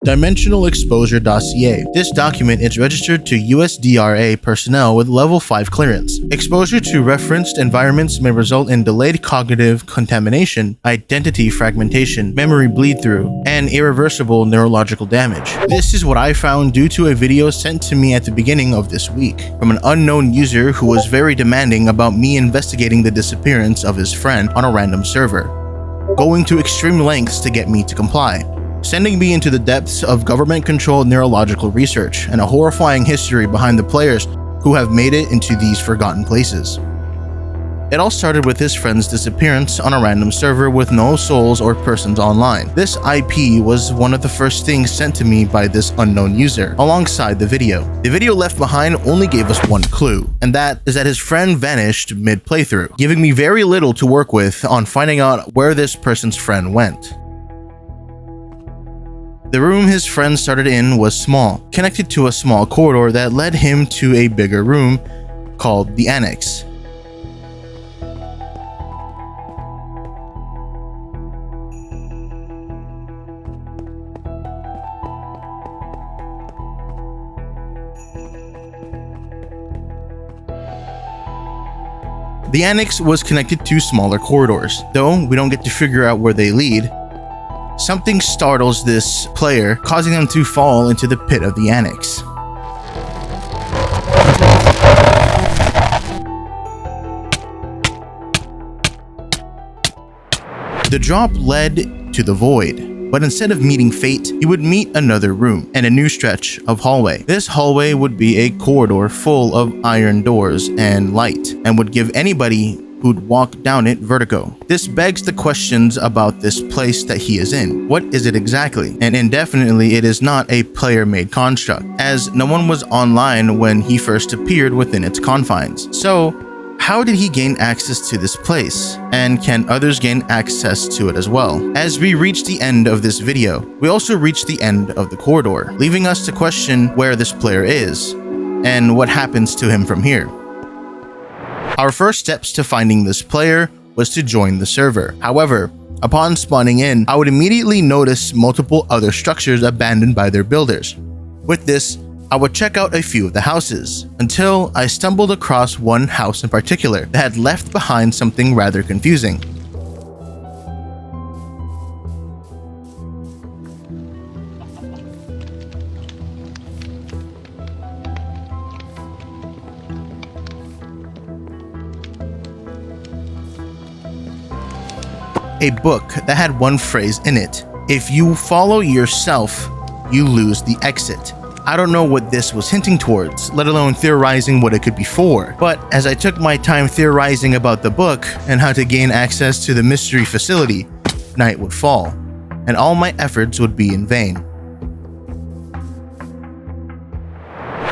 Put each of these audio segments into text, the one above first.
Dimensional Exposure Dossier. This document is registered to USDRA personnel with level 5 clearance. Exposure to referenced environments may result in delayed cognitive contamination, identity fragmentation, memory bleed-through, and irreversible neurological damage. This is what I found due to a video sent to me at the beginning of this week from an unknown user who was very demanding about me investigating the disappearance of his friend on a random server, going to extreme lengths to get me to comply, sending me into the depths of government-controlled neurological research and a horrifying history behind the players who have made it into these forgotten places. It all started with his friend's disappearance on a random server with no souls or persons online. This IP was one of the first things sent to me by this unknown user, alongside the video. The video left behind only gave us one clue, and that is that his friend vanished mid-playthrough, giving me very little to work with on finding out where this person's friend went. The room his friend started in was small, connected to a small corridor that led him to a bigger room called the Annex. The Annex was connected to smaller corridors, though we don't get to figure out where they lead. Something startles this player, causing them to fall into the pit of the Annex. The drop led to the void, but instead of meeting fate, he would meet another room and a new stretch of hallway. This hallway would be a corridor full of iron doors and light, and would give anybody who'd walk down it vertigo. This begs the questions about this place that he is in. What is it exactly? And indefinitely, it is not a player-made construct, as no one was online when he first appeared within its confines. So, how did he gain access to this place? And can others gain access to it as well? As we reach the end of this video, we also reach the end of the corridor, leaving us to question where this player is, and what happens to him from here. Our first steps to finding this player was to join the server. However, upon spawning in, I would immediately notice multiple other structures abandoned by their builders. With this, I would check out a few of the houses, until I stumbled across one house in particular that had left behind something rather confusing. A book that had one phrase in it: "If you follow yourself, you lose the exit." I don't know what this was hinting towards, let alone theorizing what it could be for, but as I took my time theorizing about the book and how to gain access to the mystery facility, night would fall, and all my efforts would be in vain.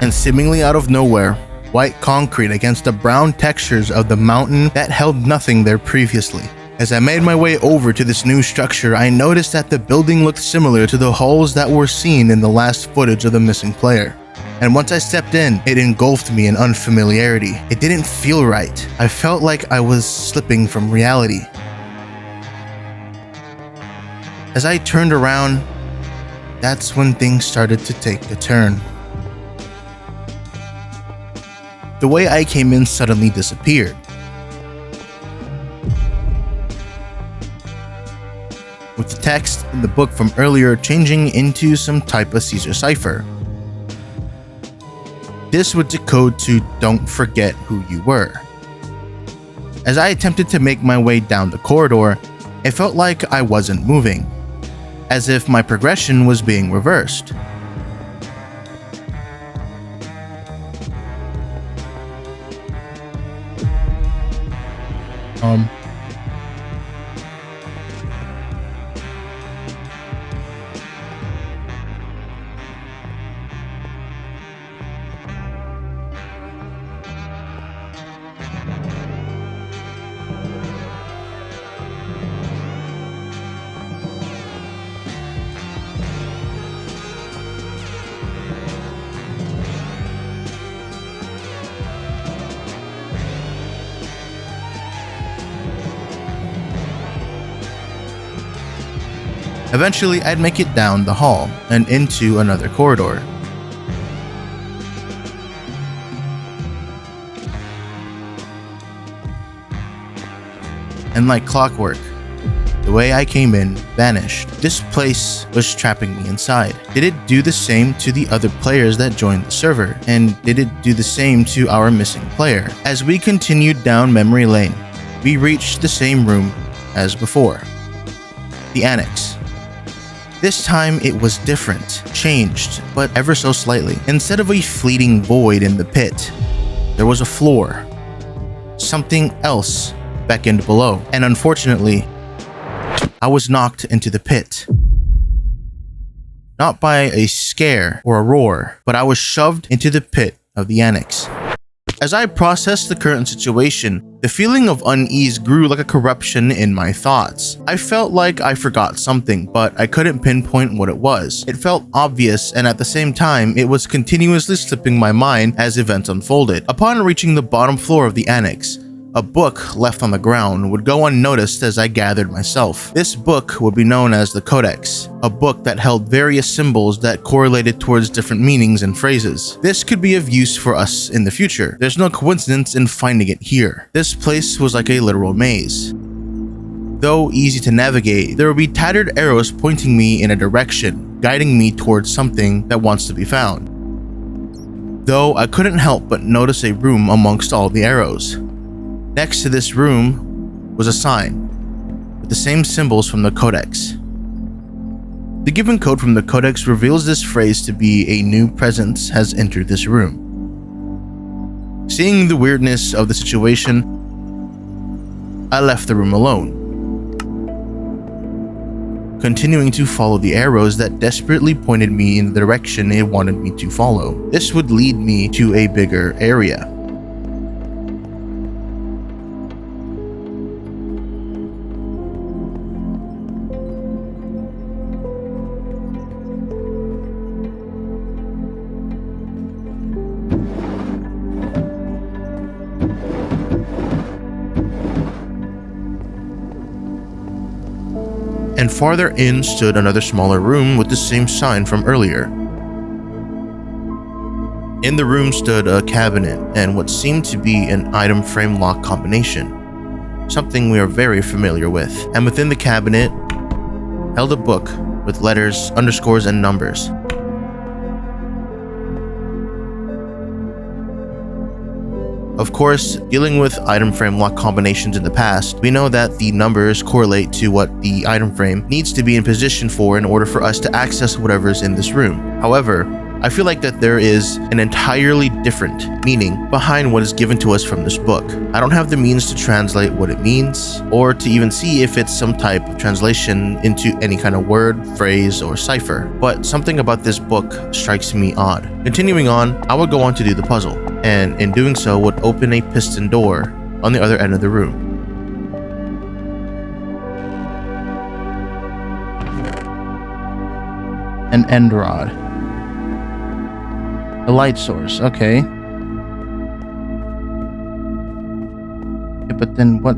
And seemingly out of nowhere, white concrete against the brown textures of the mountain that held nothing there previously. As I made my way over to this new structure, I noticed that the building looked similar to the halls that were seen in the last footage of the missing player. And once I stepped in, it engulfed me in unfamiliarity. It didn't feel right. I felt like I was slipping from reality. As I turned around, that's when things started to take a turn. The way I came in suddenly disappeared. With the text in the book from earlier changing into some type of Caesar cipher. This would decode to "Don't forget who you were." As I attempted to make my way down the corridor, it felt like I wasn't moving, as if my progression was being reversed. Eventually, I'd make it down the hall and into another corridor. And like clockwork, the way I came in vanished. This place was trapping me inside. Did it do the same to the other players that joined the server? And did it do the same to our missing player? As we continued down memory lane, we reached the same room as before. The annex. This time it was different, changed, but ever so slightly. Instead of a fleeting void in the pit, there was a floor. Something else beckoned below, and unfortunately, I was knocked into the pit. Not by a scare or a roar, but I was shoved into the pit of the annex. As I processed the current situation, the feeling of unease grew like a corruption in my thoughts. I felt like I forgot something, but I couldn't pinpoint what it was. It felt obvious, and at the same time, it was continuously slipping my mind as events unfolded. Upon reaching the bottom floor of the annex, a book left on the ground would go unnoticed as I gathered myself. This book would be known as the Codex, a book that held various symbols that correlated towards different meanings and phrases. This could be of use for us in the future. There's no coincidence in finding it here. This place was like a literal maze. Though easy to navigate, there would be tattered arrows pointing me in a direction, guiding me towards something that wants to be found. Though I couldn't help but notice a room amongst all the arrows. Next to this room was a sign with the same symbols from the Codex. The given code from the Codex reveals this phrase to be a new presence has entered this room. Seeing the weirdness of the situation, I left the room alone, continuing to follow the arrows that desperately pointed me in the direction it wanted me to follow. This would lead me to a bigger area. And farther in stood another smaller room with the same sign from earlier. In the room stood a cabinet and what seemed to be an item frame lock combination, something we are very familiar with. And within the cabinet held a book with letters, underscores, and numbers. Of course, dealing with item frame lock combinations in the past, we know that the numbers correlate to what the item frame needs to be in position for in order for us to access whatever's in this room. However, I feel like that there is an entirely different meaning behind what is given to us from this book. I don't have the means to translate what it means, or to even see if it's some type of translation into any kind of word, phrase, or cipher, but something about this book strikes me odd. Continuing on, I would go on to do the puzzle, and in doing so would open a piston door on the other end of the room. An end rod. A light source, okay. Yeah, but then what?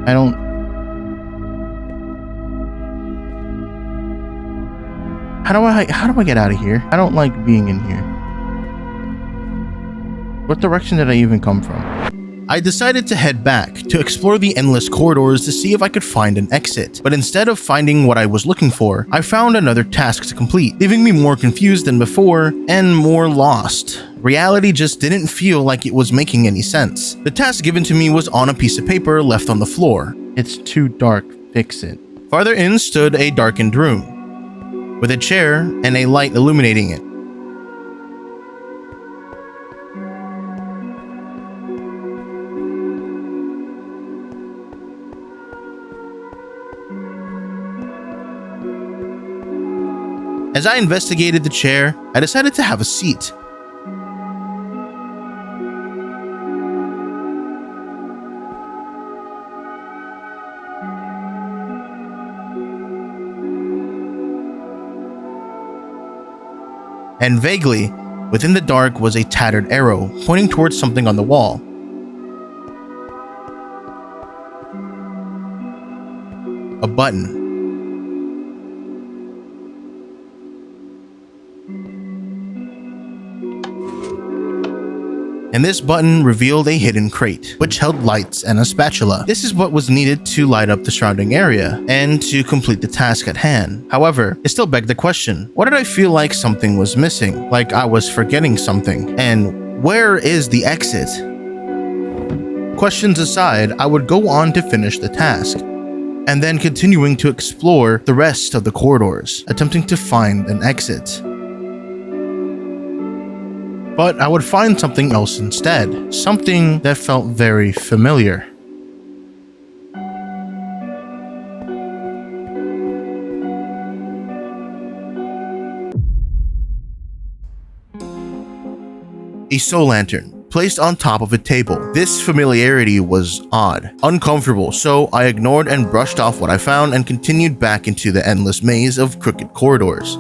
I don't... How do I get out of here? I don't like being in here. What direction did I even come from? I decided to head back to explore the endless corridors to see if I could find an exit, but instead of finding what I was looking for, I found another task to complete, leaving me more confused than before and more lost. Reality just didn't feel like it was making any sense. The task given to me was on a piece of paper left on the floor. It's too dark, fix it. Farther in stood a darkened room, with a chair and a light illuminating it. As I investigated the chair, I decided to have a seat. And vaguely, within the dark was a tattered arrow pointing towards something on the wall. a button. And this button revealed a hidden crate, which held lights and a spatula. This is what was needed to light up the surrounding area and to complete the task at hand. However, it still begged the question, what did I feel like something was missing? Like I was forgetting something? And where is the exit? Questions aside, I would go on to finish the task, and then continuing to explore the rest of the corridors, attempting to find an exit. But I would find something else instead, something that felt very familiar. A soul lantern, placed on top of a table. This familiarity was odd, uncomfortable, so I ignored and brushed off what I found and continued back into the endless maze of crooked corridors.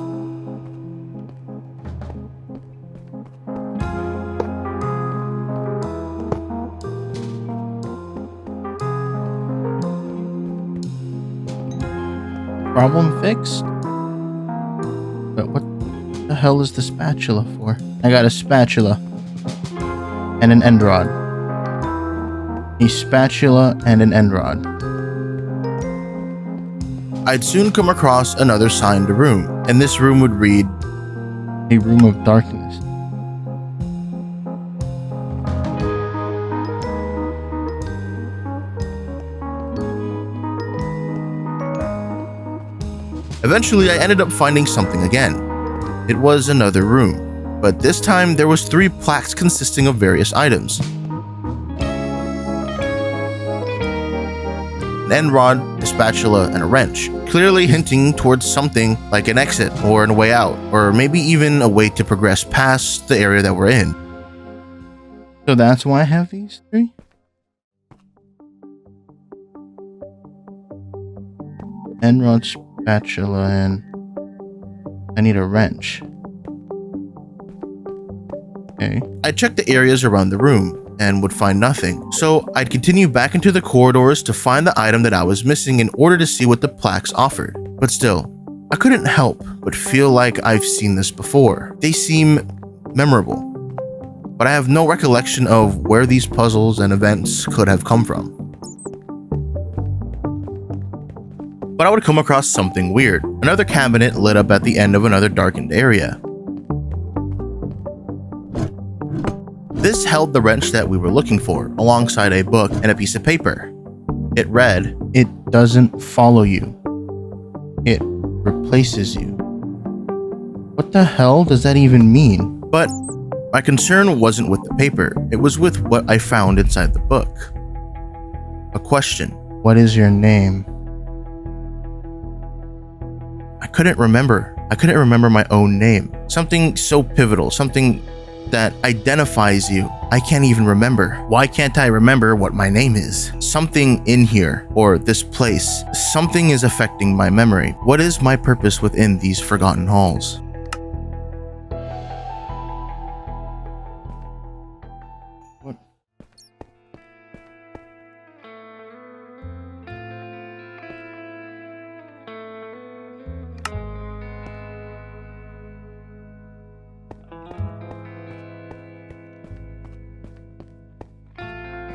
Problem fixed? But what the hell is the spatula for? I got a spatula and an end rod. A spatula and an end rod. I'd soon come across another signed room, and this room would read, "A room of darkness." Eventually, I ended up finding something again. It was another room, but this time there was 3 plaques consisting of various items. An end rod, a spatula, and a wrench, clearly hinting towards something like an exit or a way out, or maybe even a way to progress past the area that we're in. So that's why I have these 3? End rod, spatula, and I need a wrench. Okay. I checked the areas around the room and would find nothing, so I'd continue back into the corridors to find the item that I was missing in order to see what the plaques offered. But still, I couldn't help but feel like I've seen this before. They seem memorable, but I have no recollection of where these puzzles and events could have come from. But I would come across something weird. Another cabinet lit up at the end of another darkened area. This held the wrench that we were looking for, alongside a book and a piece of paper. It read, "It doesn't follow you. It replaces you." What the hell does that even mean? But my concern wasn't with the paper, it was with what I found inside the book. A question. What is your name? I couldn't remember my own name. Something so pivotal, something that identifies you. I can't even remember. Why can't I remember what my name is? Something in here, or this place, something is affecting my memory. What is my purpose within these forgotten halls? What?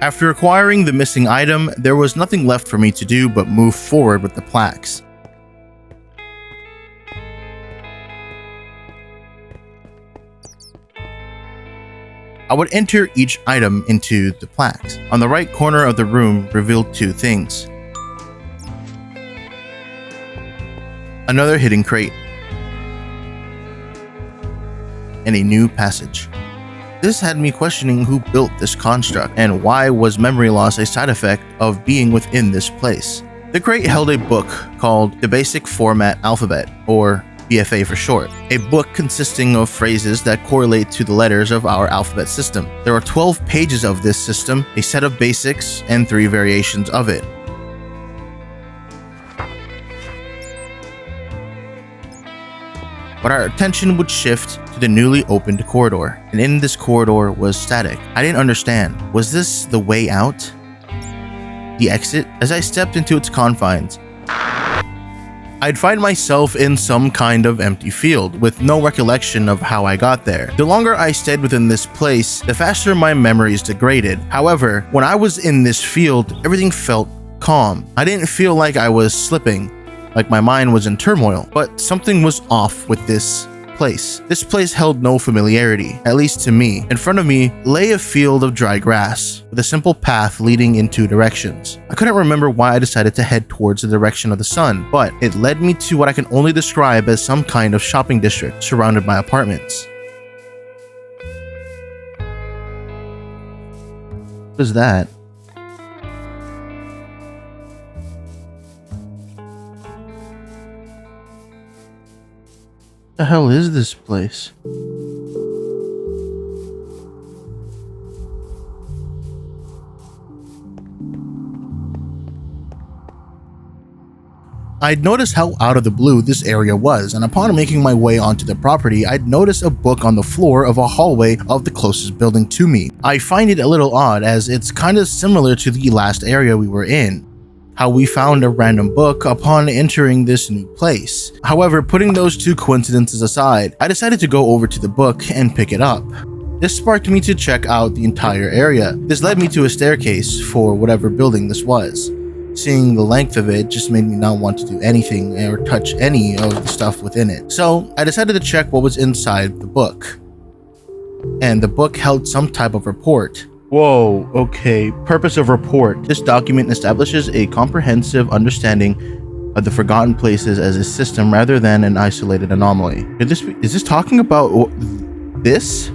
After acquiring the missing item, there was nothing left for me to do but move forward with the plaques. I would enter each item into the plaques. On the right corner of the room revealed 2 things. Another hidden crate, and a new passage. This had me questioning who built this construct, and why was memory loss a side effect of being within this place. The crate held a book called The Basic Format Alphabet, or BFA for short, a book consisting of phrases that correlate to the letters of our alphabet system. There are 12 pages of this system, a set of basics, and 3 variations of it. But our attention would shift to the newly opened corridor, and in this corridor was static. I didn't understand. Was this the way out? The exit? As I stepped into its confines, I'd find myself in some kind of empty field, with no recollection of how I got there. The longer I stayed within this place, the faster my memories degraded. However, when I was in this field, everything felt calm. I didn't feel like I was slipping, like my mind was in turmoil, but something was off with this place. This place held no familiarity, at least to me. In front of me lay a field of dry grass, with a simple path leading in two directions. I couldn't remember why I decided to head towards the direction of the sun, but it led me to what I can only describe as some kind of shopping district surrounded by apartments. What is that? What the hell is this place? I'd noticed how out of the blue this area was, and upon making my way onto the property, I'd noticed a book on the floor of a hallway of the closest building to me. I find it a little odd, as it's kind of similar to the last area we were in, how we found a random book upon entering this new place. However, putting those two coincidences aside, I decided to go over to the book and pick it up. This sparked me to check out the entire area. This led me to a staircase for whatever building this was. Seeing the length of it just made me not want to do anything or touch any of the stuff within it. So I decided to check what was inside the book. And the book held some type of report. Whoa, okay. Purpose of report. This document establishes a comprehensive understanding of the Forgotten Places as a system rather than an isolated anomaly. Is this talking about this?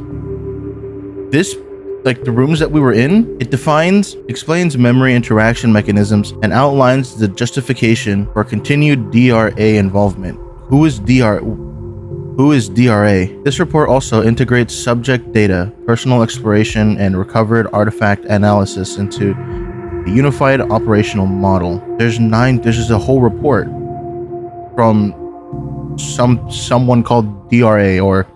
Like the rooms that we were in? It explains memory interaction mechanisms and outlines the justification for continued DRA involvement. Who is DRA? This report also integrates subject data, personal exploration, and recovered artifact analysis into a unified operational model. There's just a whole report from someone called DRA, or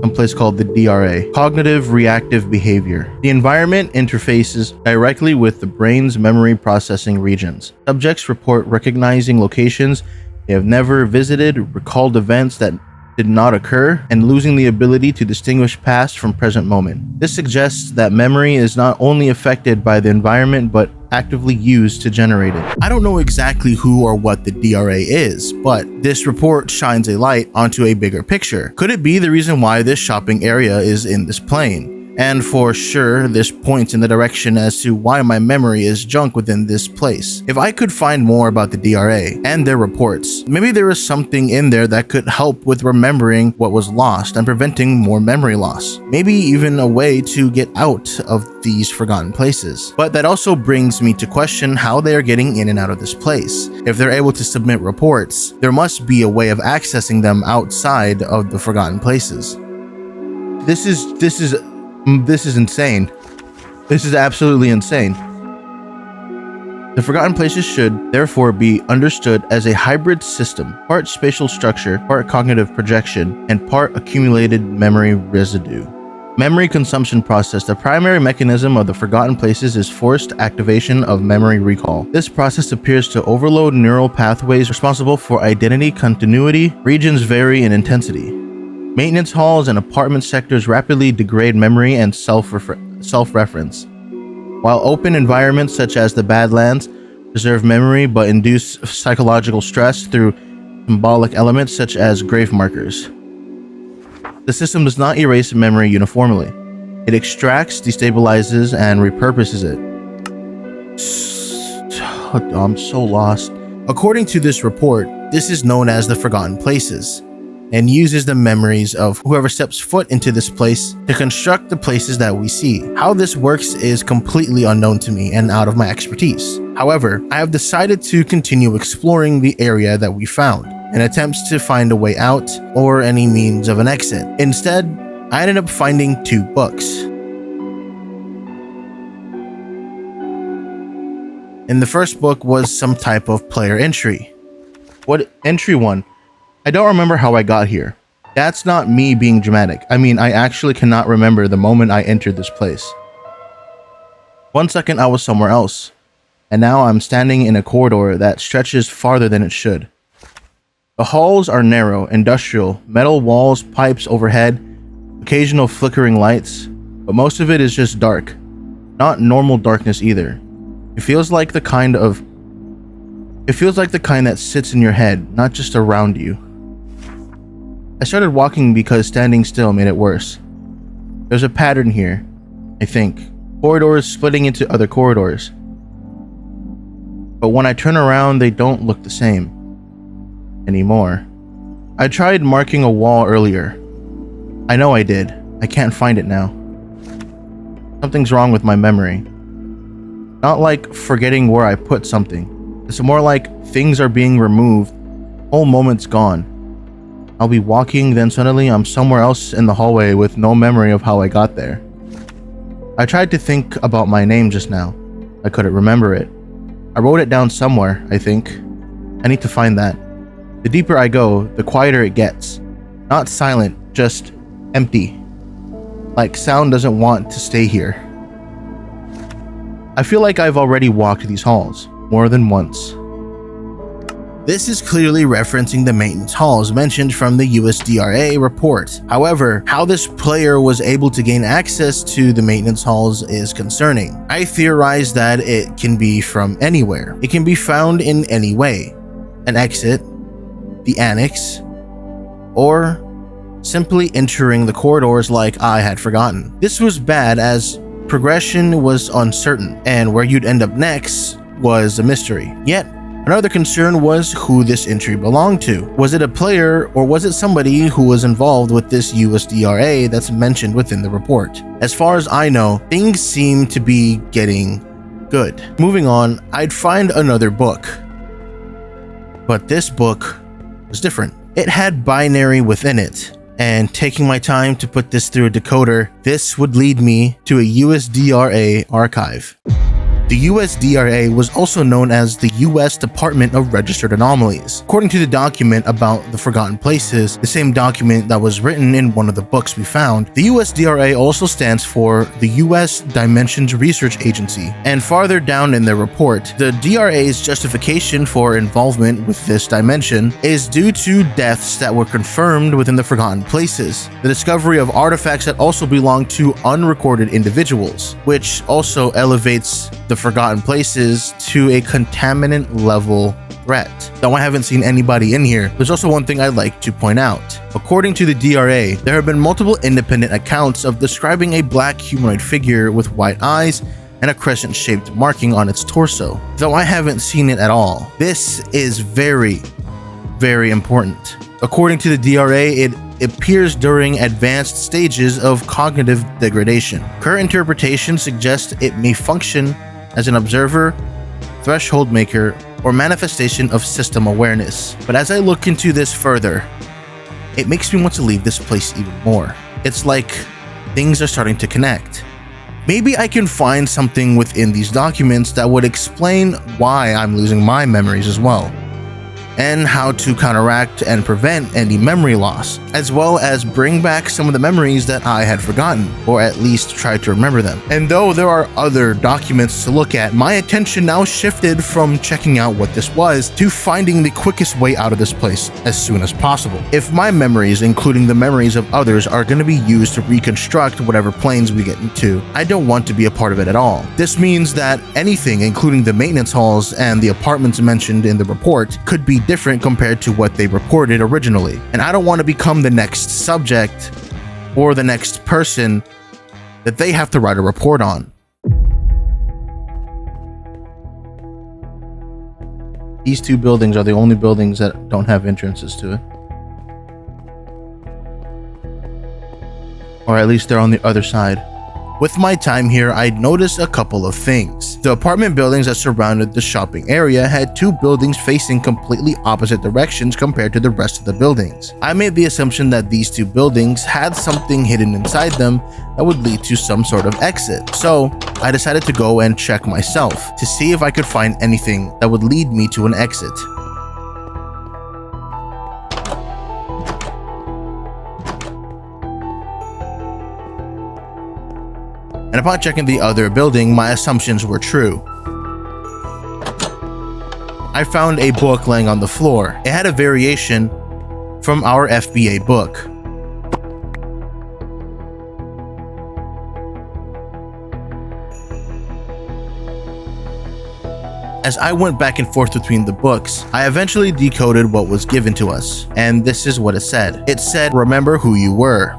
some place called the DRA. Cognitive reactive behavior. The environment interfaces directly with the brain's memory processing regions. Subjects report recognizing locations they have never visited, recalled events that did not occur, and losing the ability to distinguish past from present moment. This suggests that memory is not only affected by the environment but actively used to generate it. I don't know exactly who or what the DRA is, but this report shines a light onto a bigger picture. Could it be the reason why this shopping area is in this plane? And for sure, this points in the direction as to why my memory is junk within this place. If I could find more about the DRA and their reports, maybe there is something in there that could help with remembering what was lost and preventing more memory loss. Maybe even a way to get out of these forgotten places. But that also brings me to question how they are getting in and out of this place. If they're able to submit reports, there must be a way of accessing them outside of the forgotten places. This is insane. This is absolutely insane. The Forgotten Places should therefore be understood as a hybrid system, part spatial structure, part cognitive projection, and part accumulated memory residue. Memory consumption process. The primary mechanism of the Forgotten Places is forced activation of memory recall. This process appears to overload neural pathways responsible for identity continuity. Regions vary in intensity. Maintenance halls and apartment sectors rapidly degrade memory and self-reference, while open environments such as the Badlands preserve memory but induce psychological stress through symbolic elements such as grave markers. The system does not erase memory uniformly. It extracts, destabilizes, and repurposes it. I'm so lost. According to this report, this is known as the Forgotten Places, and uses the memories of whoever steps foot into this place to construct the places that we see. How this works is completely unknown to me and out of my expertise. However, I have decided to continue exploring the area that we found in attempts to find a way out or any means of an exit. Instead, I ended up finding two books. And the first book was some type of player entry. What entry one? I don't remember how I got here. That's not me being dramatic. I mean, I actually cannot remember the moment I entered this place. 1 second I was somewhere else, and now I'm standing in a corridor that stretches farther than it should. The halls are narrow, industrial, metal walls, pipes overhead, occasional flickering lights, but most of it is just dark. Not normal darkness either. It feels like the kind that sits in your head, not just around you. I started walking because standing still made it worse. There's a pattern here, I think. Corridors splitting into other corridors. But when I turn around, they don't look the same anymore. I tried marking a wall earlier. I know I did. I can't find it now. Something's wrong with my memory. Not like forgetting where I put something. It's more like things are being removed. Whole moment's gone. I'll be walking, then suddenly I'm somewhere else in the hallway with no memory of how I got there. I tried to think about my name just now. I couldn't remember it. I wrote it down somewhere, I think. I need to find that. The deeper I go, the quieter it gets. Not silent, just empty. Like sound doesn't want to stay here. I feel like I've already walked these halls more than once. This is clearly referencing the maintenance halls mentioned from the USDRA report. However, how this player was able to gain access to the maintenance halls is concerning. I theorize that it can be from anywhere. It can be found in any way. An exit, the annex, or simply entering the corridors like I had forgotten. This was bad as progression was uncertain, and where you'd end up next was a mystery. Yet, another concern was who this entry belonged to. Was it a player, or was it somebody who was involved with this USDRA that's mentioned within the report? As far as I know, things seem to be getting good. Moving on, I'd find another book. But this book was different. It had binary within it, and taking my time to put this through a decoder, this would lead me to a USDRA archive. The USDRA was also known as the U.S. Department of Registered Anomalies. According to the document about the Forgotten Places, the same document that was written in one of the books we found, the USDRA also stands for the U.S. Dimensions Research Agency. And farther down in their report, the DRA's justification for involvement with this dimension is due to deaths that were confirmed within the Forgotten Places, the discovery of artifacts that also belong to unrecorded individuals, which also elevates the Forgotten Places to a contaminant level threat. Though I haven't seen anybody in here, there's also one thing I'd like to point out. According to the DRA, there have been multiple independent accounts of describing a black humanoid figure with white eyes and a crescent-shaped marking on its torso, though I haven't seen it at all. This is very, very important. According to the DRA, it appears during advanced stages of cognitive degradation. Current interpretation suggests it may function as an observer, threshold maker, or manifestation of system awareness. But as I look into this further, it makes me want to leave this place even more. It's like things are starting to connect. Maybe I can find something within these documents that would explain why I'm losing my memories as well, and how to counteract and prevent any memory loss, as well as bring back some of the memories that I had forgotten, or at least try to remember them. And though there are other documents to look at, my attention now shifted from checking out what this was to finding the quickest way out of this place as soon as possible. If my memories, including the memories of others, are going to be used to reconstruct whatever planes we get into, I don't want to be a part of it at all. This means that anything, including the maintenance halls and the apartments mentioned in the report, could be different compared to what they reported originally. And I don't want to become the next subject or the next person that they have to write a report on. These two buildings are the only buildings that don't have entrances to it. Or at least they're on the other side. With my time here, I'd noticed a couple of things. The apartment buildings that surrounded the shopping area had two buildings facing completely opposite directions compared to the rest of the buildings. I made the assumption that these two buildings had something hidden inside them that would lead to some sort of exit. So I decided to go and check myself to see if I could find anything that would lead me to an exit. And upon checking the other building, my assumptions were true. I found a book laying on the floor. It had a variation from our FBA book. As I went back and forth between the books, I eventually decoded what was given to us, and this is what it said. It said, "Remember who you were."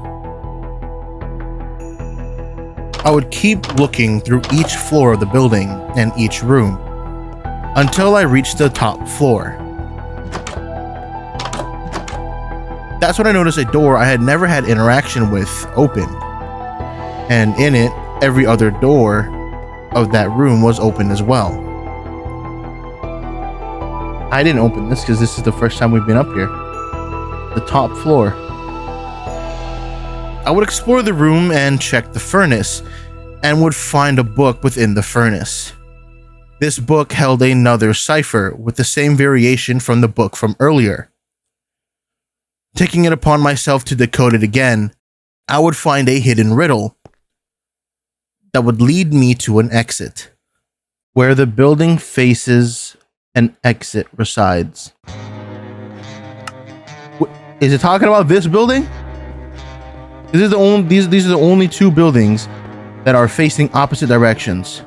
I would keep looking through each floor of the building and each room until I reached the top floor. That's when I noticed a door I had never had interaction with opened, and in it, every other door of that room was open as well. I didn't open this because this is the first time we've been up here. The top floor. I would explore the room and check the furnace, and would find a book within the furnace. This book held another cipher with the same variation from the book from earlier. Taking it upon myself to decode it again, I would find a hidden riddle that would lead me to an exit, where the building faces an exit resides. Is it talking about this building? This is the only, these are the only two buildings that are facing opposite directions,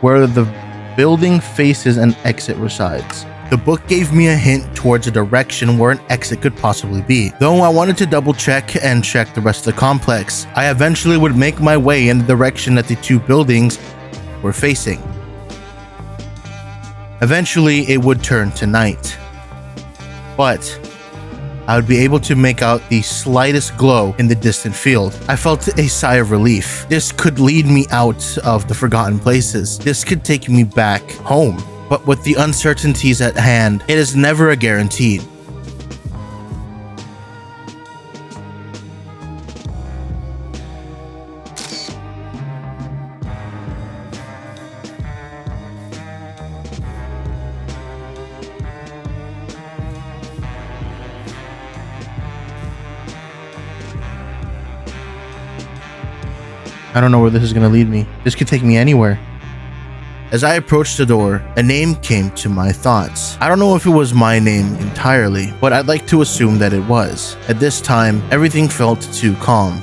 where the building faces an exit resides. The book gave me a hint towards a direction where an exit could possibly be. Though I wanted to double check and check the rest of the complex, I eventually would make my way in the direction that the two buildings were facing. Eventually, it would turn to night, but I would be able to make out the slightest glow in the distant field. I felt a sigh of relief. This could lead me out of the forgotten places. This could take me back home. But with the uncertainties at hand, it is never a guarantee. I don't know where this is going to lead me. This could take me anywhere. As I approached the door, a name came to my thoughts. I don't know if it was my name entirely, but I'd like to assume that it was. At this time, everything felt too calm.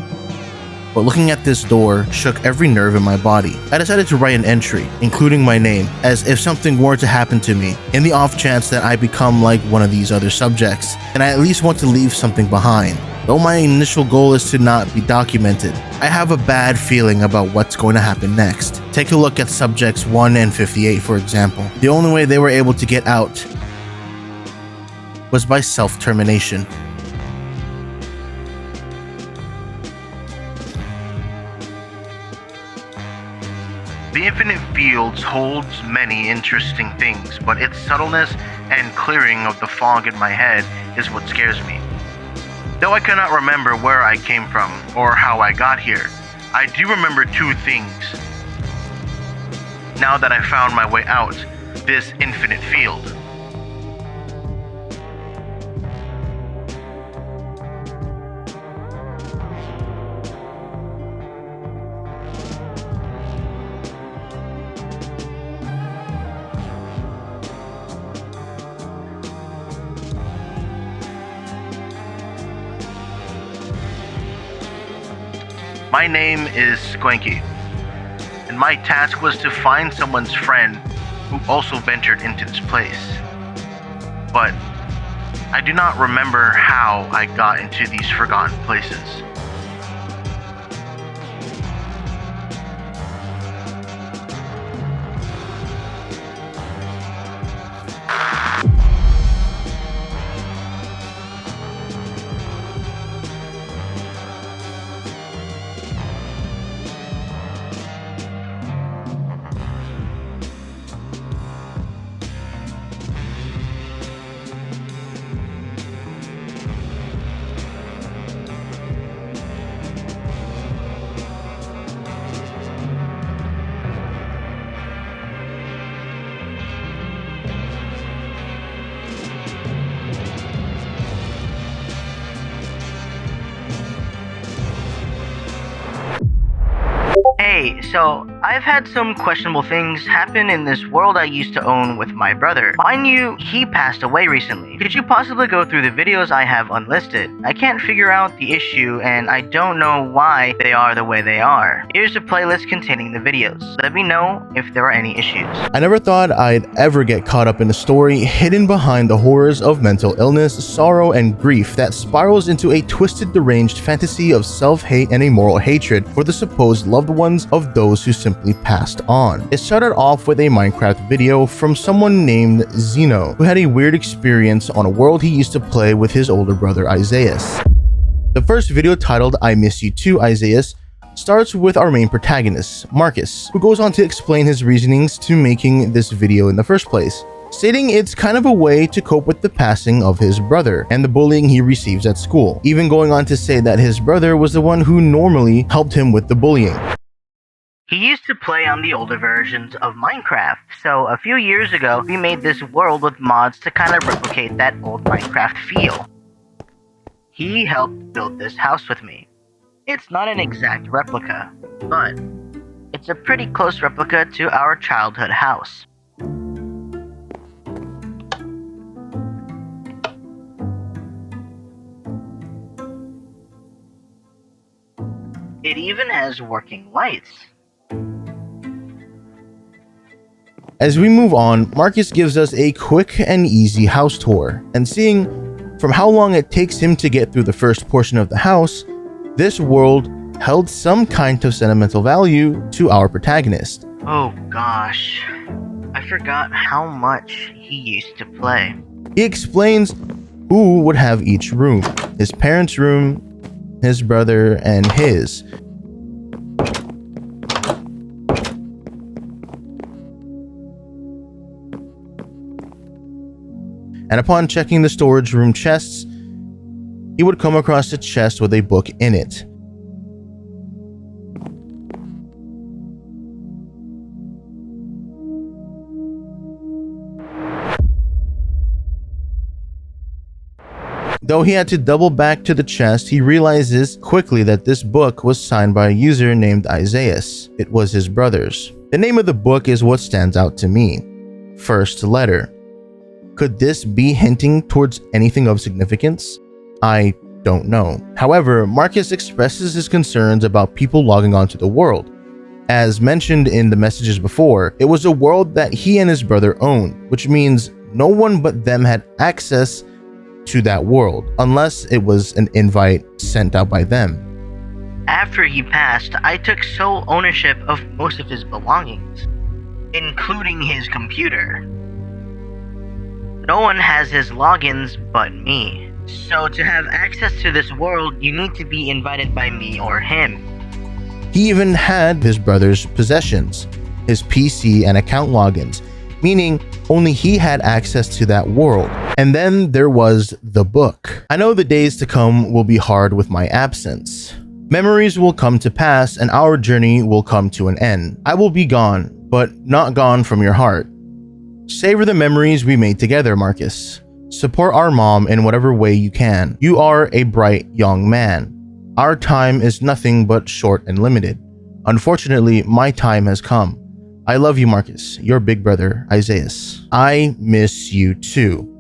But looking at this door shook every nerve in my body. I decided to write an entry, including my name, as if something were to happen to me, in the off chance that I become like one of these other subjects, and I at least want to leave something behind. Though my initial goal is to not be documented, I have a bad feeling about what's going to happen next. Take a look at subjects 1 and 58, for example. The only way they were able to get out was by self-termination. The Infinite Fields holds many interesting things, but its subtleness and clearing of the fog in my head is what scares me. Though I cannot remember where I came from or how I got here, I do remember two things. Now that I found my way out this infinite field. My name is Squanky, and my task was to find someone's friend who also ventured into this place. But I do not remember how I got into these forgotten places. So, I've had some questionable things happen in this world I used to own with my brother. Mind you, he passed away recently. Could you possibly go through the videos I have unlisted? I can't figure out the issue and I don't know why they are the way they are. Here's a playlist containing the videos. Let me know if there are any issues. I never thought I'd ever get caught up in a story hidden behind the horrors of mental illness, sorrow, and grief that spirals into a twisted, deranged fantasy of self-hate and a moral hatred for the supposed loved ones of those who simply passed on. It started off with a Minecraft video from someone named Zeno, who had a weird experience on a world he used to play with his older brother Isaias. The first video, titled "I Miss You Too, Isaias," starts with our main protagonist, Marcus, who goes on to explain his reasonings to making this video in the first place, stating it's kind of a way to cope with the passing of his brother and the bullying he receives at school, even going on to say that his brother was the one who normally helped him with the bullying. He used to play on the older versions of Minecraft, so a few years ago, we made this world with mods to kind of replicate that old Minecraft feel. He helped build this house with me. It's not an exact replica, but it's a pretty close replica to our childhood house. It even has working lights. As we move on, Marcus gives us a quick and easy house tour, and seeing from how long it takes him to get through the first portion of the house, this world held some kind of sentimental value to our protagonist. Oh gosh, I forgot how much he used to play. He explains who would have each room: his parents' room, his brother, and his. And upon checking the storage room chests, he would come across a chest with a book in it. Though he had to double back to the chest, he realizes quickly that this book was signed by a user named Isaias. It was his brother's. The name of the book is what stands out to me. First Letter. Could this be hinting towards anything of significance? I don't know. However, Marcus expresses his concerns about people logging onto the world. As mentioned in the messages before, it was a world that he and his brother owned, which means no one but them had access to that world, unless it was an invite sent out by them. After he passed, I took sole ownership of most of his belongings, including his computer. No one has his logins but me. So to have access to this world, you need to be invited by me or him. He even had his brother's possessions, his PC and account logins, meaning only he had access to that world. And then there was the book. I know the days to come will be hard with my absence. Memories will come to pass and our journey will come to an end. I will be gone, but not gone from your heart. Savor the memories we made together, Marcus. Support our mom in whatever way you can. You are a bright young man. Our time is nothing but short and limited. Unfortunately, my time has come. I love you, Marcus. Your big brother, Isaias. I miss you too.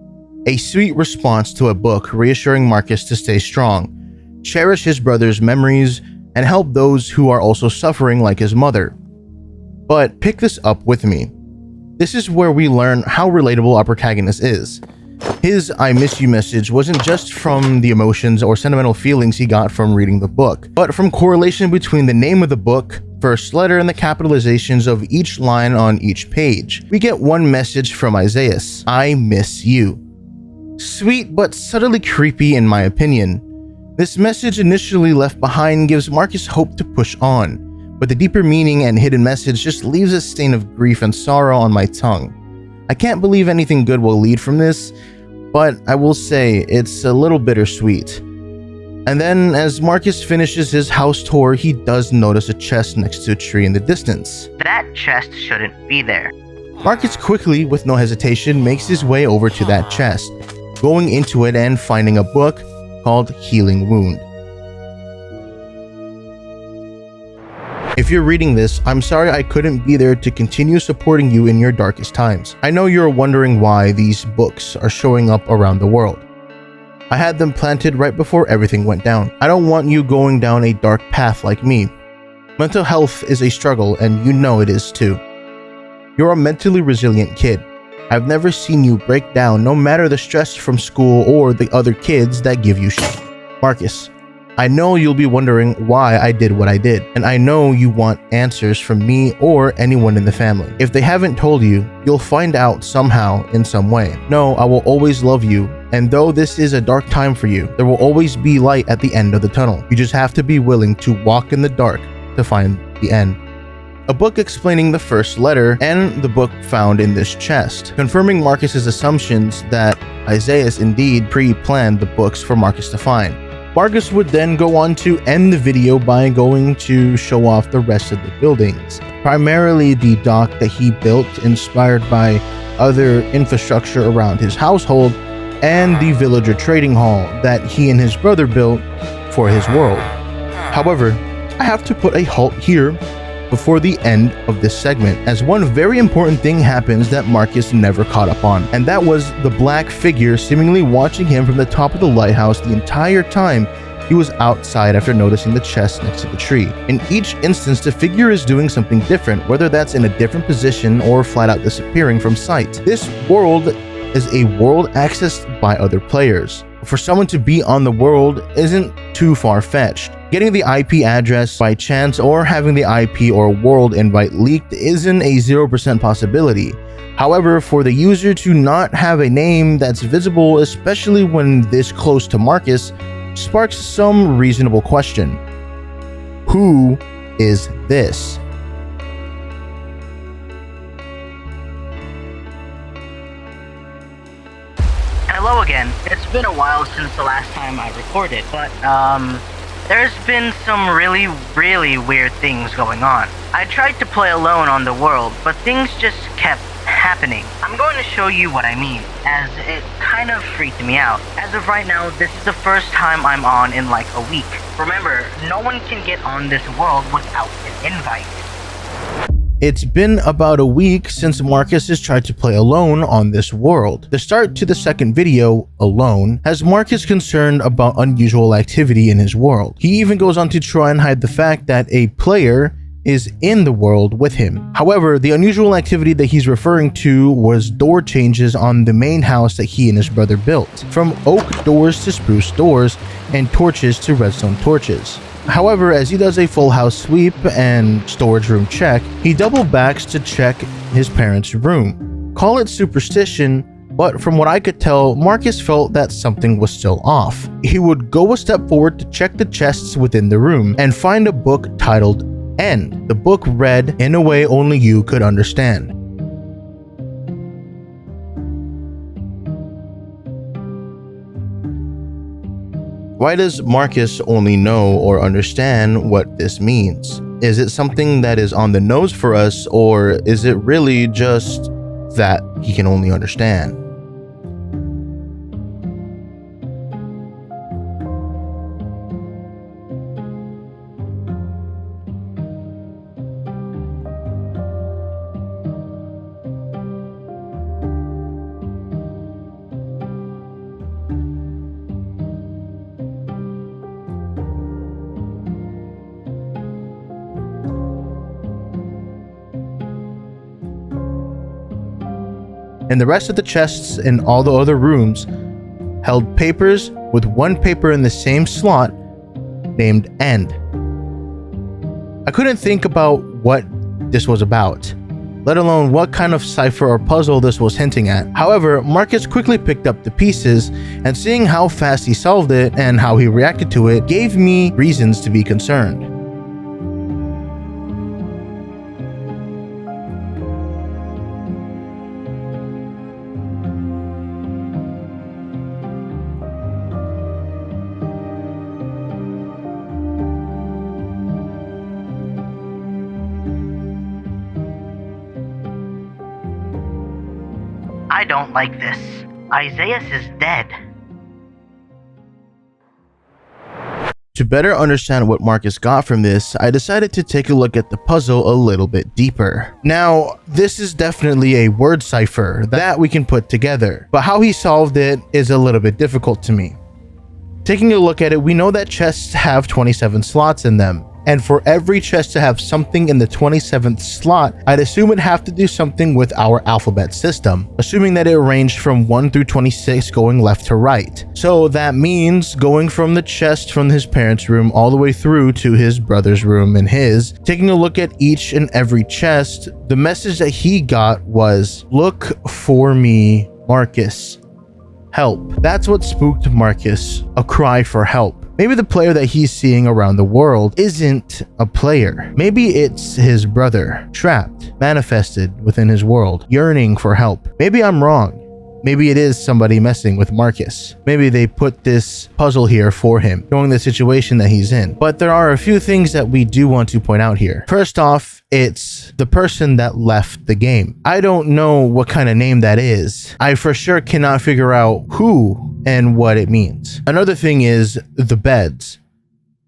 A sweet response to a book reassuring Marcus to stay strong, cherish his brother's memories, and help those who are also suffering like his mother. But pick this up with me. This is where we learn how relatable our protagonist is. His "I miss you" message wasn't just from the emotions or sentimental feelings he got from reading the book, but from correlation between the name of the book, first letter, and the capitalizations of each line on each page. We get one message from Isaias: "I miss you." Sweet but subtly creepy in my opinion. This message initially left behind gives Marcus hope to push on, but the deeper meaning and hidden message just leaves a stain of grief and sorrow on my tongue. I can't believe anything good will lead from this, but I will say it's a little bittersweet. And then, as Marcus finishes his house tour, he does notice a chest next to a tree in the distance. That chest shouldn't be there. Marcus quickly, with no hesitation, makes his way over to that chest, going into it and finding a book called Healing Wound. If you're reading this, I'm sorry I couldn't be there to continue supporting you in your darkest times. I know you're wondering why these books are showing up around the world. I had them planted right before everything went down. I don't want you going down a dark path like me. Mental health is a struggle, and you know it is too. You're a mentally resilient kid. I've never seen you break down, no matter the stress from school or the other kids that give you shit. Marcus, I know you'll be wondering why I did what I did, and I know you want answers from me or anyone in the family. If they haven't told you, you'll find out somehow in some way. No, I will always love you, and though this is a dark time for you, there will always be light at the end of the tunnel. You just have to be willing to walk in the dark to find the end. A book explaining the first letter and the book found in this chest, confirming Marcus's assumptions that Isaiah indeed pre-planned the books for Marcus to find. Marcus would then go on to end the video by going to show off the rest of the buildings, primarily the dock that he built inspired by other infrastructure around his household, and the villager trading hall that he and his brother built for his world. However, I have to put a halt here before the end of this segment, as one very important thing happens that Marcus never caught up on, and that was the black figure seemingly watching him from the top of the lighthouse the entire time he was outside after noticing the chest next to the tree. In each instance, the figure is doing something different, whether that's in a different position or flat out disappearing from sight. This world is a world accessed by other players. For someone to be on the world isn't too far-fetched. Getting the IP address by chance or having the IP or world invite leaked isn't a 0% possibility. However, for the user to not have a name that's visible, especially when this close to Marcus, sparks some reasonable question. Who is this? Hello again. It's been a while since the last time I recorded, but there's been some really weird things going on. I tried to play alone on the world, but things just kept happening. I'm going to show you what I mean, as it kind of freaked me out. As of right now, this is the first time I'm on in like a week. Remember, no one can get on this world without an invite. It's been about a week since Marcus has tried to play alone on this world. The start to the second video, Alone, has Marcus concerned about unusual activity in his world. He even goes on to try and hide the fact that a player is in the world with him. However, the unusual activity that he's referring to was door changes on the main house that he and his brother built, from oak doors to spruce doors, and torches to redstone torches. However, as he does a full house sweep and storage room check, he double backs to check his parents' room. Call it superstition, but from what I could tell, Marcus felt that something was still off. He would go a step forward to check the chests within the room and find a book titled End. The book read in a way only you could understand. Why does Marcus only know or understand what this means? Is it something that is on the nose for us, or is it really just that he can only understand? And the rest of the chests in all the other rooms held papers with one paper in the same slot named End. I couldn't think about what this was about, let alone what kind of cipher or puzzle this was hinting at. However, Marcus quickly picked up the pieces, and seeing how fast he solved it and how he reacted to it gave me reasons to be concerned. I don't like this. Isaiah is dead. To better understand what Marcus got from this, I decided to take a look at the puzzle a little bit deeper. Now, this is definitely a word cipher that we can put together, but how he solved it is a little bit difficult to me. Taking a look at it, we know that chests have 27 slots in them. And for every chest to have something in the 27th slot, I'd assume it'd have to do something with our alphabet system, assuming that it ranged from 1 through 26 going left to right. So that means going from the chest from his parents' room all the way through to his brother's room and his, taking a look at each and every chest, the message that he got was, "Look for me, Marcus. Help." That's what spooked Marcus, a cry for help. Maybe the player that he's seeing around the world isn't a player. Maybe it's his brother, trapped, manifested within his world, yearning for help. Maybe I'm wrong. Maybe it is somebody messing with Marcus. Maybe they put this puzzle here for him, showing the situation that he's in. But there are a few things that we do want to point out here. First off, it's the person that left the game. I don't know what kind of name that is. I for sure cannot figure out who and what it means. Another thing is the beds.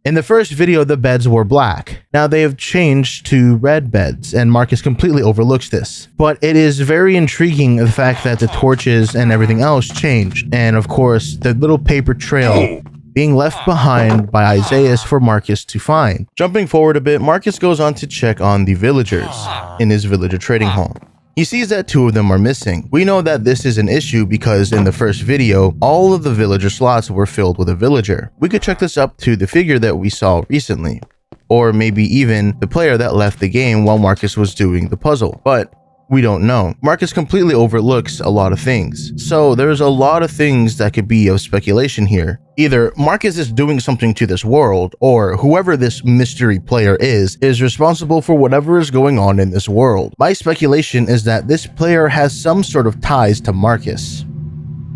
In the first video, the beds were black. Now they have changed to red beds, and Marcus completely overlooks this. But it is very intriguing the fact that the torches and everything else changed. And of course, the little paper trail being left behind by Isaias for Marcus to find. Jumping forward a bit, Marcus goes on to check on the villagers in his villager trading hall. He sees that 2 of them are missing. We know that this is an issue because in the first video, all of the villager slots were filled with a villager. We could check this up to the figure that we saw recently, or maybe even the player that left the game while Marcus was doing the puzzle, but we don't know. Marcus completely overlooks a lot of things. So there's a lot of things that could be of speculation here. Either Marcus is doing something to this world, or whoever this mystery player is responsible for whatever is going on in this world. My speculation is that this player has some sort of ties to Marcus,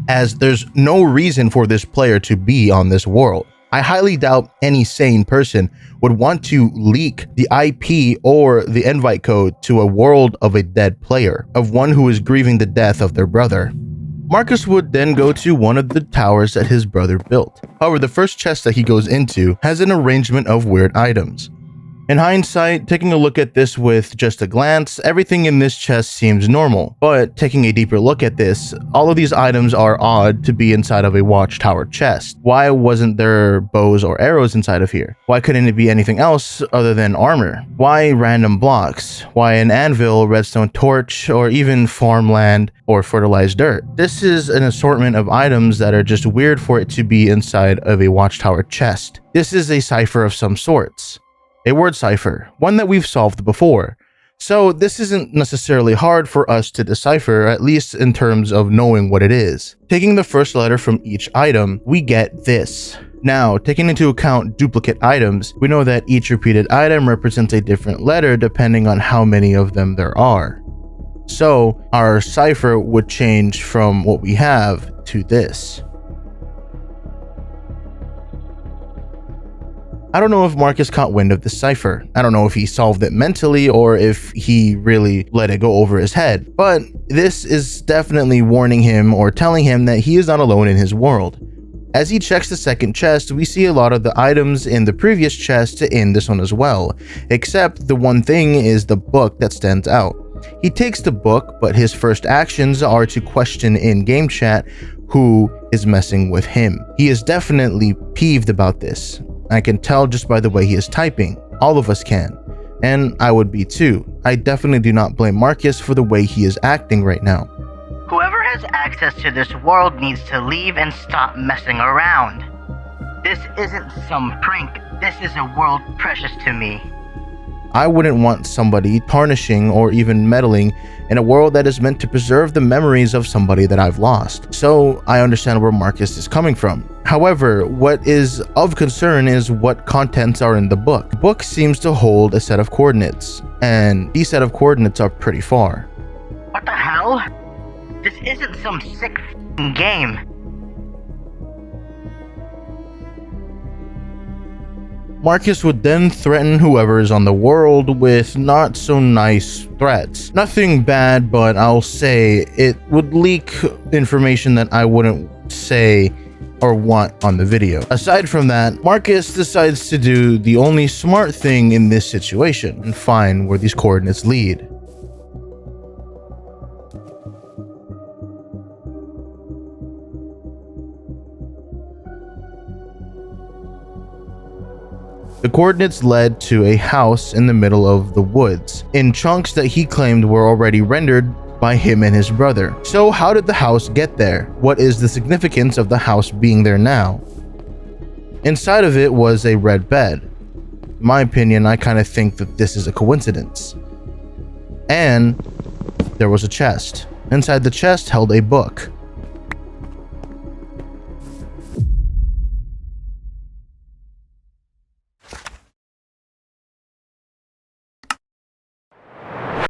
as there's no reason for this player to be on this world. I highly doubt any sane person would want to leak the IP or the invite code to a world of a dead player, of one who is grieving the death of their brother. Marcus would then go to one of the towers that his brother built. However, the first chest that he goes into has an arrangement of weird items. In hindsight, taking a look at this with just a glance, everything in this chest seems normal. But taking a deeper look at this, all of these items are odd to be inside of a watchtower chest. Why wasn't there bows or arrows inside of here? Why couldn't it be anything else other than armor? Why random blocks? Why an anvil, redstone torch, or even farmland or fertilized dirt? This is an assortment of items that are just weird for it to be inside of a watchtower chest. This is a cipher of some sorts. A word cipher, one that we've solved before. So this isn't necessarily hard for us to decipher, at least in terms of knowing what it is. Taking the first letter from each item, we get this. Now, taking into account duplicate items, we know that each repeated item represents a different letter depending on how many of them there are. So our cipher would change from what we have to this. I don't know if Marcus caught wind of this cipher. I don't know if he solved it mentally or if he really let it go over his head, but this is definitely warning him or telling him that he is not alone in his world. As he checks the second chest, we see a lot of the items in the previous chest in this one as well, except the one thing is the book that stands out. He takes the book, but his first actions are to question in game chat who is messing with him. He is definitely peeved about this. I can tell just by the way he is typing. All of us can. And I would be too. I definitely do not blame Marcus for the way he is acting right now. Whoever has access to this world needs to leave and stop messing around. This isn't some prank. This is a world precious to me. I wouldn't want somebody tarnishing or even meddling in a world that is meant to preserve the memories of somebody that I've lost. So I understand where Marcus is coming from. However, what is of concern is what contents are in the book. The book seems to hold a set of coordinates, and these set of coordinates are pretty far. What the hell? This isn't some sick f***ing game. Marcus would then threaten whoever is on the world with not so nice threats. Nothing bad, but I'll say it would leak information that I wouldn't say or want on the video. Aside from that, Marcus decides to do the only smart thing in this situation and find where these coordinates lead. The coordinates led to a house in the middle of the woods, in chunks that he claimed were already rendered by him and his brother. So how did the house get there? What is the significance of the house being there now? Inside of it was a red bed. In my opinion, I kind of think that this is a coincidence. And there was a chest. Inside the chest held a book.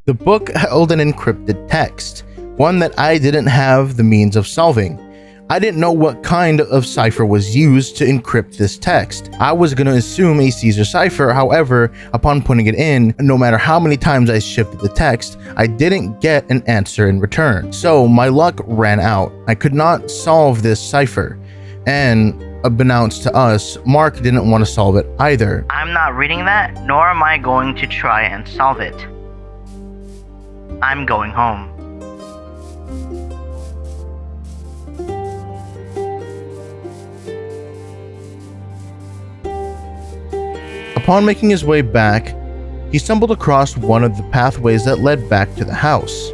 The book held an encrypted text, one that I didn't have the means of solving. I didn't know what kind of cipher was used to encrypt this text. I was going to assume a Caesar cipher, however, upon putting it in, no matter how many times I shifted the text, I didn't get an answer in return. So my luck ran out. I could not solve this cipher. And unbeknownst to us, Mark didn't want to solve it either. I'm not reading that, nor am I going to try and solve it. I'm going home. Upon making his way back, he stumbled across one of the pathways that led back to the house.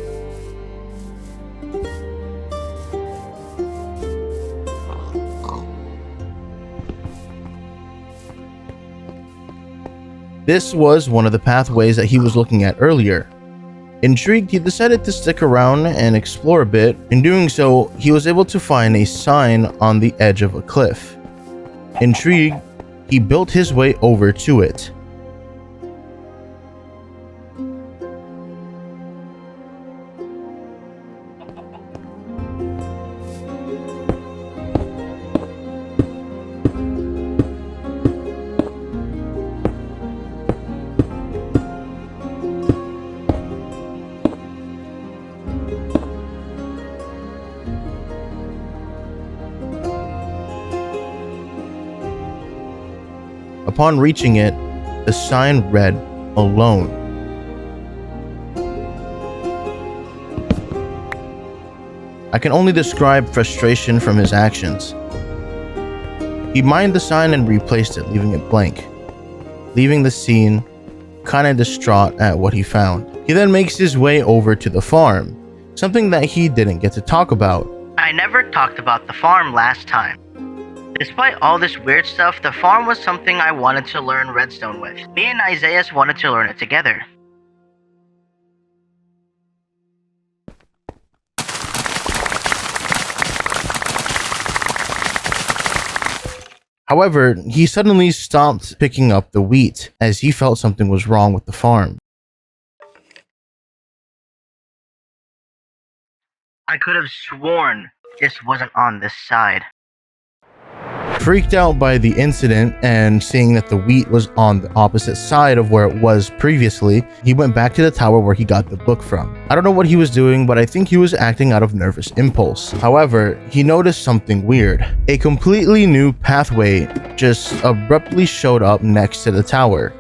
This was one of the pathways that he was looking at earlier. Intrigued, he decided to stick around and explore a bit. In doing so, he was able to find a sign on the edge of a cliff. Intrigued, he built his way over to it. Upon reaching it, the sign read, "Alone." I can only describe frustration from his actions. He mined the sign and replaced it, leaving it blank, leaving the scene kinda distraught at what he found. He then makes his way over to the farm, something that he didn't get to talk about. I never talked about the farm last time. Despite all this weird stuff, the farm was something I wanted to learn redstone with. Me and Isaiah wanted to learn it together. However, he suddenly stopped picking up the wheat as he felt something was wrong with the farm. I could have sworn this wasn't on this side. Freaked out by the incident and seeing that the wheat was on the opposite side of where it was previously, he went back to the tower where he got the book from. I don't know what he was doing, but I think he was acting out of nervous impulse. However, he noticed something weird. A completely new pathway just abruptly showed up next to the tower.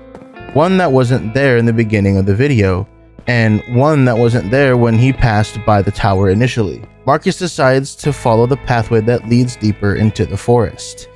One that wasn't there in the beginning of the video, and one that wasn't there when he passed by the tower initially. Marcus decides to follow the pathway that leads deeper into the forest.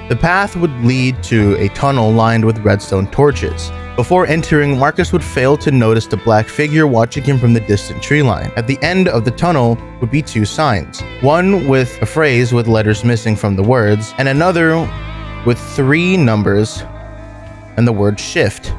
The path would lead to a tunnel lined with redstone torches. Before entering, Marcus would fail to notice the black figure watching him from the distant tree line. At the end of the tunnel would be two signs, one with a phrase with letters missing from the words, and another with 3 numbers and the word shift.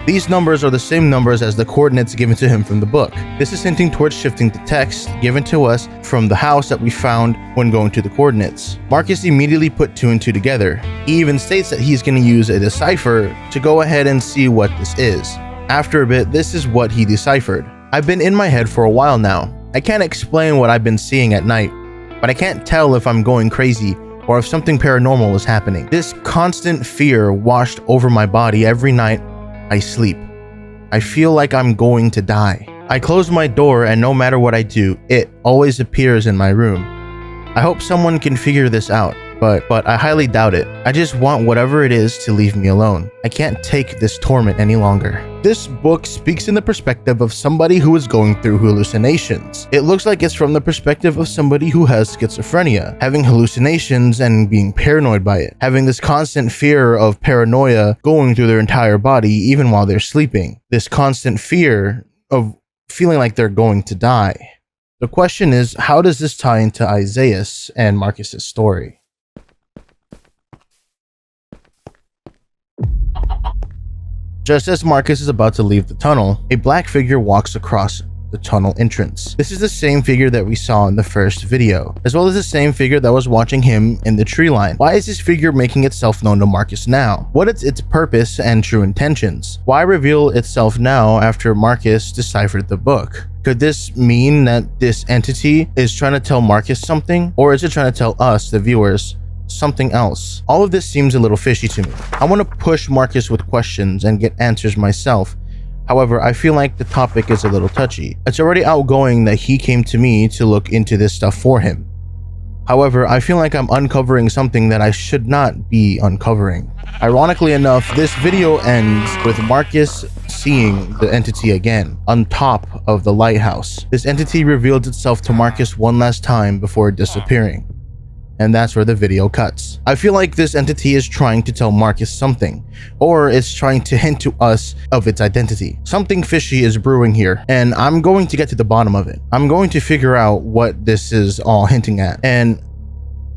These numbers are the same numbers as the coordinates given to him from the book. This is hinting towards shifting the text given to us from the house that we found when going to the coordinates. Marcus immediately put 2 and 2 together. He even states that he's going to use a decipher to go ahead and see what this is. After a bit, this is what he deciphered. I've been in my head for a while now. I can't explain what I've been seeing at night, but I can't tell if I'm going crazy or if something paranormal is happening. This constant fear washed over my body every night I sleep. I feel like I'm going to die. I close my door and no matter what I do, it always appears in my room. I hope someone can figure this out, but I highly doubt it. I just want whatever it is to leave me alone. I can't take this torment any longer. This book speaks in the perspective of somebody who is going through hallucinations. It looks like it's from the perspective of somebody who has schizophrenia, having hallucinations and being paranoid by it, having this constant fear of paranoia going through their entire body even while they're sleeping. This constant fear of feeling like they're going to die. The question is, how does this tie into Isaias and Marcus's story? Just as Marcus is about to leave the tunnel, a black figure walks across the tunnel entrance. This is the same figure that we saw in the first video, as well as the same figure that was watching him in the tree line. Why is this figure making itself known to Marcus now? What is its purpose and true intentions? Why reveal itself now after Marcus deciphered the book? Could this mean that this entity is trying to tell Marcus something? Or is it trying to tell us, the viewers, something else? All of this seems a little fishy to me. I want to push Marcus with questions and get answers myself. However, I feel like the topic is a little touchy. It's already outgoing that he came to me to look into this stuff for him. However, I feel like I'm uncovering something that I should not be uncovering. Ironically enough, this video ends with Marcus seeing the entity again on top of the lighthouse. This entity revealed itself to Marcus one last time before disappearing. And that's where the video cuts. I feel like this entity is trying to tell Marcus something, or it's trying to hint to us of its identity. Something fishy is brewing here, and I'm going to get to the bottom of it. I'm going to figure out what this is all hinting at, and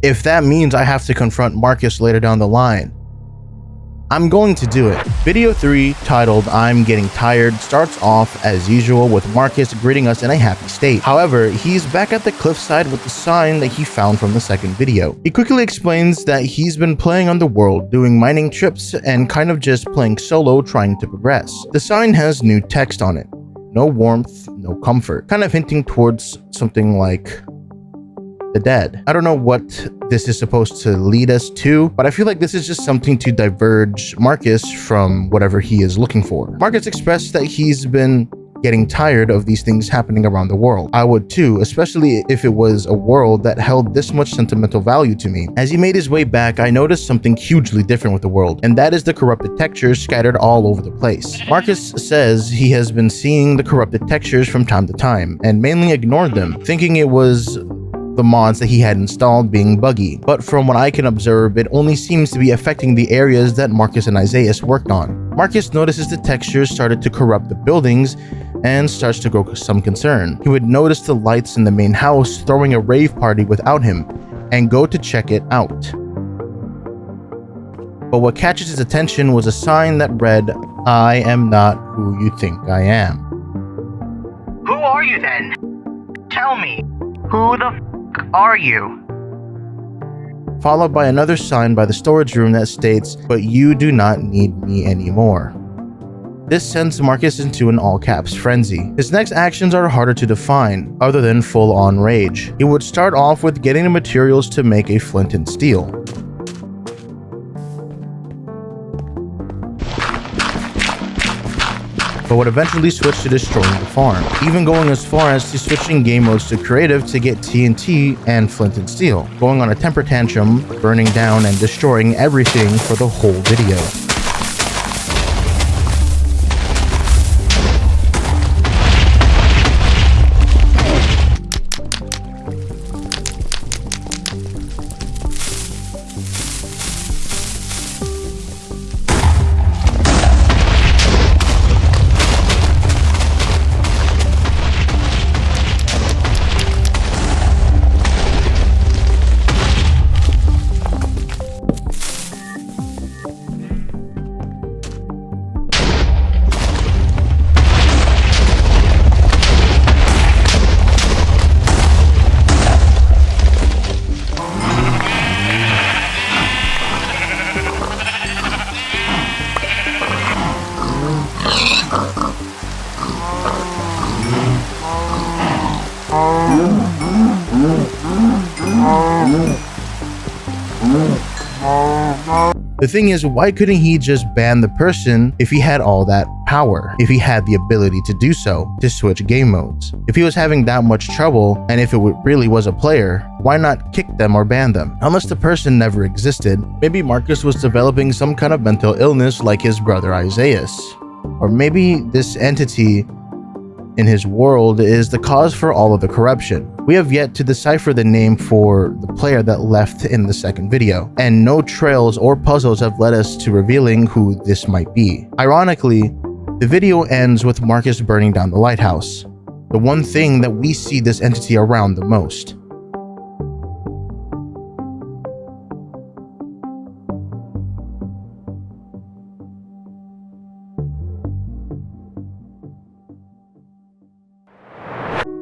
if that means I have to confront Marcus later down the line, I'm going to do it. Video 3, titled I'm Getting Tired, starts off as usual with Marcus greeting us in a happy state. However, he's back at the cliffside with the sign that he found from the second video. He quickly explains that he's been playing on the world, doing mining trips, and kind of just playing solo trying to progress. The sign has new text on it. No warmth, no comfort. Kind of hinting towards something like the dead. I don't know what this is supposed to lead us to, but I feel like this is just something to diverge Marcus from whatever he is looking for. Marcus expressed that he's been getting tired of these things happening around the world. I would too, especially if it was a world that held this much sentimental value to me. As he made his way back, I noticed something hugely different with the world, and that is the corrupted textures scattered all over the place. Marcus says he has been seeing the corrupted textures from time to time, and mainly ignored them, thinking it was the mods that he had installed being buggy, but from what I can observe, it only seems to be affecting the areas that Marcus and Isaias worked on. Marcus notices the textures started to corrupt the buildings and starts to grow some concern. He would notice the lights in the main house throwing a rave party without him and go to check it out. But what catches his attention was a sign that read, I am not who you think I am. Who are you then? Tell me, who the are you? Followed by another sign by the storage room that states, but you do not need me anymore. This sends Marcus into an all-caps frenzy. His next actions are harder to define, other than full-on rage. He would start off with getting the materials to make a flint and steel. But would eventually switch to destroying the farm, even going as far as to switching game modes to creative to get TNT and flint and steel, going on a temper tantrum, burning down and destroying everything for the whole video. The thing is, why couldn't he just ban the person if he had all that power? If he had the ability to do so, to switch game modes? If he was having that much trouble, and if it really was a player, why not kick them or ban them? Unless the person never existed, maybe Marcus was developing some kind of mental illness like his brother Isaias. Or maybe this entity in his world is the cause for all of the corruption. We have yet to decipher the name for the player that left in the second video, and no trails or puzzles have led us to revealing who this might be. Ironically, the video ends with Marcus burning down the lighthouse, the one thing that we see this entity around the most.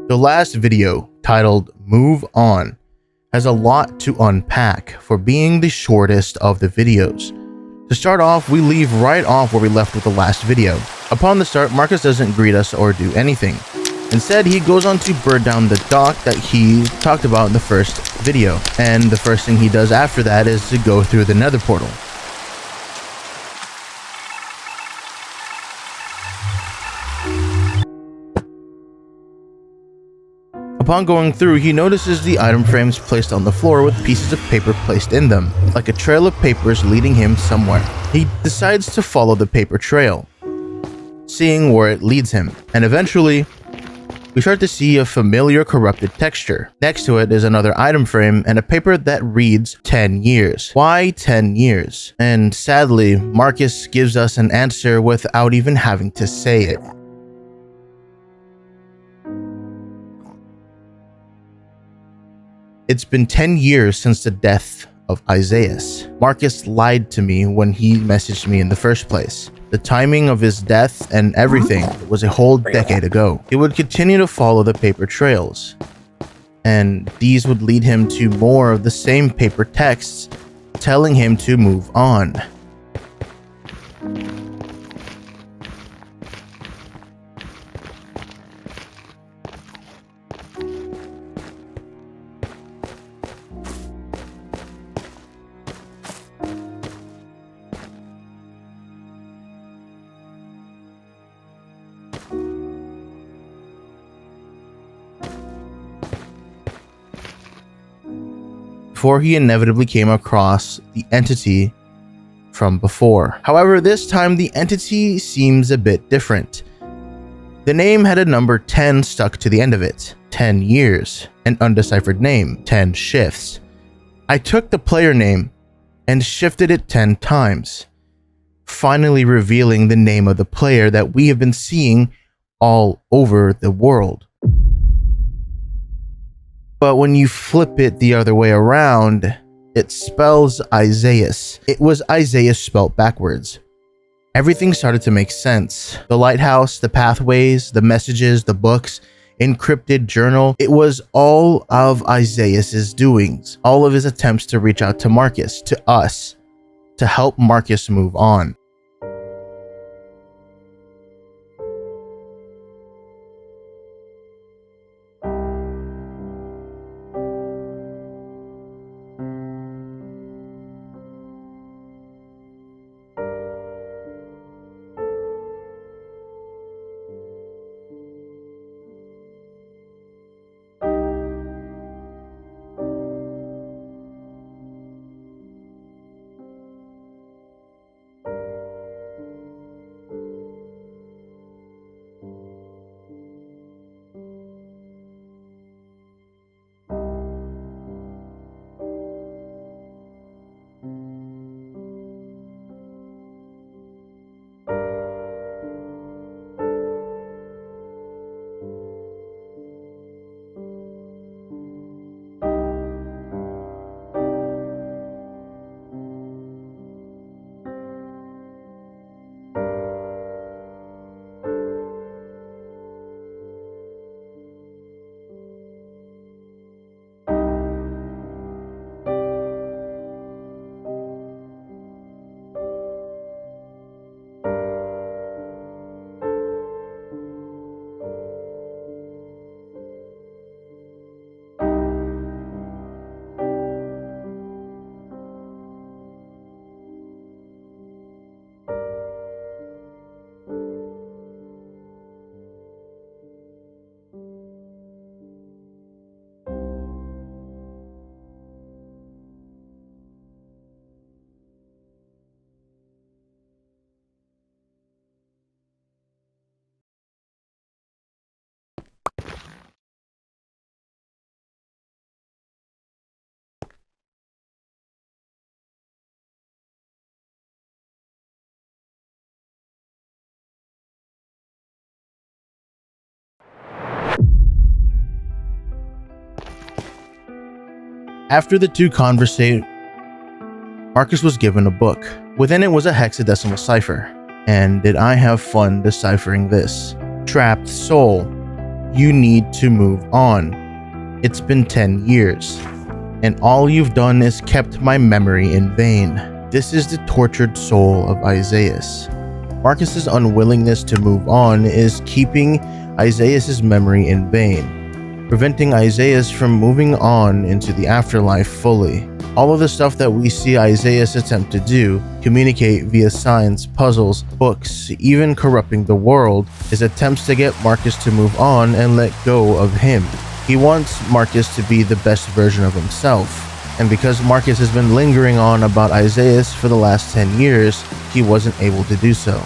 The last video, titled Move On, has a lot to unpack for being the shortest of the videos. To start off, we leave right off where we left with the last video. Upon the start, Marcus doesn't greet us or do anything. Instead, he goes on to burn down the dock that he talked about in the first video, and the first thing he does after that is to go through the nether portal. Upon going through, he notices the item frames placed on the floor with pieces of paper placed in them, like a trail of papers leading him somewhere. He decides to follow the paper trail, seeing where it leads him, and eventually, we start to see a familiar corrupted texture. Next to it is another item frame and a paper that reads 10 years. Why 10 years? And sadly, Marcus gives us an answer without even having to say it. It's been 10 years since the death of Isaias. Marcus lied to me when he messaged me in the first place. The timing of his death and everything was a whole decade ago. He would continue to follow the paper trails, and these would lead him to more of the same paper texts telling him to move on. Before he inevitably came across the entity from before. However, this time the entity seems a bit different. The name had a number 10 stuck to the end of it. 10 years. An undeciphered name. 10 shifts. I took the player name and shifted it 10 times, finally revealing the name of the player that we have been seeing all over the world. But when you flip it the other way around, it spells Isaias. It was Isaias spelt backwards. Everything started to make sense. The lighthouse, the pathways, the messages, the books, encrypted journal. It was all of Isaias's doings. All of his attempts to reach out to Marcus, to us, to help Marcus move on. After the two conversate, Marcus was given a book. Within it was a hexadecimal cipher. And did I have fun deciphering this? Trapped soul, you need to move on. It's been 10 years, and all you've done is kept my memory in vain. This is the tortured soul of Isaias. Marcus's unwillingness to move on is keeping Isaias's memory in vain, preventing Isaias from moving on into the afterlife fully. All of the stuff that we see Isaias attempt to do, communicate via signs, puzzles, books, even corrupting the world, is attempts to get Marcus to move on and let go of him. He wants Marcus to be the best version of himself, and because Marcus has been lingering on about Isaias for the last 10 years, he wasn't able to do so.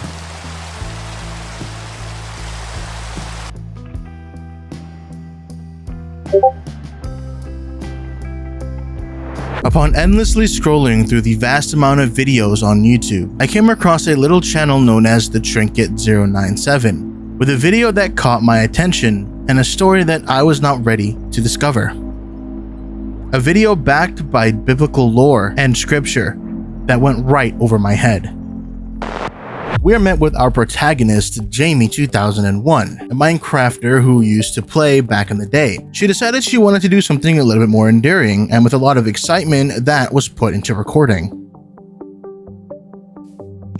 Upon endlessly scrolling through the vast amount of videos on YouTube, I came across a little channel known as the Trinket 097, with a video that caught my attention and a story that I was not ready to discover. A video backed by biblical lore and scripture that went right over my head. We are met with our protagonist, Jamie 2001, a Minecrafter who used to play back in the day. She decided she wanted to do something a little bit more endearing, and with a lot of excitement, that was put into recording.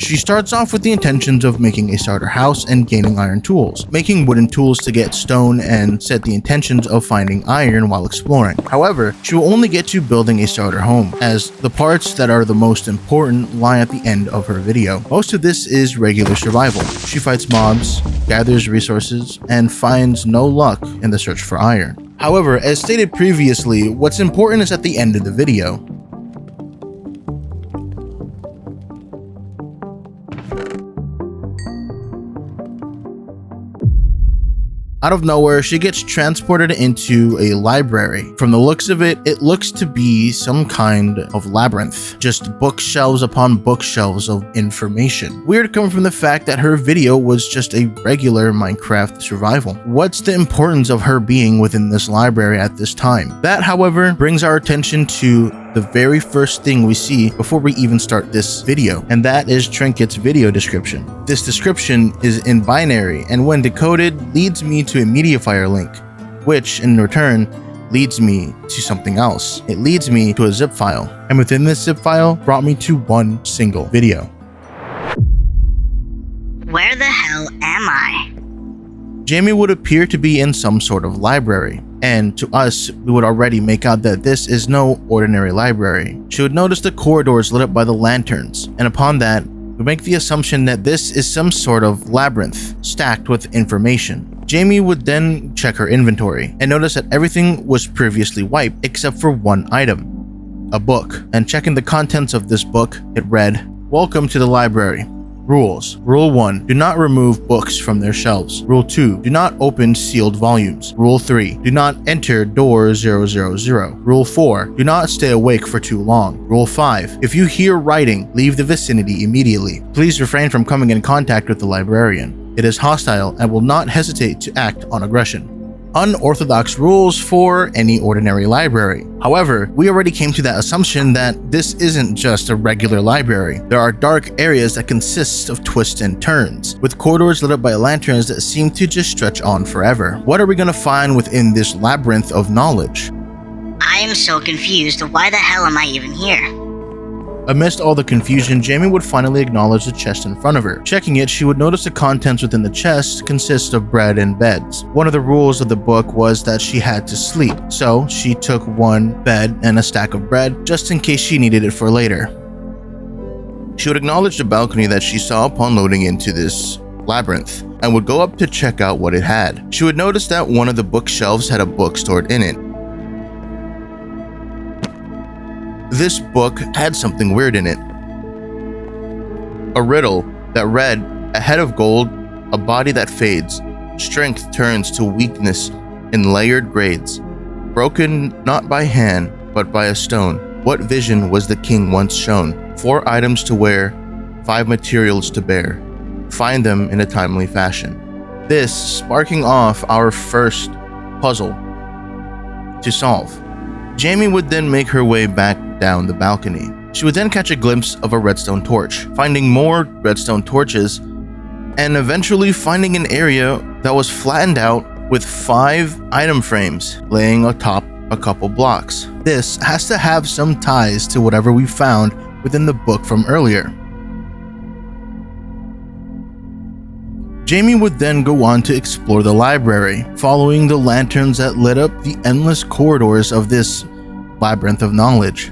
She starts off with the intentions of making a starter house and gaining iron tools, making wooden tools to get stone, and set the intentions of finding iron while exploring. However, she will only get to building a starter home, as the parts that are the most important lie at the end of her video. Most of this is regular survival. She fights mobs, gathers resources, and finds no luck in the search for iron. However, as stated previously, what's important is at the end of the video. Out of nowhere, she gets transported into a library. From the looks of it, it looks to be some kind of labyrinth. Just bookshelves upon bookshelves of information. Weird coming from the fact that her video was just a regular Minecraft survival. What's the importance of her being within this library at this time? That, however, brings our attention to the very first thing we see before we even start this video, and that is Trinket's video description. This description is in binary, and when decoded, leads me to a Mediafire link, which in return leads me to something else. It leads me to a zip file, and within this zip file brought me to one single video. Where the hell am I? Jamie would appear to be in some sort of library, and to us, we would already make out that this is no ordinary library. She would notice the corridors lit up by the lanterns, and upon that, we make the assumption that this is some sort of labyrinth stacked with information. Jamie would then check her inventory and notice that everything was previously wiped except for one item, a book. And checking the contents of this book, it read, "Welcome to the library. Rules. Rule 1. Do not remove books from their shelves. Rule 2. Do not open sealed volumes. Rule 3. Do not enter door 000. Rule 4. Do not stay awake for too long. Rule 5. If you hear writing, leave the vicinity immediately. Please refrain from coming in contact with the librarian. It is hostile and will not hesitate to act on aggression." Unorthodox rules for any ordinary library. However, we already came to that assumption that this isn't just a regular library. There are dark areas that consist of twists and turns, with corridors lit up by lanterns that seem to just stretch on forever. What are we going to find within this labyrinth of knowledge? I am so confused. Why the hell am I even here? Amidst all the confusion, Jamie would finally acknowledge the chest in front of her. Checking it, she would notice the contents within the chest consist of bread and beds. One of the rules of the book was that she had to sleep, so she took one bed and a stack of bread just in case she needed it for later. She would acknowledge the balcony that she saw upon loading into this labyrinth and would go up to check out what it had. She would notice that one of the bookshelves had a book stored in it. This book had something weird in it. A riddle that read, "A head of gold, a body that fades, strength turns to weakness in layered grades, broken not by hand, but by a stone. What vision was the king once shown? 4 items to wear, 5 materials to bear. Find them in a timely fashion." This sparking off our first puzzle to solve. Jamie would then make her way back down the balcony. She would then catch a glimpse of a redstone torch, finding more redstone torches, and eventually finding an area that was flattened out with 5 item frames laying atop a couple blocks. This has to have some ties to whatever we found within the book from earlier. Jamie would then go on to explore the library, following the lanterns that lit up the endless corridors of this labyrinth of knowledge.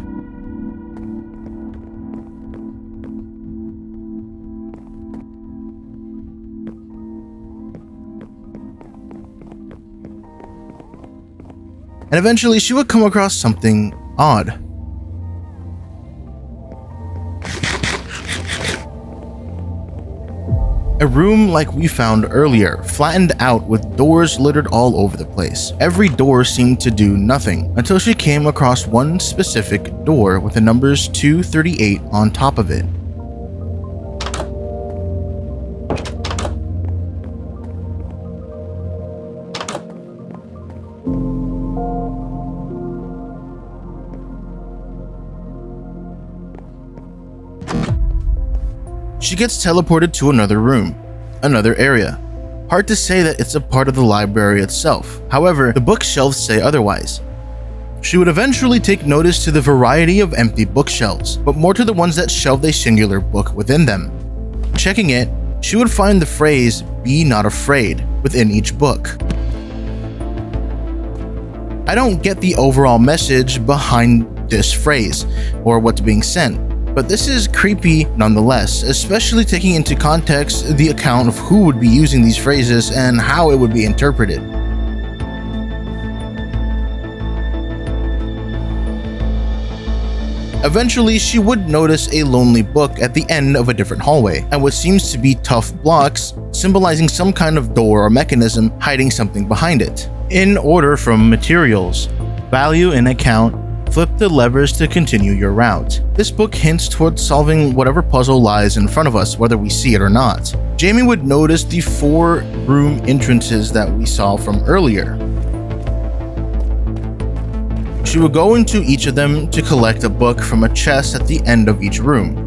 And eventually she would come across something odd. A room like we found earlier, flattened out with doors littered all over the place. Every door seemed to do nothing until she came across one specific door with the numbers 238 on top of it. She gets teleported to another room, another area. Hard to say that it's a part of the library itself. However, the bookshelves say otherwise. She would eventually take notice to the variety of empty bookshelves, but more to the ones that shelved a singular book within them. Checking it, she would find the phrase, "Be not afraid," within each book. I don't get the overall message behind this phrase, or what's being sent, but this is creepy nonetheless, especially taking into context the account of who would be using these phrases and how it would be interpreted. Eventually, she would notice a lonely book at the end of a different hallway, and what seems to be tough blocks, symbolizing some kind of door or mechanism hiding something behind it. In order from materials, value in account, flip the levers to continue your route. This book hints towards solving whatever puzzle lies in front of us, whether we see it or not. Jamie would notice the 4 room entrances that we saw from earlier. She would go into each of them to collect a book from a chest at the end of each room.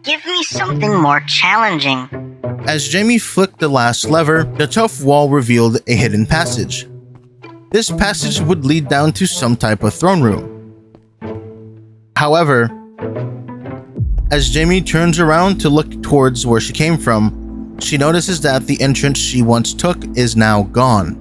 Give me something more challenging. As Jamie flicked the last lever, the tough wall revealed a hidden passage. This passage would lead down to some type of throne room. However, as Jamie turns around to look towards where she came from, she notices that the entrance she once took is now gone.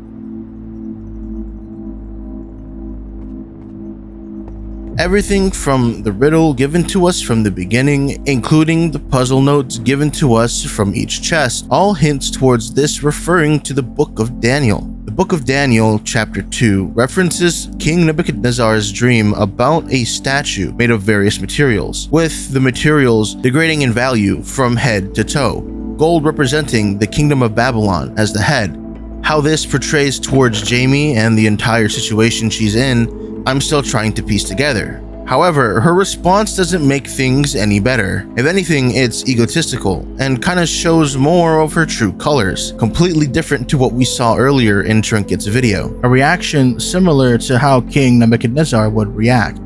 Everything from the riddle given to us from the beginning, including the puzzle notes given to us from each chest, all hints towards this referring to the Book of Daniel. The Book of Daniel, chapter 2, references King Nebuchadnezzar's dream about a statue made of various materials, with the materials degrading in value from head to toe, gold representing the kingdom of Babylon as the head. How this portrays towards Jamie and the entire situation she's in, I'm still trying to piece together. However, her response doesn't make things any better. If anything, it's egotistical and kind of shows more of her true colors, completely different to what we saw earlier in Trinket's video. A reaction similar to how King Nebuchadnezzar would react.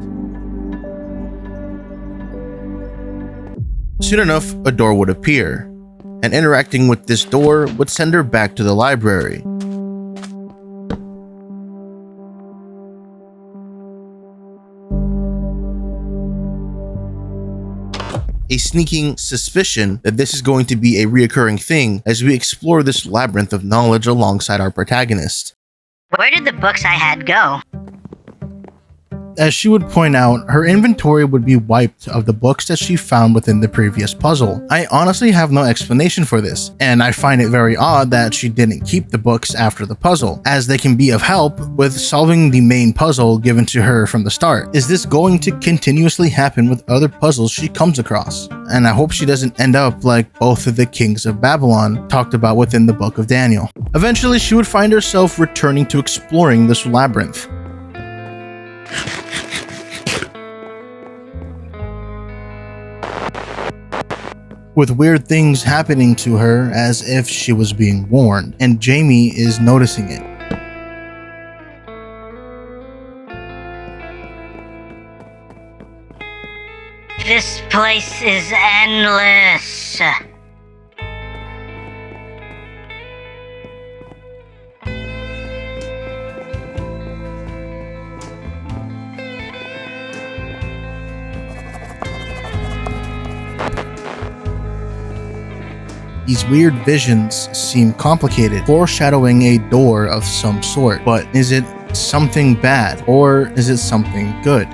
Soon enough, a door would appear, and interacting with this door would send her back to the library. A sneaking suspicion that this is going to be a reoccurring thing as we explore this labyrinth of knowledge alongside our protagonist. Where did the books I had go? As she would point out, her inventory would be wiped of the books that she found within the previous puzzle. I honestly have no explanation for this, and I find it very odd that she didn't keep the books after the puzzle, as they can be of help with solving the main puzzle given to her from the start. Is this going to continuously happen with other puzzles she comes across? And I hope she doesn't end up like both of the kings of Babylon talked about within the book of Daniel. Eventually, she would find herself returning to exploring this labyrinth. With weird things happening to her as if she was being warned, and Jamie is noticing it. This place is endless. These weird visions seem complicated, foreshadowing a door of some sort. But is it something bad, or is it something good?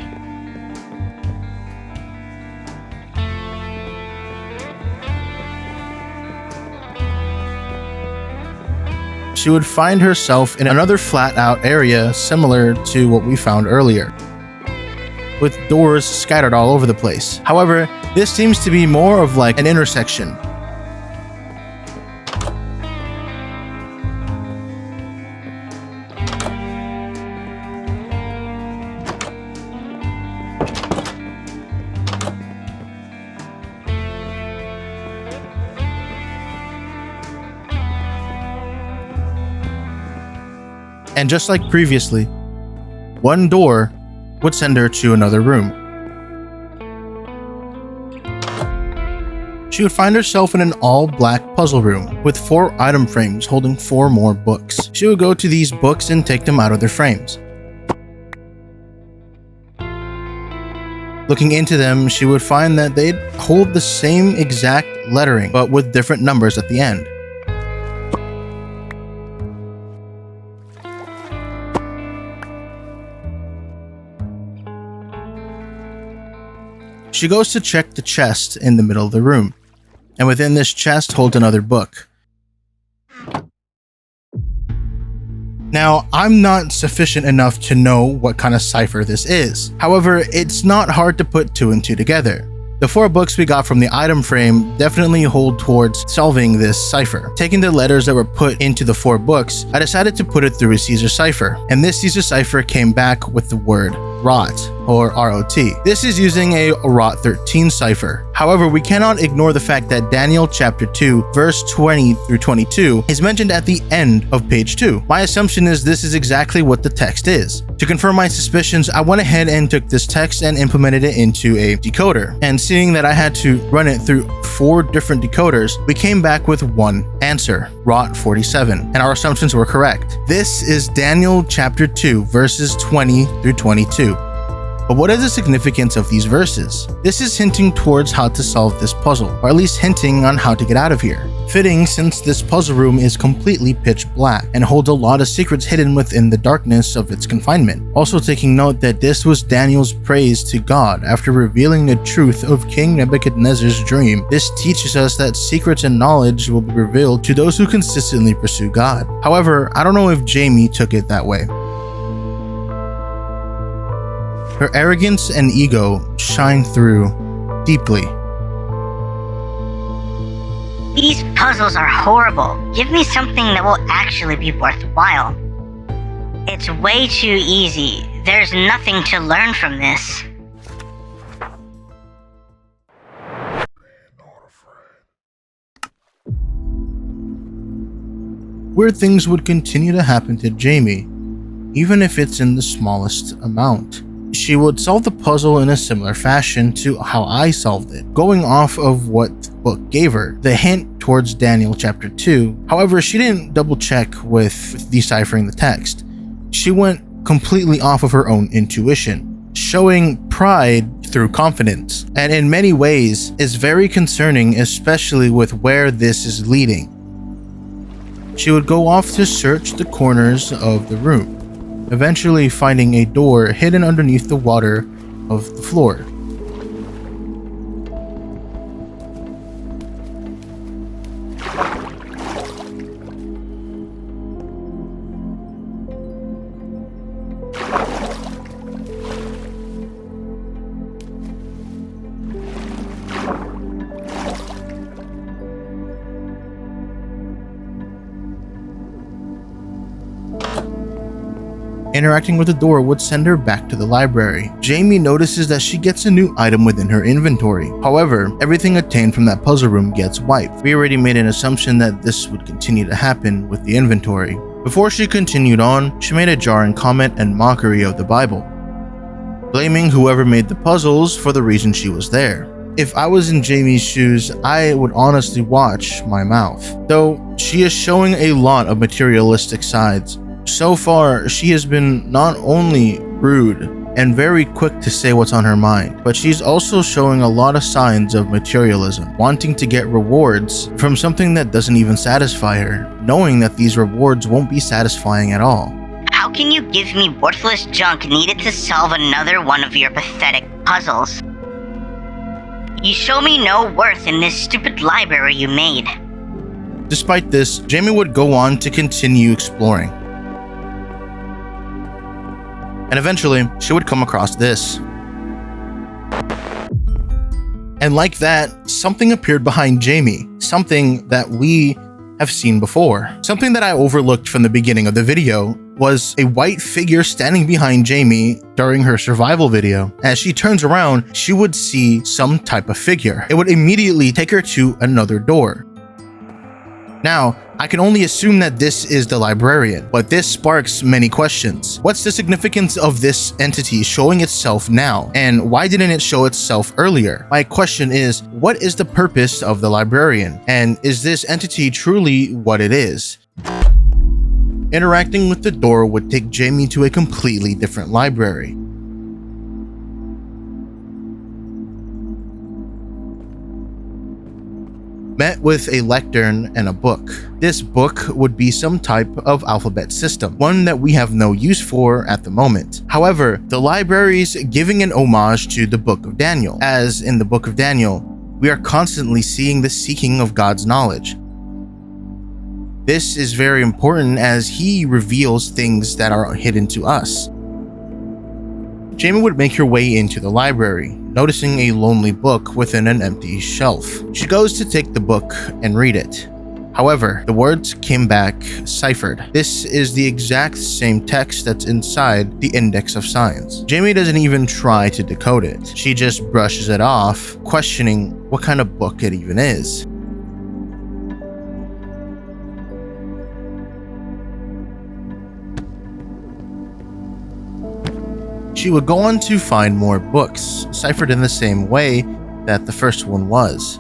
She would find herself in another flat out area similar to what we found earlier, with doors scattered all over the place. However, this seems to be more of like an intersection. And just like previously, one door would send her to another room. She would find herself in an all-black puzzle room with 4 item frames holding 4 more books. She would go to these books and take them out of their frames. Looking into them, she would find that they'd hold the same exact lettering, but with different numbers at the end. She goes to check the chest in the middle of the room, and within this chest holds another book. Now, I'm not sufficient enough to know what kind of cipher this is. However, it's not hard to put 2 and 2 together. The 4 books we got from the item frame definitely hold towards solving this cipher. Taking the letters that were put into the 4 books, I decided to put it through a Caesar cipher, and this Caesar cipher came back with the word ROT, or R-O-T. This is using a ROT 13 cipher. However, we cannot ignore the fact that Daniel chapter 2, verse 20 through 22 is mentioned at the end of page 2. My assumption is this is exactly what the text is. To confirm my suspicions, I went ahead and took this text and implemented it into a decoder. And seeing that I had to run it through 4 different decoders, we came back with one answer, ROT 47, and our assumptions were correct. This is Daniel chapter 2, verses 20 through 22. But what is the significance of these verses? This is hinting towards how to solve this puzzle, or at least hinting on how to get out of here. Fitting, since this puzzle room is completely pitch black and holds a lot of secrets hidden within the darkness of its confinement. Also taking note that this was Daniel's praise to God after revealing the truth of King Nebuchadnezzar's dream. This teaches us that secrets and knowledge will be revealed to those who consistently pursue God. However, I don't know if Jamie took it that way. Her arrogance and ego shine through deeply. These puzzles are horrible. Give me something that will actually be worthwhile. It's way too easy. There's nothing to learn from this. Weird things would continue to happen to Jamie, even if it's in the smallest amount. She would solve the puzzle in a similar fashion to how I solved it, going off of what the book gave her, the hint towards Daniel chapter 2. However, she didn't double check with deciphering the text. She went completely off of her own intuition, showing pride through confidence, and in many ways is very concerning, especially with where this is leading. She would go off to search the corners of the room, eventually finding a door hidden underneath the water of the floor. Interacting with the door would send her back to the library. Jamie notices that she gets a new item within her inventory. However, everything obtained from that puzzle room gets wiped. We already made an assumption that this would continue to happen with the inventory. Before she continued on, she made a jarring comment and mockery of the Bible, blaming whoever made the puzzles for the reason she was there. If I was in Jamie's shoes, I would honestly watch my mouth. Though she is showing a lot of materialistic sides. So far, she has been not only rude and very quick to say what's on her mind, but she's also showing a lot of signs of materialism, wanting to get rewards from something that doesn't even satisfy her, knowing that these rewards won't be satisfying at all. How can you give me worthless junk needed to solve another one of your pathetic puzzles? You show me no worth in this stupid library you made. Despite this, Jamie would go on to continue exploring. And eventually, she would come across this. And like that, something appeared behind Jamie, something that we have seen before. Something that I overlooked from the beginning of the video was a white figure standing behind Jamie during her survival video. As she turns around, she would see some type of figure. It would immediately take her to another door. Now, I can only assume that this is the librarian, but this sparks many questions. What's the significance of this entity showing itself now? And why didn't it show itself earlier? My question is, what is the purpose of the librarian? And is this entity truly what it is? Interacting with the door would take Jamie to a completely different library. Met with a lectern and a book. This book would be some type of alphabet system, one that we have no use for at the moment. However, the library's giving an homage to the Book of Daniel, as in the Book of Daniel, we are constantly seeing the seeking of God's knowledge. This is very important as he reveals things that are hidden to us. Jamie would make her way into the library, noticing a lonely book within an empty shelf. She goes to take the book and read it. However, the words came back ciphered. This is the exact same text that's inside the Index of Signs. Jamie doesn't even try to decode it. She just brushes it off, questioning what kind of book it even is. She would go on to find more books, ciphered in the same way that the first one was,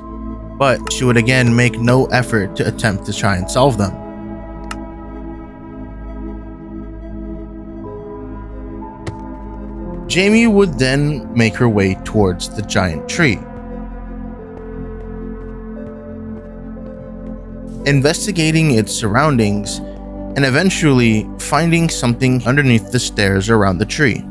but she would again make no effort to attempt to try and solve them. Jamie would then make her way towards the giant tree. Investigating its surroundings and eventually finding something underneath the stairs around the tree.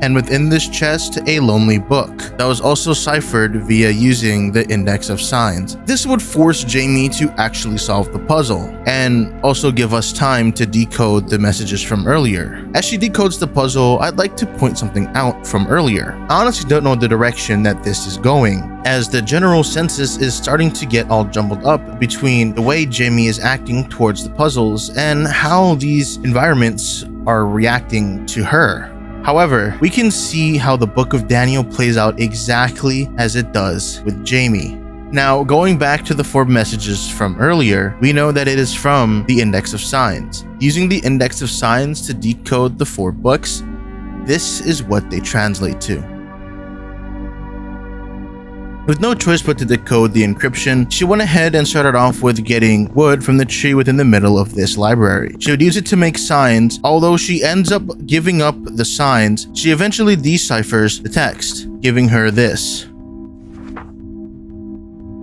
And within this chest, a lonely book that was also ciphered via using the Index of Signs. This would force Jamie to actually solve the puzzle and also give us time to decode the messages from earlier. As she decodes the puzzle, I'd like to point something out from earlier. I honestly don't know the direction that this is going, as the general census is starting to get all jumbled up between the way Jamie is acting towards the puzzles and how these environments are reacting to her. However, we can see how the Book of Daniel plays out exactly as it does with Jamie. Now, going back to the 4 messages from earlier, we know that it is from the Index of Signs. Using the Index of Signs to decode the 4 books, this is what they translate to. With no choice but to decode the encryption, she went ahead and started off with getting wood from the tree within the middle of this library. She would use it to make signs. Although she ends up giving up the signs, she eventually deciphers the text, giving her this.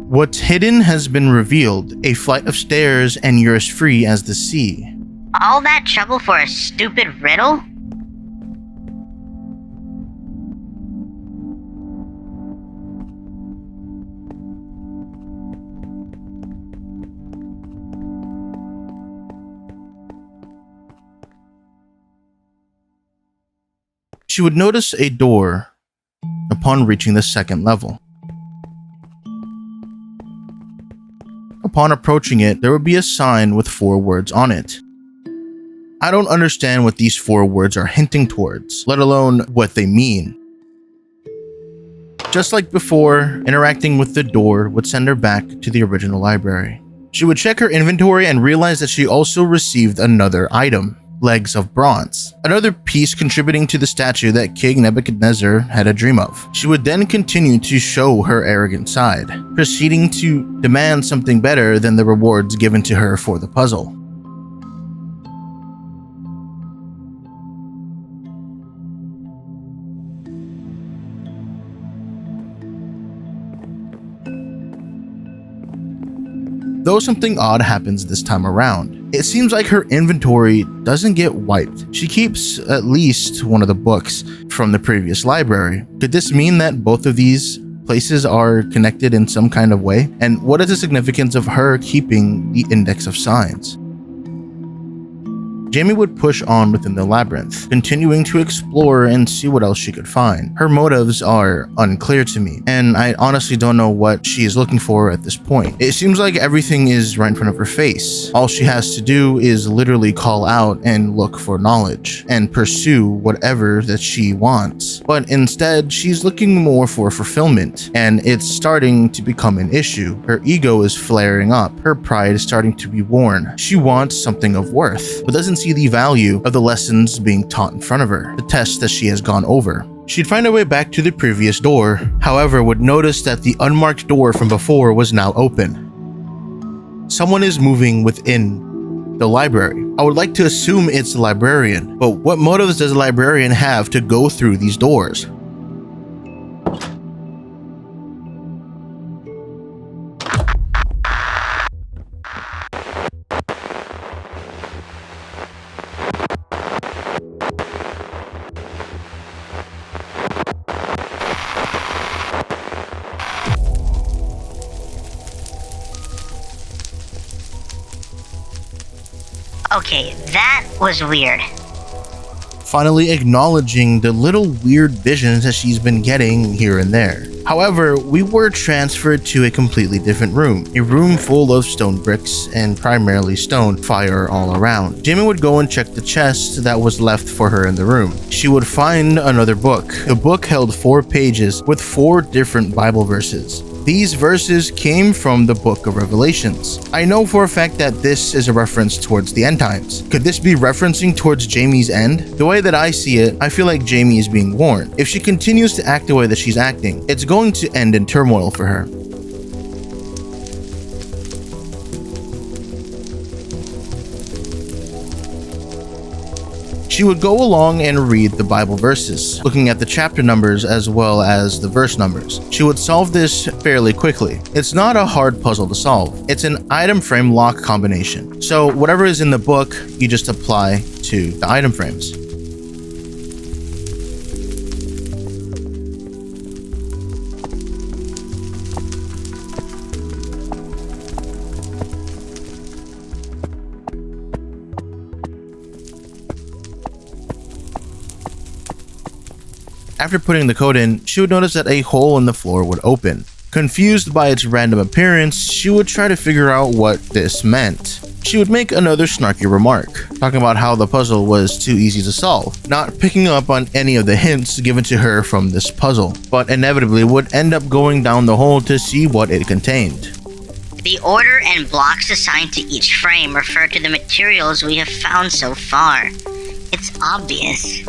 What's hidden has been revealed, a flight of stairs and you're as free as the sea. All that trouble for a stupid riddle? She would notice a door upon reaching the second level. Upon approaching it, there would be a sign with 4 words on it. I don't understand what these 4 words are hinting towards, let alone what they mean. Just like before, interacting with the door would send her back to the original library. She would check her inventory and realize that she also received another item. Legs of bronze, another piece contributing to the statue that King Nebuchadnezzar had a dream of. She would then continue to show her arrogant side, proceeding to demand something better than the rewards given to her for the puzzle. Though something odd happens this time around. It seems like her inventory doesn't get wiped. She keeps at least one of the books from the previous library. Could this mean that both of these places are connected in some kind of way? And what is the significance of her keeping the index of signs? Jamie would push on within the labyrinth, continuing to explore and see what else she could find. Her motives are unclear to me, and I honestly don't know what she is looking for at this point. It seems like everything is right in front of her face. All she has to do is literally call out and look for knowledge, and pursue whatever that she wants. But instead, she's looking more for fulfillment, and it's starting to become an issue. Her ego is flaring up. Her pride is starting to be worn. She wants something of worth, but doesn't see the value of the lessons being taught in front of her, the tests that she has gone over. She'd find her way back to the previous door, however would notice that the unmarked door from before was now open. Someone is moving within the library. I would like to assume it's the librarian, but what motives does the librarian have to go through these doors? Okay, that was weird. Finally acknowledging the little weird visions that she's been getting here and there. However, we were transferred to a completely different room, a room full of stone bricks and primarily stone, fire all around. Jamie would go and check the chest that was left for her in the room. She would find another book. The book held 4 pages with 4 different Bible verses. These verses came from the book of Revelations. I know for a fact that this is a reference towards the end times. Could this be referencing towards Jamie's end? The way that I see it, I feel like Jamie is being warned. If she continues to act the way that she's acting, it's going to end in turmoil for her. She would go along and read the Bible verses, looking at the chapter numbers as well as the verse numbers. She would solve this fairly quickly. It's not a hard puzzle to solve. It's an item frame lock combination. So whatever is in the book, you just apply to the item frames. After putting the code in, she would notice that a hole in the floor would open. Confused by its random appearance, she would try to figure out what this meant. She would make another snarky remark, talking about how the puzzle was too easy to solve, not picking up on any of the hints given to her from this puzzle, but inevitably would end up going down the hole to see what it contained. The order and blocks assigned to each frame refer to the materials we have found so far. It's obvious.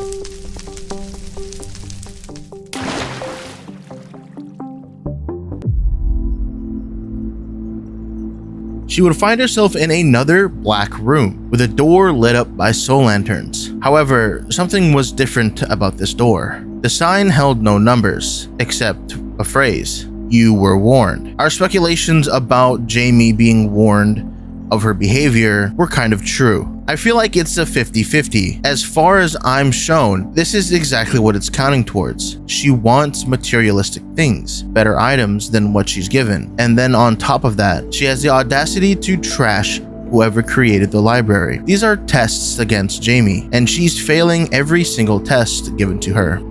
she would find herself in another black room with a door lit up by soul lanterns. However, something was different about this door. The sign held no numbers, except a phrase, "You were warned." Our speculations about Jamie being warned of her behavior were kind of true. I feel like it's a 50-50. As far as I'm shown, this is exactly what it's counting towards. She wants materialistic things, better items than what she's given. And then on top of that, she has the audacity to trash whoever created the library. These are tests against Jamie, and she's failing every single test given to her.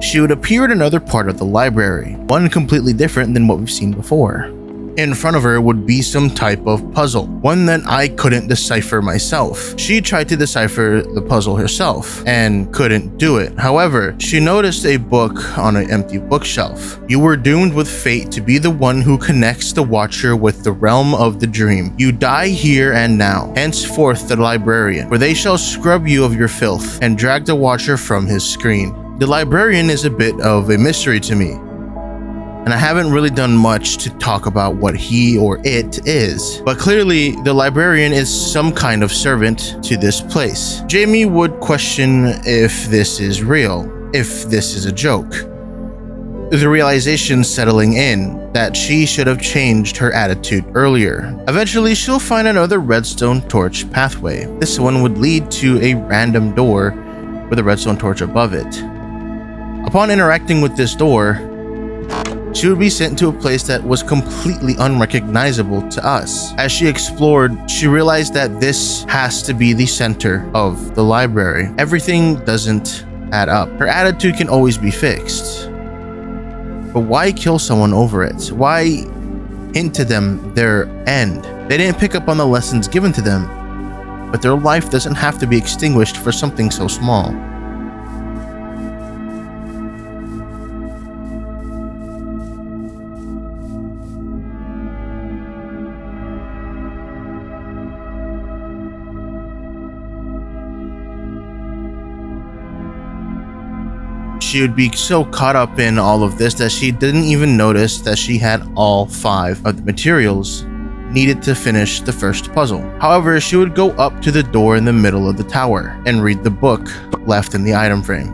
She would appear in another part of the library, one completely different than what we've seen before. In front of her would be some type of puzzle, one that I couldn't decipher myself. She tried to decipher the puzzle herself and couldn't do it. However, she noticed a book on an empty bookshelf. You were doomed with fate to be the one who connects the Watcher with the realm of the dream. You die here and now, henceforth the librarian, for they shall scrub you of your filth and drag the Watcher from his screen. The librarian is a bit of a mystery to me, and I haven't really done much to talk about what he or it is, but clearly the librarian is some kind of servant to this place. Jamie would question if this is real, if this is a joke. The realization settling in that she should have changed her attitude earlier. Eventually, she'll find another redstone torch pathway. This one would lead to a random door with a redstone torch above it. Upon interacting with this door, she would be sent to a place that was completely unrecognizable to us. As she explored, she realized that this has to be the center of the library. Everything doesn't add up. Her attitude can always be fixed. But why kill someone over it? Why hint to them their end? They didn't pick up on the lessons given to them, but their life doesn't have to be extinguished for something so small. She would be so caught up in all of this that she didn't even notice that she had all 5 of the materials needed to finish the first puzzle. However, she would go up to the door in the middle of the tower and read the book left in the item frame.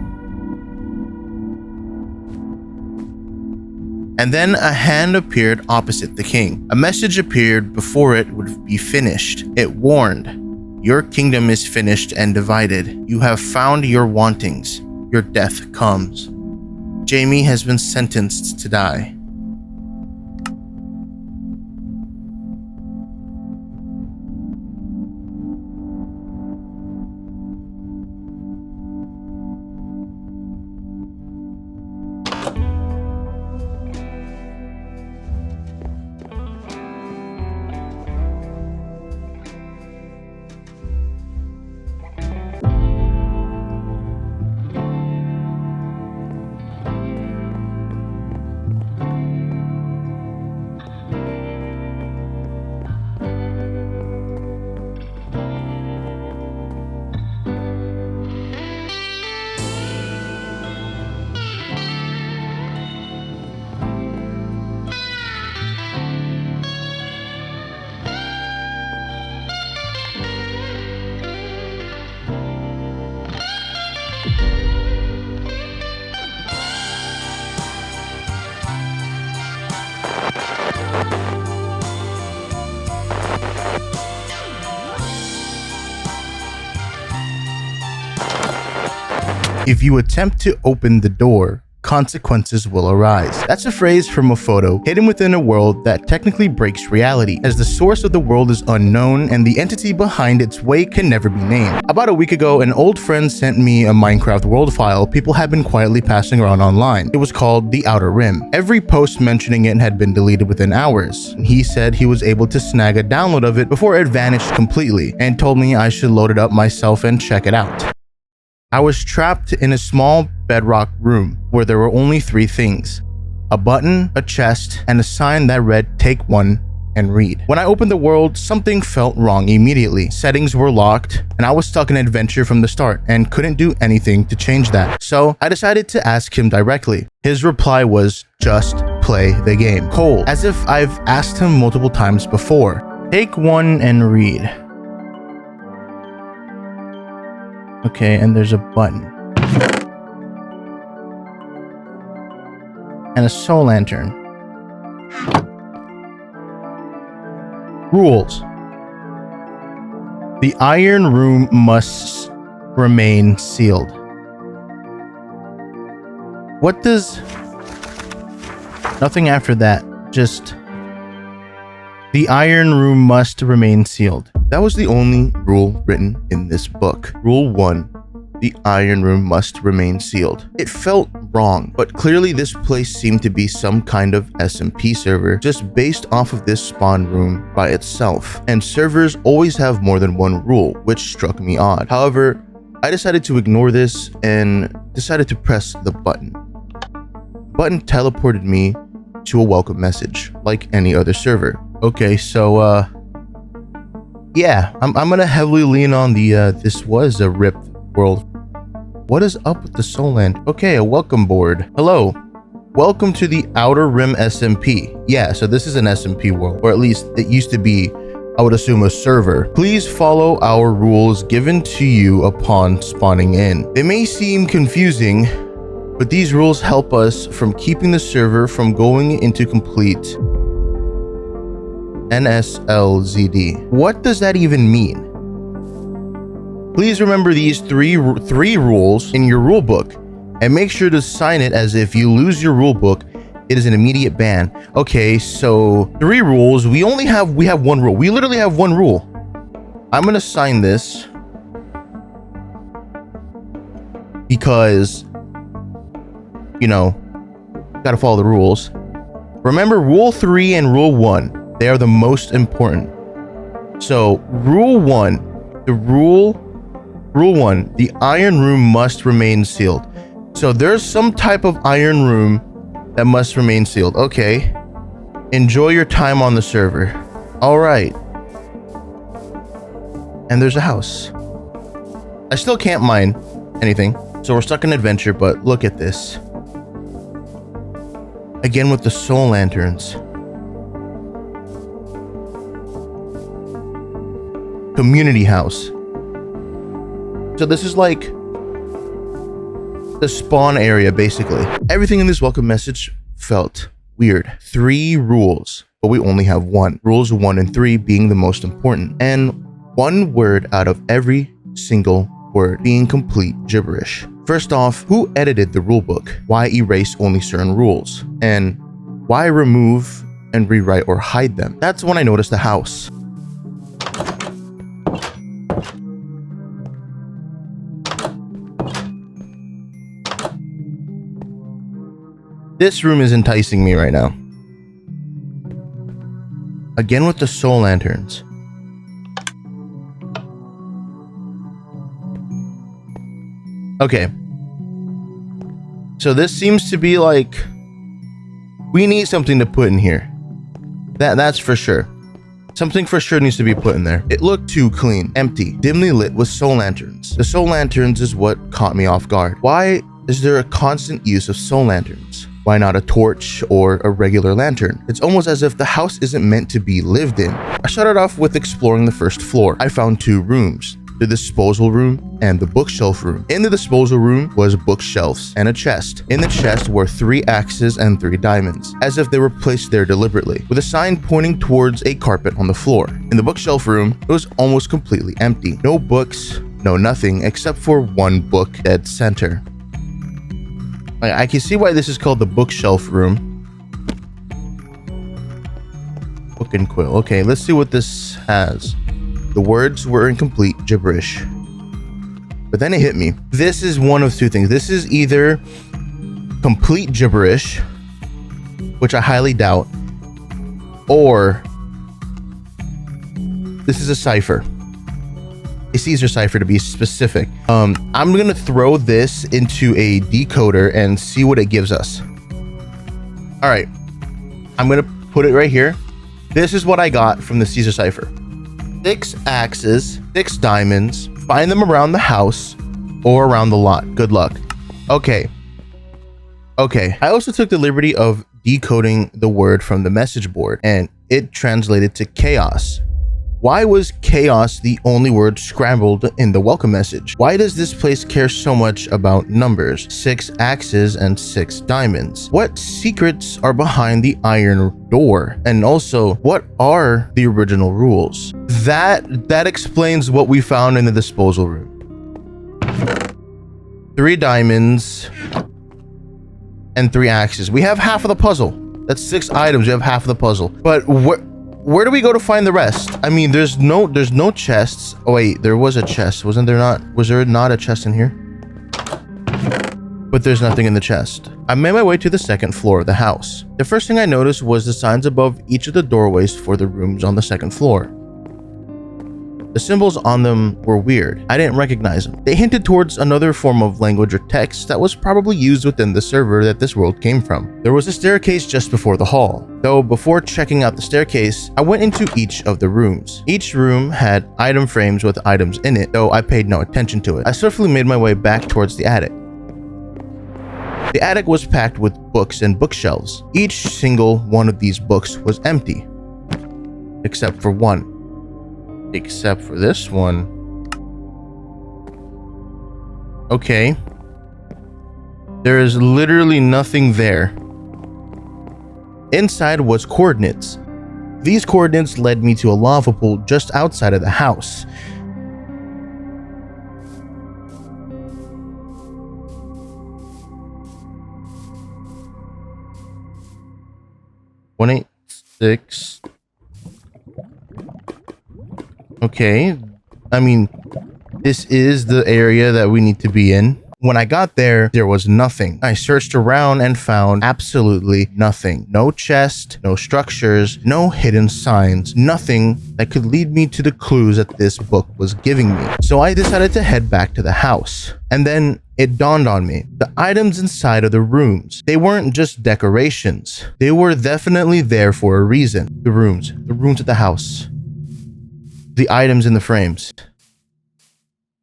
And then a hand appeared opposite the king. A message appeared before it would be finished. It warned, "Your kingdom is finished and divided. You have found your wantings. Your death comes. Jamie has been sentenced to die." If you attempt to open the door, consequences will arise. That's a phrase from a photo hidden within a world that technically breaks reality, as the source of the world is unknown and the entity behind its way can never be named. About a week ago, an old friend sent me a Minecraft world file people had been quietly passing around online. It was called The Outer Rim. Every post mentioning it had been deleted within hours. He said he was able to snag a download of it before it vanished completely, and told me I should load it up myself and check it out. I was trapped in a small bedrock room where there were only 3 things: a button, a chest, and a sign that read "Take 1 and read." When I opened the world, something felt wrong immediately. Settings were locked, and I was stuck in adventure from the start and couldn't do anything to change that. So I decided to ask him directly. His reply was, "Just play the game." Cold, as if I've asked him multiple times before. Take one and read. Okay, and there's a button. And a soul lantern. Rules. The iron room must remain sealed. What does... Nothing after that. Just... The iron room must remain sealed. That was the only rule written in this book. Rule 1. The iron room must remain sealed. It felt wrong, but clearly this place seemed to be some kind of SMP server just based off of this spawn room by itself. And servers always have more than one rule, which struck me odd. However, I decided to ignore this and decided to press the button. The button teleported me to a welcome message, like any other server. Okay, so yeah, I'm gonna heavily lean on the this was a ripped world. What is up with the Soul Land? Okay, a welcome board. Hello. Welcome to the Outer Rim SMP. Yeah, so this is an SMP world, or at least it used to be, I would assume, a server. Please follow our rules given to you upon spawning in. They may seem confusing, but these rules help us from keeping the server from going into complete NSLZD. What does that even mean? Please remember these three rules in your rule book and make sure to sign it, as if you lose your rule book, it is an immediate ban. Okay, so 3 rules. We have one rule. We literally have one rule. I'm gonna sign this because, you know, gotta follow the rules. Remember rule 3 and rule 1. They are the most important. So rule 1, Rule 1, the iron room must remain sealed. So there's some type of iron room that must remain sealed. Okay. Enjoy your time on the server. All right. And there's a house. I still can't mine anything, so we're stuck in adventure, but look at this. Again with the soul lanterns. Community house. So this is like the spawn area, basically. Everything in this welcome message felt weird. 3 rules, but we only have 1. Rules 1 and 3 being the most important. And 1 word out of every single word being complete gibberish. First off, who edited the rulebook? Why erase only certain rules? And why remove and rewrite or hide them? That's when I noticed the house. This room is enticing me right now. Again with the soul lanterns. Okay. So this seems to be like, we need something to put in here. That's for sure. Something for sure needs to be put in there. It looked too clean, empty, dimly lit with soul lanterns. The soul lanterns is what caught me off guard. Why is there a constant use of soul lanterns? Why not a torch or a regular lantern? It's almost as if the house isn't meant to be lived in. I started off with exploring the first floor. I found 2 rooms, the disposal room and the bookshelf room. In the disposal room was bookshelves and a chest. In the chest were 3 axes and 3 diamonds, as if they were placed there deliberately, with a sign pointing towards a carpet on the floor. In the bookshelf room, it was almost completely empty. No books, no nothing, except for 1 book dead center. I can see why this is called the bookshelf room. Book and quill. Okay, let's see what this has. The words were incomplete gibberish. But then it hit me. This is one of 2 things. This is either complete gibberish, which I highly doubt, or this is a cipher. A Caesar cipher, to be specific. I'm gonna throw this into a decoder and see what it gives us. All right, I'm gonna put it right here. This is what I got from the Caesar cipher. 6 axes, 6 diamonds, find them around the house or around the lot. Good luck. Okay. I also took the liberty of decoding the word from the message board, and it translated to chaos. Why was chaos the only word scrambled in the welcome message? Why does this place care so much about numbers, 6 axes and 6 diamonds? What secrets are behind the iron door? And also, what are the original rules? That explains what we found in the disposal room. 3 diamonds and 3 axes. We have half of the puzzle. That's 6 items. We have half of the puzzle. But where do we go to find the rest? I mean, there's no chests. Oh wait, there was a chest. Was there not a chest in here? But there's nothing in the chest. I made my way to the 2nd floor of the house. The first thing I noticed was the signs above each of the doorways for the rooms on the 2nd floor. The symbols on them were weird. I didn't recognize them. They hinted towards another form of language or text that was probably used within the server that this world came from. There was a staircase just before the hall. Though before checking out the staircase, I went into each of the rooms. Each room had item frames with items in it, though I paid no attention to it. I swiftly made my way back towards the attic. The attic was packed with books and bookshelves. Each single one of these books was empty, except for one. Except for this one. Okay. There is literally nothing there. Inside was coordinates. These coordinates led me to a lava pool just outside of the house. One 186. Okay, I mean, this is the area that we need to be in. When I got there, there was nothing. I searched around and found absolutely nothing. No chest, no structures, no hidden signs, nothing that could lead me to the clues that this book was giving me. So I decided to head back to the house. And then it dawned on me, the items inside of the rooms, they weren't just decorations. They were definitely there for a reason. The rooms at the house. The items in the frames.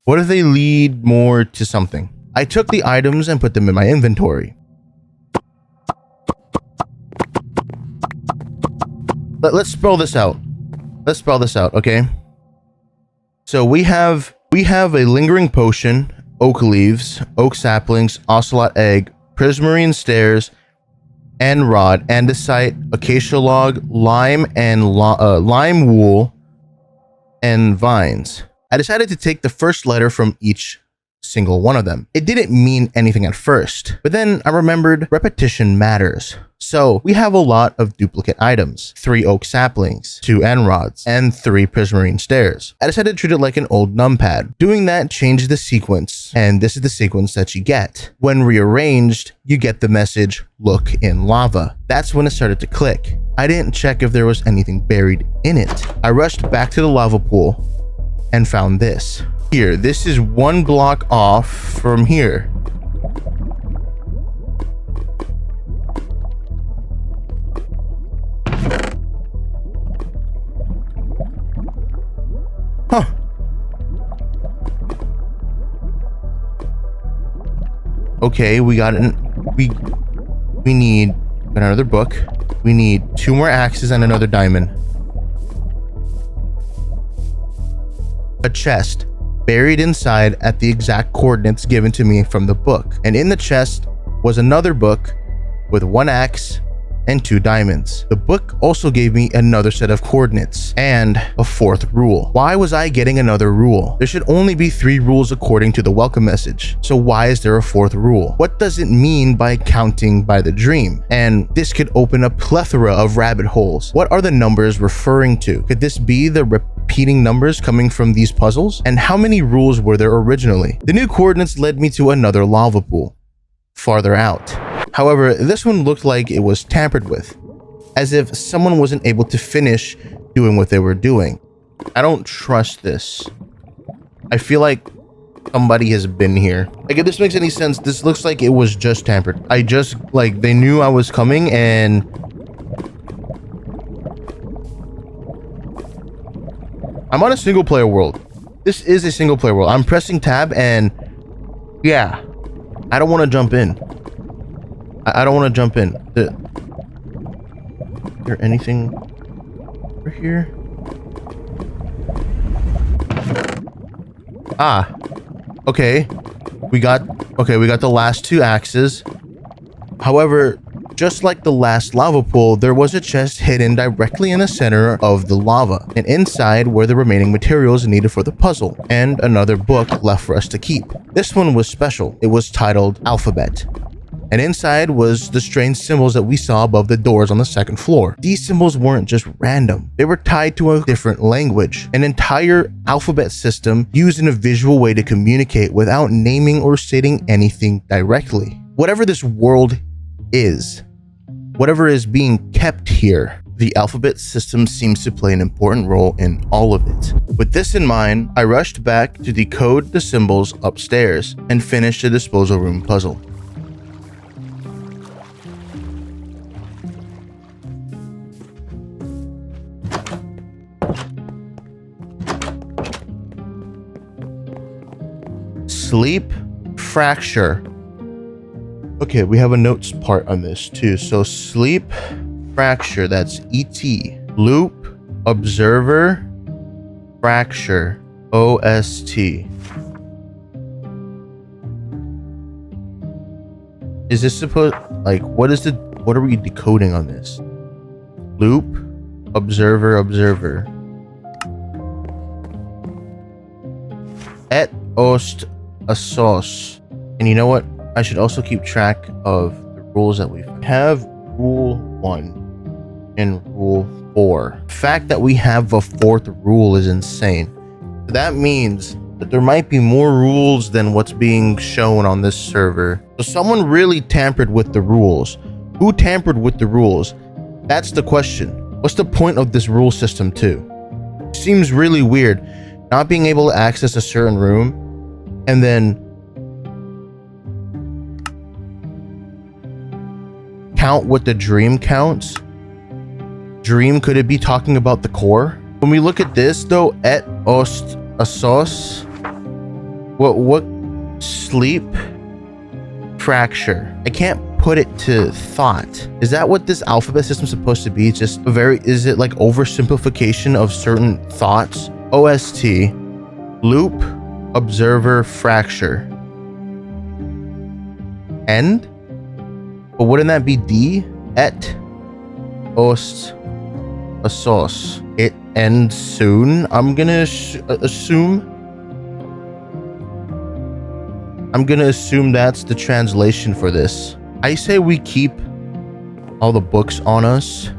What if they lead more to something? I took the items and put them in my inventory. Let's spell this out. Okay? So we have a lingering potion, oak leaves, oak saplings, ocelot egg, prismarine stairs, and rod, andesite, acacia log, lime, and lime wool, and vines. I decided to take the first letter from each single one of them. It didn't mean anything at first, but then I remembered repetition matters. So we have a lot of duplicate items, 3 oak saplings, 2 end rods, and 3 prismarine stairs. I decided to treat it like an old numpad. Doing that changed the sequence, and this is the sequence that you get. When rearranged, you get the message, "Look in lava." That's when it started to click. I didn't check if there was anything buried in it. I rushed back to the lava pool and found this. Here, this is 1 block off from here. Huh. Okay, we got an we need another book. We need 2 more axes and another diamond. A chest buried inside at the exact coordinates given to me from the book. And in the chest was another book with 1 axe and 2 diamonds. The book also gave me another set of coordinates and a 4th rule. Why was I getting another rule? There should only be 3 rules according to the welcome message. So why is there a 4th rule? What does it mean by counting by the dream? And this could open a plethora of rabbit holes. What are the numbers referring to? Could this be the repeating numbers coming from these puzzles? And how many rules were there originally? The new coordinates led me to another lava pool, farther out. However, this one looked like it was tampered with, as if someone wasn't able to finish doing what they were doing. I don't trust this. I feel like somebody has been here. Like, if this makes any sense, this looks like it was just tampered. They knew I was coming and... I'm on a single player world. This is a single player world. I'm pressing tab and... yeah. I don't want to jump in. I don't want to jump in. Is there anything over here? Ah, okay. We got the last 2 axes. However, just like the last lava pool, there was a chest hidden directly in the center of the lava, and inside were the remaining materials needed for the puzzle, and another book left for us to keep. This one was special. It was titled Alphabet, and inside was the strange symbols that we saw above the doors on the 2nd floor. These symbols weren't just random. They were tied to a different language, an entire alphabet system used in a visual way to communicate without naming or stating anything directly. Whatever this world is, whatever is being kept here, the alphabet system seems to play an important role in all of it. With this in mind, I rushed back to decode the symbols upstairs and finish the disposal room puzzle. Sleep, fracture. Okay, we have a notes part on this too. So sleep, fracture, that's ET. Loop, observer, fracture, OST. Is this supposed, like, what are we decoding on this? Loop, observer, observer. Et ost asos. And you know what? I should also keep track of the rules that we have. Rule 1 and rule 4. The fact that we have a 4th rule is insane. That means that there might be more rules than what's being shown on this server. So someone really tampered with the rules. Who tampered with the rules? That's the question. What's the point of this rule system too? It seems really weird not being able to access a certain room and then count what the dream counts. Dream, could it be talking about the core? When we look at this though, et ost asos, what sleep, fracture. I can't put it to thought. Is that what this alphabet system is supposed to be? Just a is it like oversimplification of certain thoughts? OST, loop, observer, fracture. End? But wouldn't that be D? Et ost asos. It ends soon. I'm gonna assume. I'm gonna assume that's the translation for this. I say we keep all the books on us,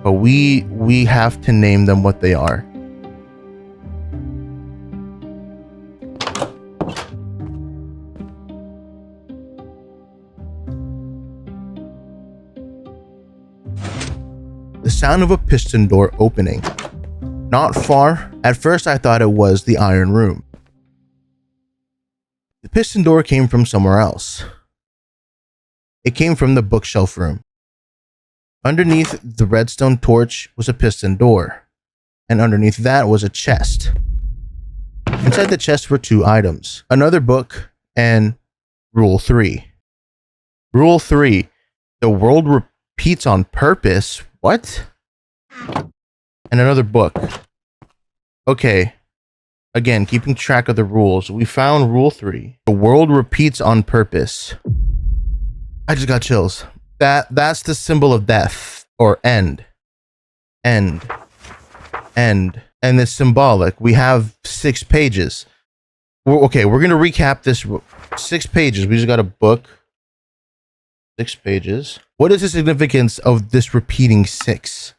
but we have to name them what they are. The sound of a piston door opening. Not far. At first I thought it was the iron room. The piston door came from somewhere else. It came from the bookshelf room. Underneath the redstone torch was a piston door, and underneath that was a chest. Inside the chest were 2 items, another book and Rule 3. Rule 3, the world repeats on purpose. What? And another book. Okay. Again, keeping track of the rules. We found rule 3. The world repeats on purpose. I just got chills. That's the symbol of death or end. End. End. And it's symbolic. We have 6 pages. We're going to recap this. 6 pages. We just got a book. 6 pages. What is the significance of this repeating 6?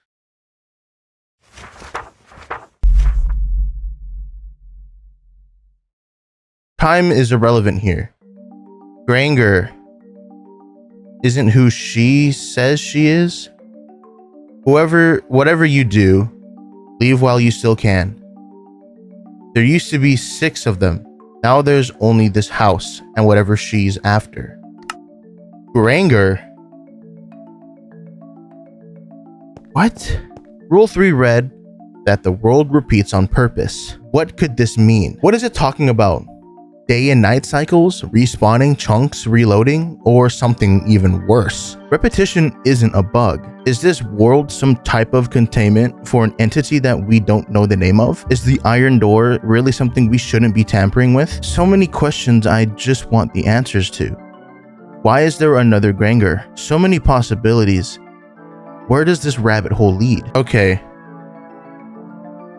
Time is irrelevant here. Granger isn't who she says she is. Whatever you do, leave while you still can. There used to be 6 of them. Now there's only this house and whatever she's after. Granger? What? Rule 3 read that the world repeats on purpose. What could this mean? What is it talking about? day and night cycles, respawning, chunks, reloading, or something even worse? Repetition isn't a bug. Is this world some type of containment for an entity that we don't know the name of? Is the Iron Door really something we shouldn't be tampering with? So many questions I just want the answers to. Why is there another Granger? So many possibilities. Where does this rabbit hole lead? Okay.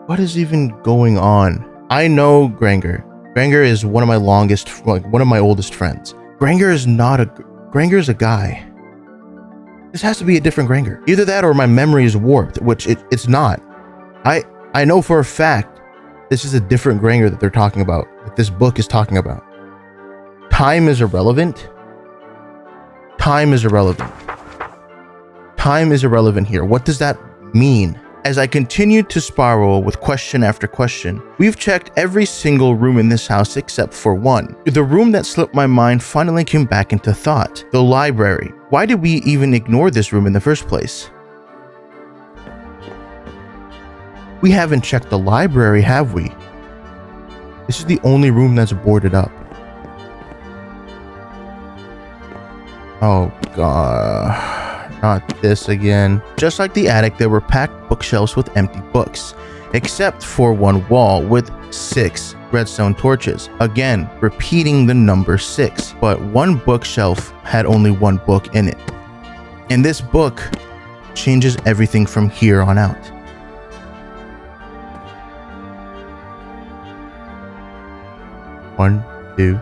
What is even going on? I know Granger. Granger is one of my one of my oldest friends. Granger is a guy. This has to be a different Granger. Either that or my memory is warped, which it's not. I know for a fact this is a different Granger that they're talking about, that this book is talking about. Time is irrelevant. Time is irrelevant. Time is irrelevant here. What does that mean? As I continued to spiral with question after question, we've checked every single room in this house except for one. The room that slipped my mind finally came back into thought. The library. Why did we even ignore this room in the first place? We haven't checked the library, have we? This is the only room that's boarded up. Oh god, not this again. Just like the attic, there were packed bookshelves with empty books, except for one wall with 6 redstone torches. Again, repeating the number 6, but one bookshelf had only one book in it. And this book changes everything from here on out. One, 2,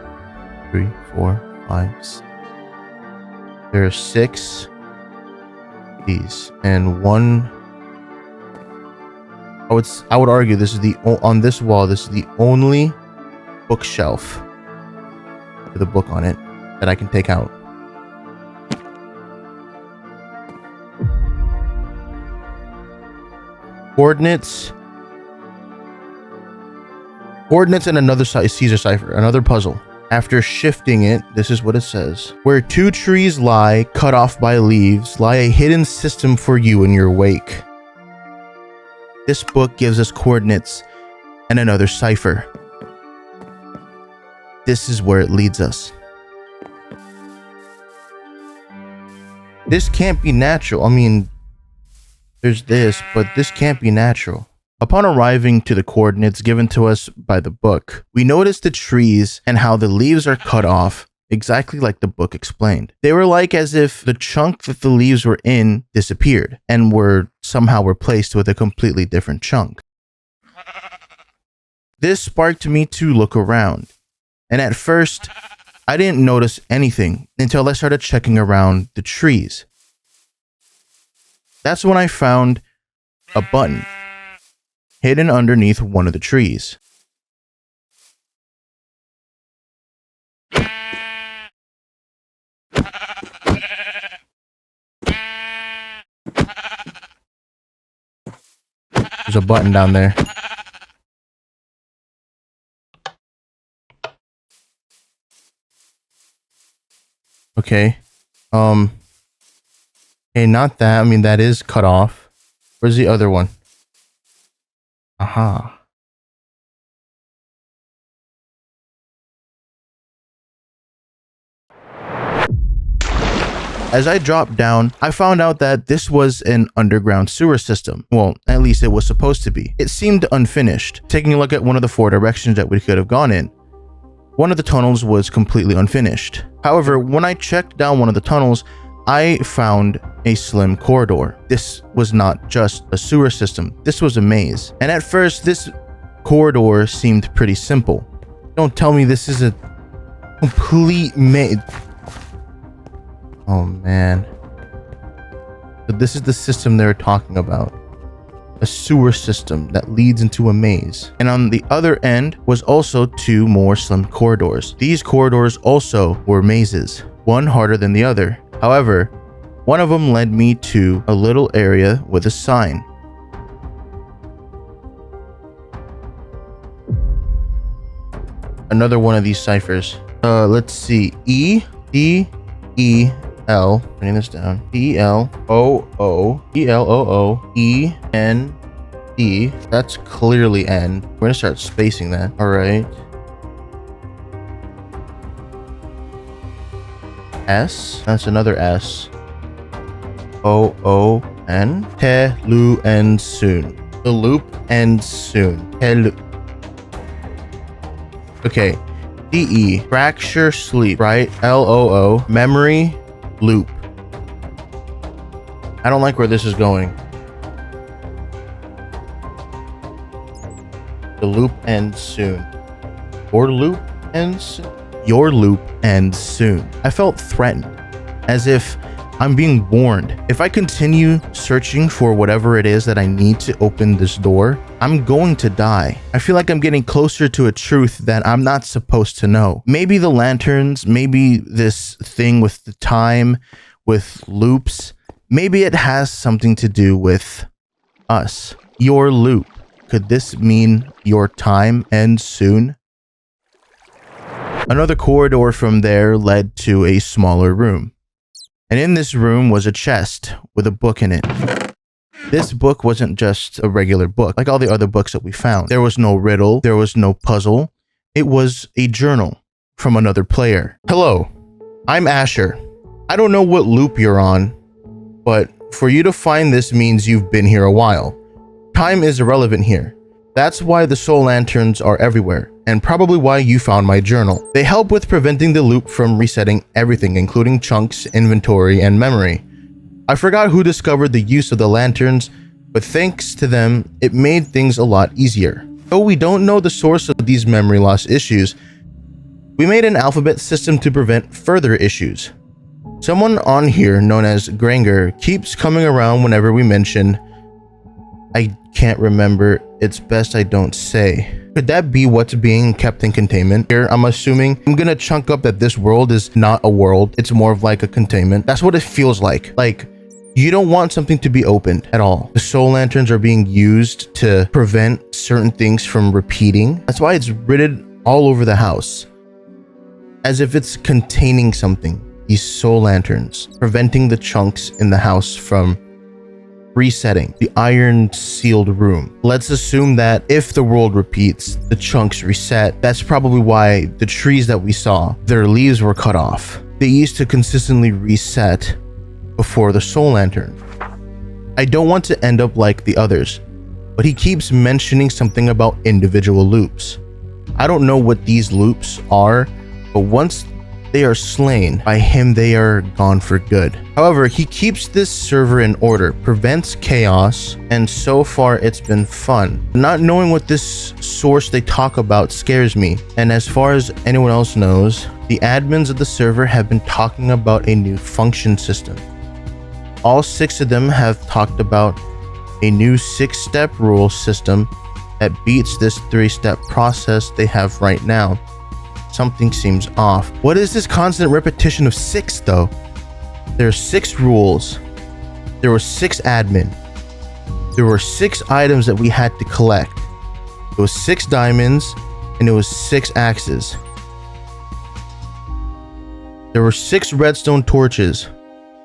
3, 4, 5, 6. There are 6 these and one. I would argue this is on this wall. This is the only bookshelf with a book on it that I can take out. Coordinates and another Caesar cipher, another puzzle. After shifting it, this is what it says. Where 2 trees lie, cut off by leaves, lie a hidden system for you in your wake. This book gives us coordinates and another cipher. This is where it leads us. This can't be natural. I mean, there's this, but this can't be natural. Upon arriving to the coordinates given to us by the book, we noticed the trees and how the leaves are cut off exactly like the book explained. They were like as if the chunk that the leaves were in disappeared and were somehow replaced with a completely different chunk. This sparked me to look around, and at first, I didn't notice anything until I started checking around the trees. That's when I found a button hidden underneath one of the trees. There's a button down there. Okay. Hey, not that. I mean, that is cut off. Where's the other one? Aha. As I dropped down, I found out that this was an underground sewer system. Well, at least it was supposed to be. It seemed unfinished. Taking a look at one of the 4 directions that we could have gone in, one of the tunnels was completely unfinished. However, when I checked down one of the tunnels, I found a slim corridor. This was not just a sewer system, this was a maze. And at first, this corridor seemed pretty simple. Don't tell me this is a complete maze. Oh man. But this is the system they're talking about. A sewer system that leads into a maze. And on the other end was also 2 more slim corridors. These corridors also were mazes, one harder than the other. However, one of them led me to a little area with a sign. Another one of these ciphers. Let's see. E-D-E-L. Writing this down. E-L-O-O-E-N-D. That's clearly N. We're gonna start spacing that. All right. S. That's another S. O-O-N. Te-lu-en soon. The loop ends soon. Te-lu. Okay. D-E. Fracture sleep, right? L-O-O. Memory loop. I don't like where this is going. The loop ends soon. Your loop ends soon. Your loop ends soon. I felt threatened, as if I'm being warned. If I continue searching for whatever it is that I need to open this door, I'm going to die. I feel like I'm getting closer to a truth that I'm not supposed to know. Maybe the lanterns, maybe this thing with the time, with loops, maybe it has something to do with us. Your loop. Could this mean your time ends soon? Another corridor from there led to a smaller room. And in this room was a chest with a book in it. This book wasn't just a regular book, like all the other books that we found. There was no riddle, there was no puzzle. It was a journal from another player. Hello, I'm Asher. I don't know what loop you're on, but for you to find this means you've been here a while. Time is irrelevant here. That's why the soul lanterns are everywhere, and probably why you found my journal. They help with preventing the loop from resetting everything, including chunks, inventory, and memory. I forgot who discovered the use of the lanterns, but thanks to them, it made things a lot easier. Though we don't know the source of these memory loss issues, we made an alphabet system to prevent further issues. Someone on here, known as Granger, keeps coming around whenever we mention I can't remember, it's best I don't say. Could that be what's being kept in containment here? I'm assuming. I'm gonna chunk up that this world is not a world, it's more of like a containment. That's what it feels like. Like, you don't want something to be opened at all. The soul lanterns are being used to prevent certain things from repeating. That's why it's written all over the house, as if it's containing something. These soul lanterns, preventing the chunks in the house from resetting. The iron sealed room. Let's assume that if the world repeats, the chunks reset. That's probably why the trees that we saw, their leaves were cut off. They used to consistently reset before the soul lantern. I don't want to end up like the others, but he keeps mentioning something about individual loops. I don't know what these loops are, but once they are slain by him, they are gone for good. However, he keeps this server in order, prevents chaos, and so far it's been fun. Not knowing what this source they talk about scares me, and as far as anyone else knows, the admins of the server have been talking about a new function system. All 6 of them have talked about a new 6-step rule system that beats this 3-step process they have right now. Something seems off. What is this constant repetition of 6 though? There are 6 rules. There were 6 admin. There were 6 items that we had to collect. It was 6 diamonds and it was 6 axes. There were 6 redstone torches.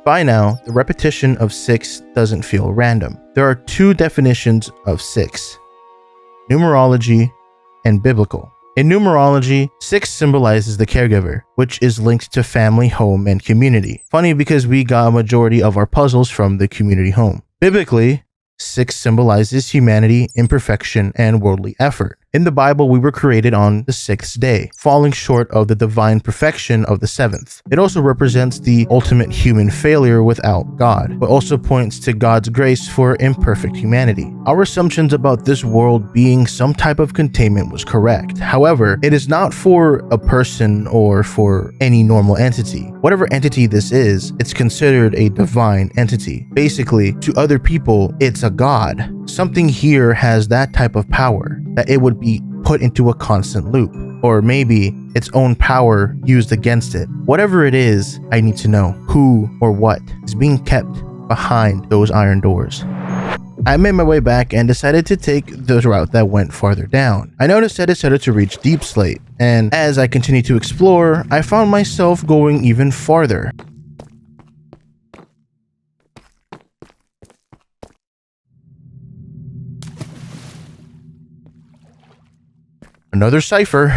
By now, the repetition of 6 doesn't feel random. There are 2 definitions of 6: numerology and biblical. In numerology, 6 symbolizes the caregiver, which is linked to family, home, and community. Funny because we got a majority of our puzzles from the community home. Biblically, 6 symbolizes humanity, imperfection, and worldly effort. In the Bible, we were created on the 6th day, falling short of the divine perfection of the 7th. It also represents the ultimate human failure without God, but also points to God's grace for imperfect humanity. Our assumptions about this world being some type of containment was correct. However, it is not for a person or for any normal entity. Whatever entity this is, it's considered a divine entity. Basically, to other people, it's a god. Something here has that type of power, that it would be put into a constant loop, or maybe its own power used against it. Whatever it is, I need to know who or what is being kept behind those iron doors. I made my way back and decided to take the route that went farther down. I noticed that it started to reach Deep Slate, and as I continued to explore, I found myself going even farther. Another cipher.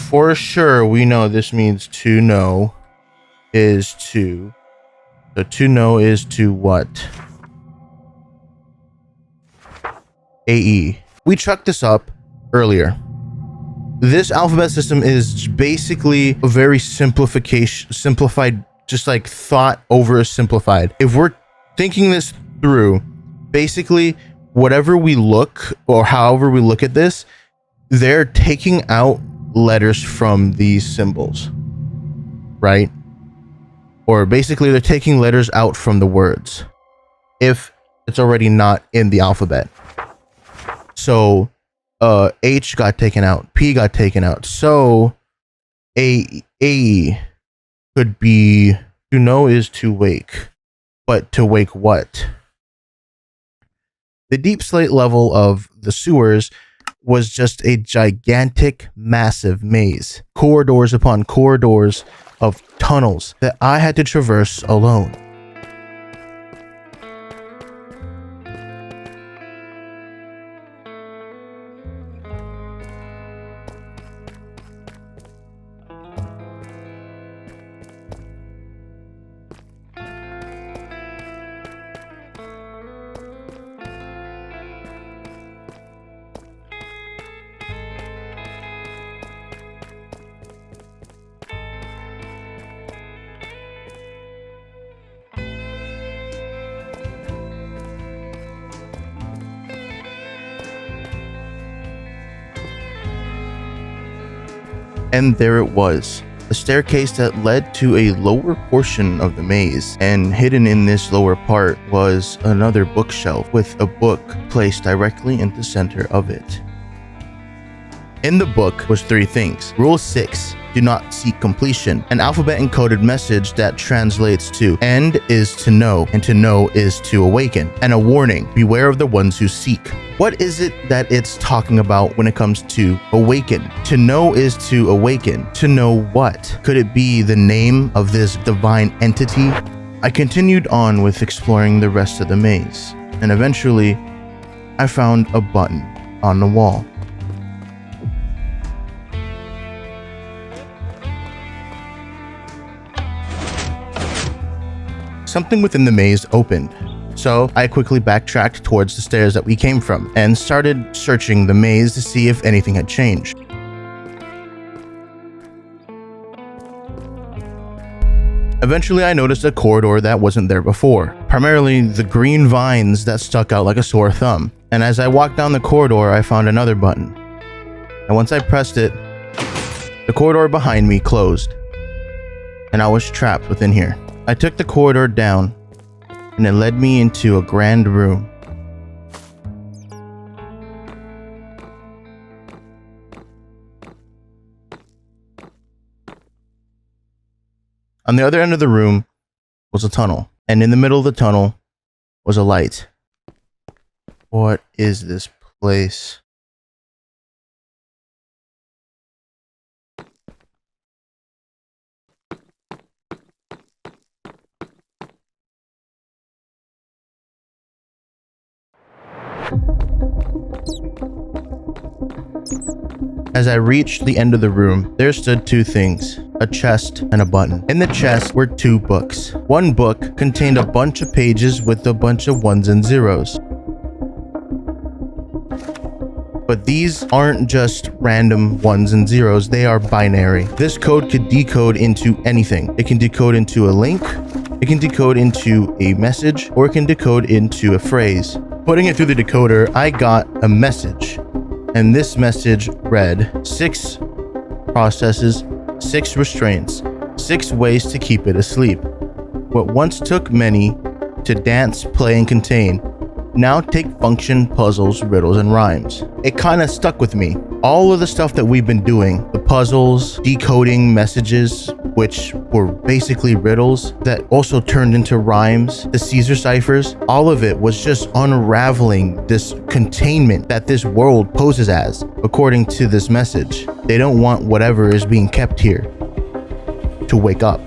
for sure, we know this means to know is to. So to know is to what? AE. We chucked this up earlier. This alphabet system is basically a very simplified, just like thought over simplified. If we're thinking this through, basically whatever we look or however we look at this, they're taking out letters from these symbols, right? Or basically they're taking letters out from the words if it's already not in the alphabet. So H got taken out, P got taken out. So A could be to know is to wake, but to wake what? The deep slate level of the sewers was just a gigantic, massive maze. Corridors upon corridors of tunnels that I had to traverse alone. And there it was, a staircase that led to a lower portion of the maze, and hidden in this lower part was another bookshelf with a book placed directly in the center of it. In the book was 3 things. Rule 6, do not seek completion. An alphabet encoded message that translates to end is to know, and to know is to awaken. And a warning, beware of the ones who seek. What is it that it's talking about when it comes to awaken? To know is to awaken. To know what? Could it be the name of this divine entity? I continued on with exploring the rest of the maze, and eventually I found a button on the wall. Something within the maze opened, so I quickly backtracked towards the stairs that we came from and started searching the maze to see if anything had changed. Eventually I noticed a corridor that wasn't there before, primarily the green vines that stuck out like a sore thumb, and as I walked down the corridor I found another button, and once I pressed it, the corridor behind me closed, and I was trapped within here. I took the corridor down, and it led me into a grand room. On the other end of the room was a tunnel, and in the middle of the tunnel was a light. What is this place? As I reached the end of the room, there stood 2 things, a chest and a button. In the chest were 2 books. One book contained a bunch of pages with a bunch of 1s and 0s. But these aren't just random 1s and 0s, they are binary. This code could decode into anything. It can decode into a link, it can decode into a message, or it can decode into a phrase. Putting it through the decoder, I got a message. And this message read, 6 processes, 6 restraints, 6 ways to keep it asleep. What once took many to dance, play, and contain, now take function, puzzles, riddles, and rhymes. It kind of stuck with me. All of the stuff that we've been doing, the puzzles, decoding messages, which were basically riddles that also turned into rhymes, the Caesar ciphers, all of it was just unraveling this containment that this world poses as, according to this message. They don't want whatever is being kept here to wake up.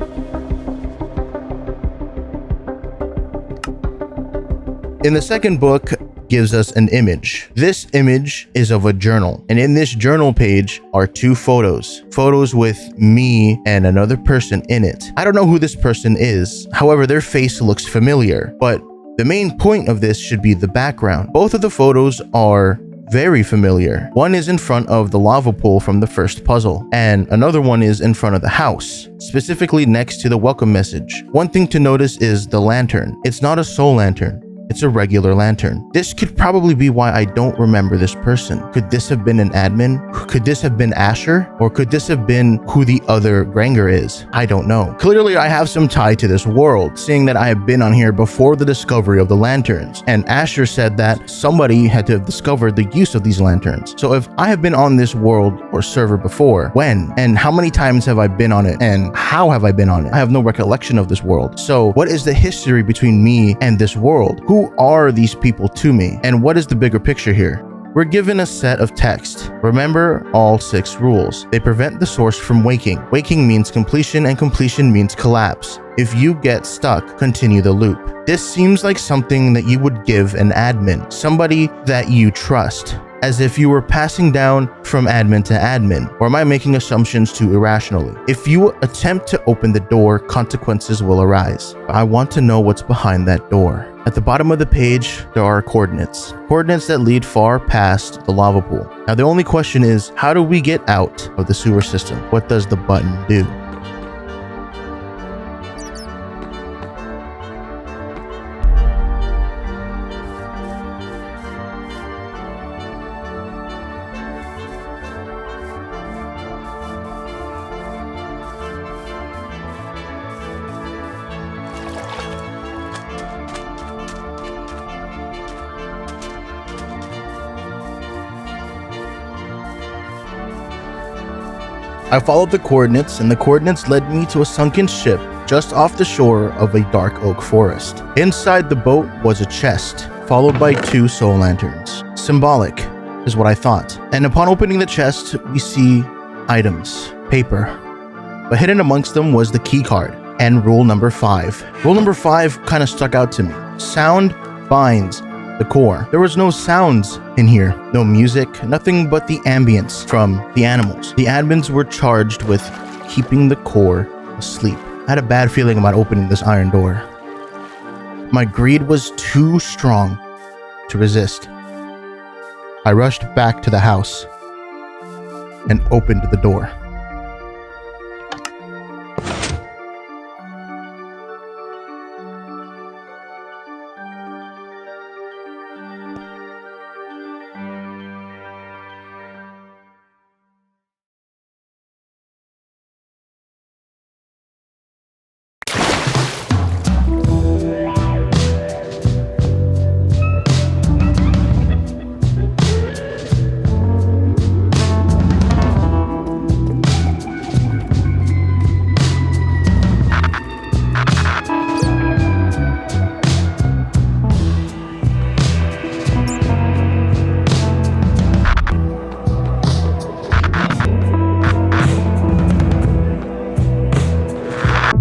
In the second book, gives us an image. This image is of a journal, and in this journal page are two photos with me and another person in it. I don't know who this person is, however their face looks familiar, but the main point of this should be the background. Both of the photos are very familiar. One is in front of the lava pool from the first puzzle, and another one is in front of the house, specifically next to the welcome message. One thing to notice is the lantern. It's not a soul lantern. It's a regular lantern. This could probably be why I don't remember this person. Could this have been an admin? Could this have been Asher? Or could this have been who the other Granger is? I don't know. Clearly, I have some tie to this world, seeing that I have been on here before the discovery of the lanterns. And Asher said that somebody had to have discovered the use of these lanterns. So if I have been on this world or server before, when? And how many times have I been on it? And how have I been on it? I have no recollection of this world. So what is the history between me and this world? Who are these people to me? And what is the bigger picture here? We're given a set of text. Remember all 6 rules. They prevent the source from waking. Waking means completion, and completion means collapse. If you get stuck, continue the loop. This seems like something that you would give an admin, somebody that you trust, as if you were passing down from admin to admin. Or am I making assumptions too irrationally? If you attempt to open the door, consequences will arise. I want to know what's behind that door. At the bottom of the page, there are coordinates. Coordinates that lead far past the lava pool. Now the only question is, how do we get out of the sewer system? What does the button do? I followed the coordinates, and the coordinates led me to a sunken ship just off the shore of a dark oak forest. Inside the boat was a chest, followed by 2 soul lanterns. Symbolic, is what I thought. And upon opening the chest, we see items, paper. But hidden amongst them was the key card and rule number 5. Rule number 5 kind of stuck out to me. Sound binds the core. There was no sounds in here, no music, nothing but the ambience from the animals. The admins were charged with keeping the core asleep. I had a bad feeling about opening this iron door. My greed was too strong to resist. I rushed back to the house and opened the door.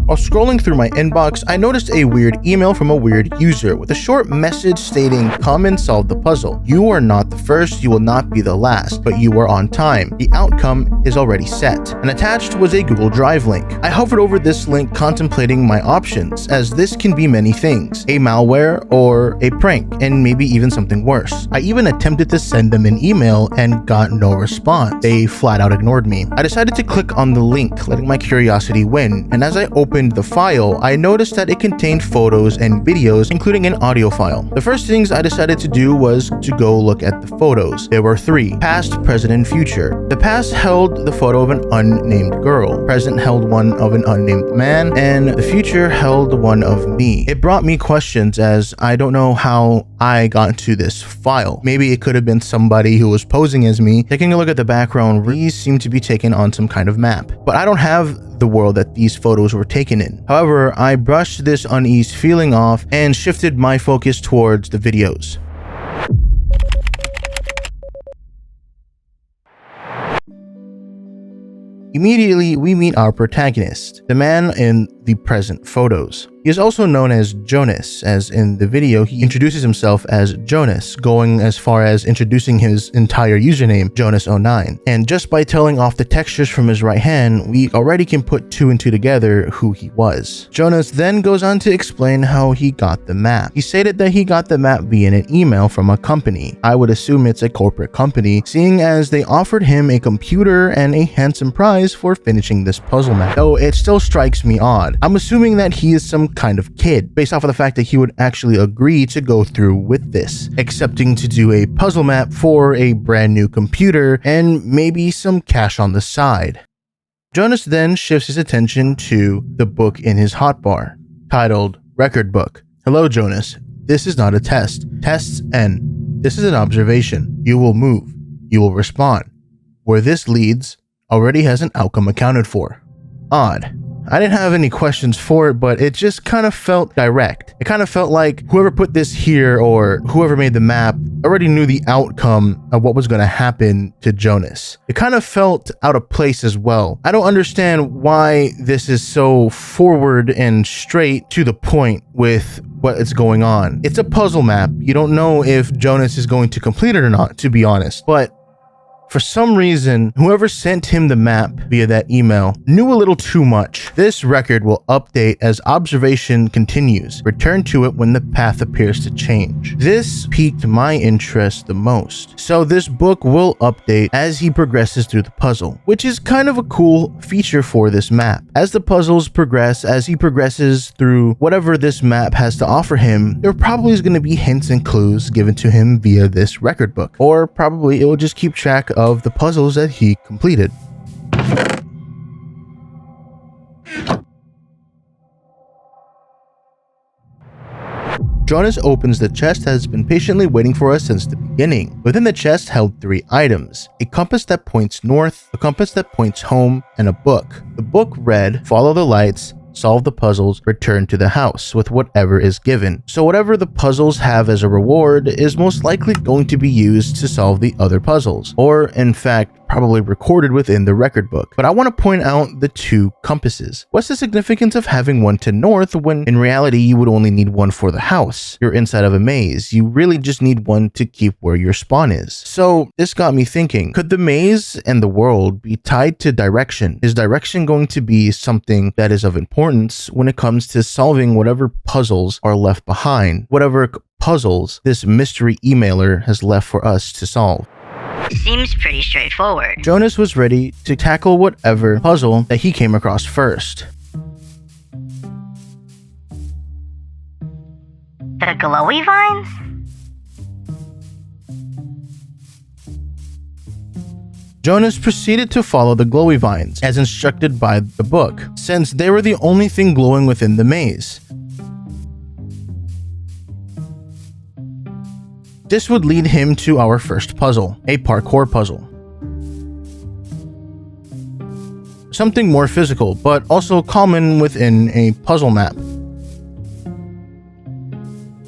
While scrolling through my inbox, I noticed a weird email from a weird user with a short message stating, "Come and solve the puzzle. You are not the first, you will not be the last, but you are on time. The outcome is already set." And attached was a Google Drive link. I hovered over this link contemplating my options, as this can be many things: a malware or a prank, and maybe even something worse. I even attempted to send them an email and got no response. They flat out ignored me. I decided to click on the link, letting my curiosity win, and as I opened the file, I noticed that it contained photos and videos, including an audio file. The first things I decided to do was to go look at the photos. There were 3: past, present, and future. The past held the photo of an unnamed girl, present held one of an unnamed man, and the future held one of me. It brought me questions, as I don't know how I got into this file. Maybe it could have been somebody who was posing as me. Taking a look at the background, these seem to be taken on some kind of map, but I don't have the world that these photos were taken in. However, I brushed this unease feeling off and shifted my focus towards the videos. Immediately, we meet our protagonist, the man in the present photos. He He is also known as Jonas, as in the video he introduces himself as Jonas, going as far as introducing his entire username, Jonas09. And just by telling off the textures from his right hand, we already can put two and two together who he was. Jonas then goes on to explain how he got the map. He stated that he got the map via an email from a company. I would assume it's a corporate company, seeing as they offered him a computer and a handsome prize for finishing this puzzle map. Though it still strikes me odd. I'm assuming that he is some kind of kid, based off of the fact that he would actually agree to go through with this, accepting to do a puzzle map for a brand new computer and maybe some cash on the side. Jonas then shifts his attention to the book in his hotbar, titled Record Book. Hello, Jonas. This is not a test. Tests end. This is an observation. You will move. You will respond. Where this leads already has an outcome accounted for. Odd. I didn't have any questions for it, but it just kind of felt direct. It kind of felt like whoever put this here or whoever made the map already knew the outcome of what was going to happen to Jonas. It kind of felt out of place as well. I don't understand why this is so forward and straight to the point with what is going on. It's a puzzle map. You don't know if Jonas is going to complete it or not, to be honest. But for some reason, whoever sent him the map via that email knew a little too much. This record will update as observation continues. Return to it when the path appears to change. This piqued my interest the most. So this book will update as he progresses through the puzzle, which is kind of a cool feature for this map. As the puzzles progress, as he progresses through whatever this map has to offer him, there probably is going to be hints and clues given to him via this record book. Or probably it will just keep track of the puzzles that he completed. Jonas opens the chest that has been patiently waiting for us since the beginning. Within the chest held 3 items: a compass that points north, a compass that points home, and a book. The book read, "Follow the lights, solve the puzzles, return to the house with whatever is given." So whatever the puzzles have as a reward is most likely going to be used to solve the other puzzles, or in fact probably recorded within the record book. But I want to point out the 2 compasses. What's the significance of having one to north when in reality you would only need one for the house? You're inside of a maze. You really just need one to keep where your spawn is. So this got me thinking, could the maze and the world be tied to direction? Is direction going to be something that is of importance when it comes to solving whatever puzzles are left behind? Whatever puzzles this mystery emailer has left for us to solve. Seems pretty straightforward. Jonas was ready to tackle whatever puzzle that he came across first. The glowy vines? Jonas proceeded to follow the glowy vines as instructed by the book, since they were the only thing glowing within the maze. This would lead him to our first puzzle, a parkour puzzle. Something more physical, but also common within a puzzle map.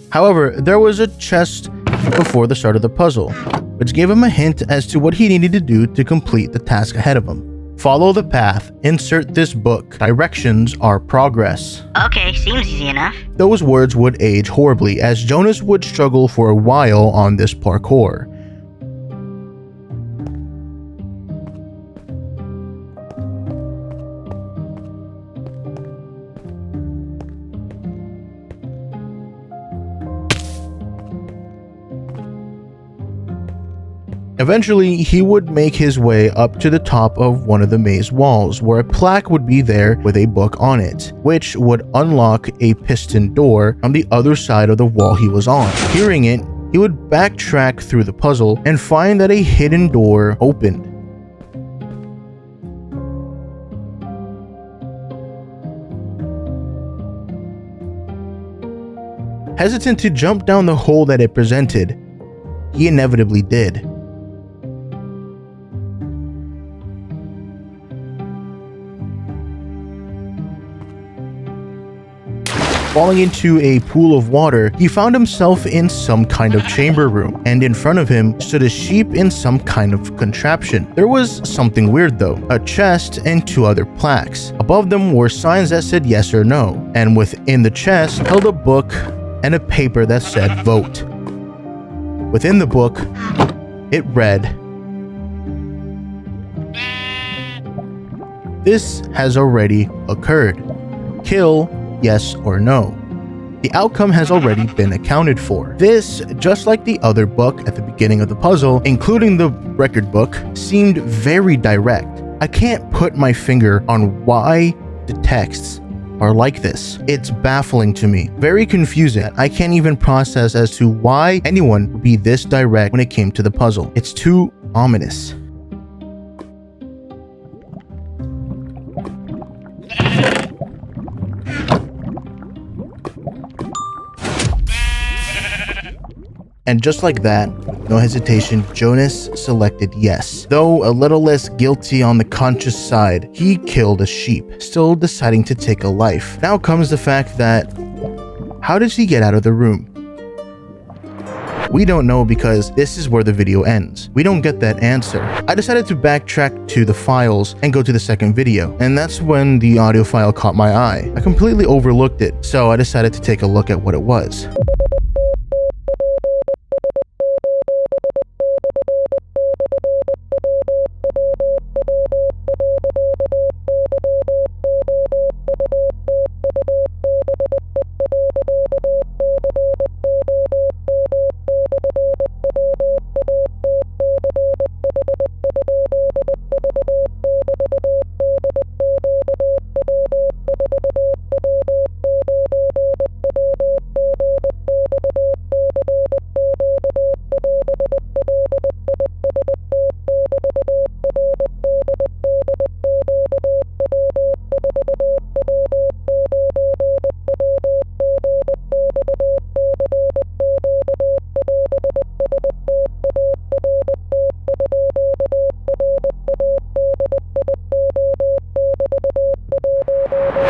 However, there was a chest before the start of the puzzle, which gave him a hint as to what he needed to do to complete the task ahead of him. Follow the path, insert this book, directions are progress. Okay, seems easy enough. Those words would age horribly, as Jonas would struggle for a while on this parkour. Eventually, he would make his way up to the top of one of the maze walls, where a plaque would be there with a book on it, which would unlock a piston door on the other side of the wall he was on. Hearing it, he would backtrack through the puzzle and find that a hidden door opened. Hesitant to jump down the hole that it presented, he inevitably did. Falling into a pool of water, he found himself in some kind of chamber room, and in front of him stood a sheep in some kind of contraption. There was something weird though, a chest and 2 other plaques. Above them were signs that said yes or no, and within the chest held a book and a paper that said vote. Within the book, it read, "This has already occurred. Kill yes or no. The outcome has already been accounted for." This, just like the other book at the beginning of the puzzle, including the record book, seemed very direct. I can't put my finger on why the texts are like this. It's baffling to me. Very confusing. I can't even process as to why anyone would be this direct when it came to the puzzle. It's too ominous. And just like that, no hesitation, Jonas selected yes. Though a little less guilty on the conscious side, he killed a sheep, still deciding to take a life. Now comes the fact that, how did he get out of the room? We don't know because this is where the video ends. We don't get that answer. I decided to backtrack to the files and go to the second video, and that's when the audio file caught my eye. I completely overlooked it, so I decided to take a look at what it was.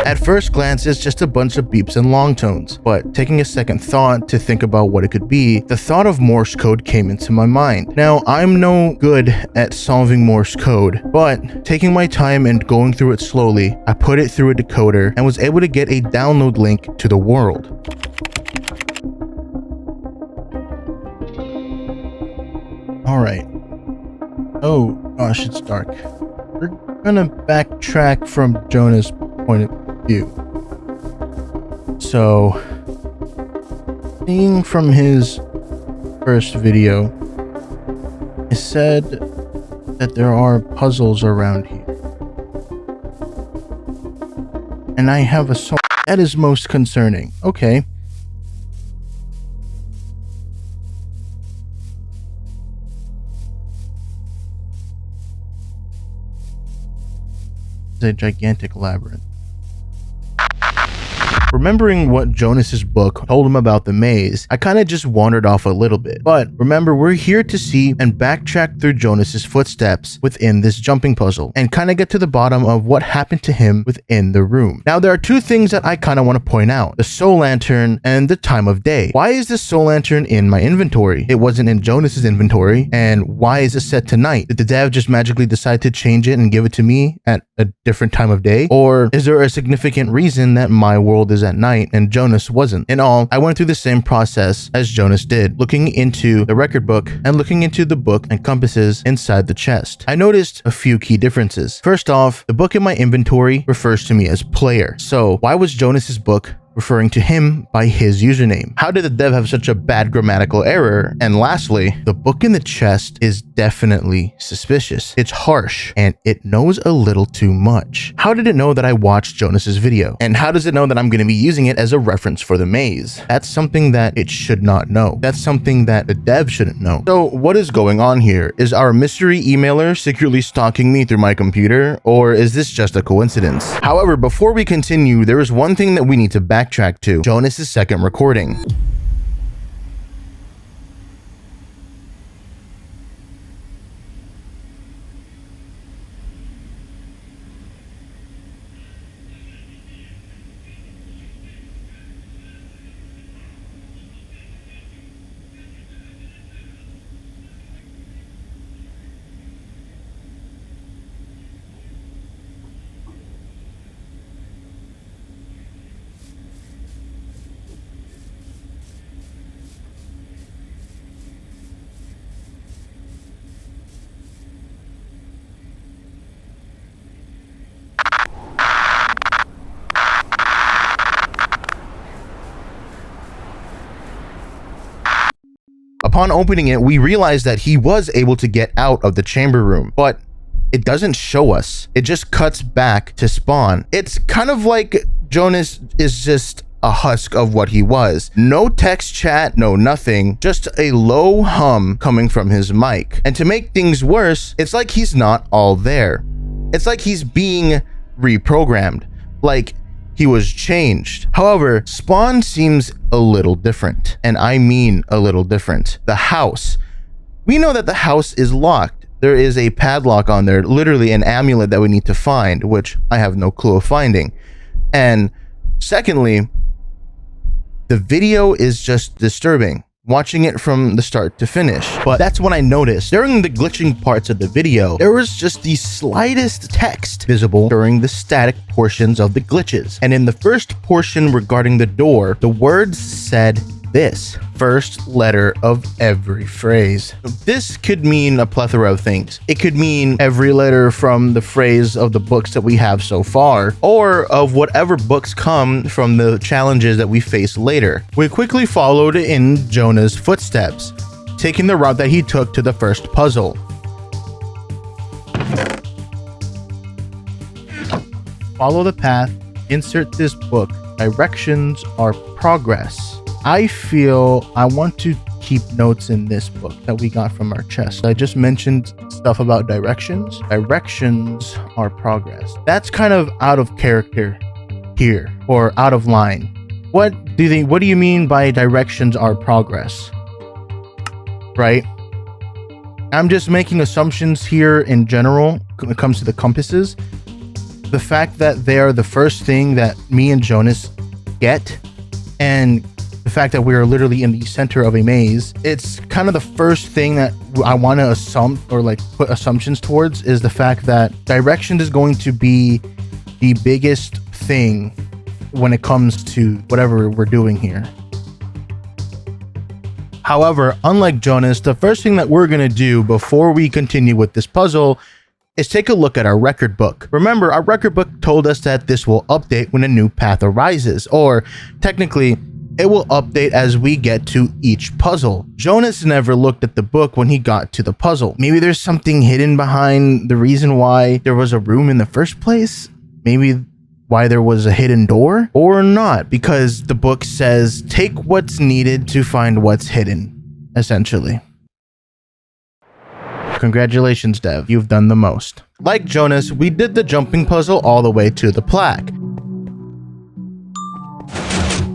At first glance, it's just a bunch of beeps and long tones, but taking a second thought to think about what it could be, the thought of Morse code came into my mind. Now, I'm no good at solving Morse code, but taking my time and going through it slowly, I put it through a decoder and was able to get a download link to the world. Alright. Oh gosh, it's dark. We're gonna backtrack from Jonas' point of view. So, seeing from his first video, it said that there are puzzles around here. And I have a soul that is most concerning. Okay. It's a gigantic labyrinth. Remembering what Jonas's book told him about the maze, I kind of just wandered off a little bit. But remember, we're here to see and backtrack through Jonas's footsteps within this jumping puzzle and kind of get to the bottom of what happened to him within the room. Now, there are 2 things that I kind of want to point out: the soul lantern and the time of day. Why is the soul lantern in my inventory? It wasn't in Jonas's inventory. And why is it set to night? Did the dev just magically decide to change it and give it to me at a different time of day? Or is there a significant reason that my world is at night and Jonas wasn't? In all, I went through the same process as Jonas did, looking into the record book and looking into the book and compasses inside the chest. I noticed a few key differences. First off, the book in my inventory refers to me as player. So why was Jonas's book referring to him by his username? How did the dev have such a bad grammatical error? And lastly, the book in the chest is definitely suspicious. It's harsh and it knows a little too much. How did it know that I watched Jonas's video? And how does it know that I'm going to be using it as a reference for the maze? That's something that it should not know. That's something that the dev shouldn't know. So what is going on here? Is our mystery emailer secretly stalking me through my computer, or is this just a coincidence? However, before we continue, there is one thing that we need to backtrack to: Jonas's second recording. Upon opening it, we realize that he was able to get out of the chamber room, but it doesn't show us. It just cuts back to Spawn. It's kind of like Jonas is just a husk of what he was. No text chat, no nothing, just a low hum coming from his mic. And to make things worse, it's like he's not all there. It's like he's being reprogrammed, like he was changed. However, Spawn seems a little different, and I mean a little different. The house. We know that the house is locked. There is a padlock on there, literally an amulet that we need to find, which I have no clue of finding. And secondly, the video is just disturbing, watching it from the start to finish. But that's when I noticed during the glitching parts of the video, there was just the slightest text visible during the static portions of the glitches. And in the first portion regarding the door, the words said this: first letter of every phrase. This could mean a plethora of things. It could mean every letter from the phrase of the books that we have so far, or of whatever books come from the challenges that we face later. We quickly followed in Jonah's footsteps, taking the route that he took to the first puzzle. Follow the path, insert this book, directions are progress. I feel I want to keep notes in this book that we got from our chest. I just mentioned stuff about directions. Directions are progress. That's kind of out of character here, or out of line. What do you mean by directions are progress? Right? I'm just making assumptions here in general when it comes to the compasses. The fact that they are the first thing that me and Jonas get, and the fact that we are literally in the center of a maze, it's kind of the first thing that I want to assume, or like put assumptions towards, is the fact that direction is going to be the biggest thing when it comes to whatever we're doing here. However, unlike Jonas, the first thing that we're going to do before we continue with this puzzle is take a look at our record book. Remember, our record book told us that this will update when a new path arises, or technically, it will update as we get to each puzzle. Jonas never looked at the book when he got to the puzzle. Maybe there's something hidden behind the reason why there was a room in the first place? Maybe why there was a hidden door? Or not, because the book says, take what's needed to find what's hidden, essentially. Congratulations, Dev. You've done the most. Like Jonas, we did the jumping puzzle all the way to the plaque,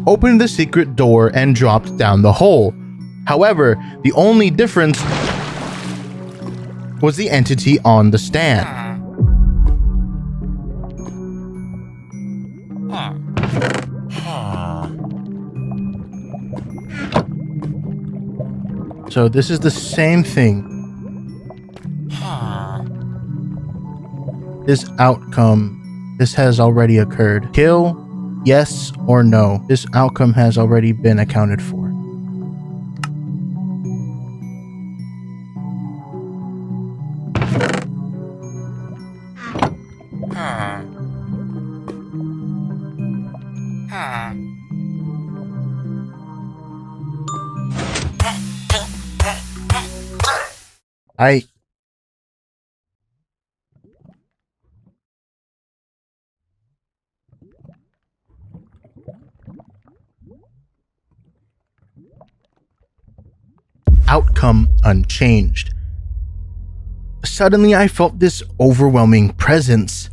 opened the secret door, and dropped down the hole. However, the only difference was the entity on the stand. So this is the same thing. This outcome, this has already occurred. Kill, yes or no. This outcome has already been accounted for. Outcome unchanged. Suddenly, I felt this overwhelming presence,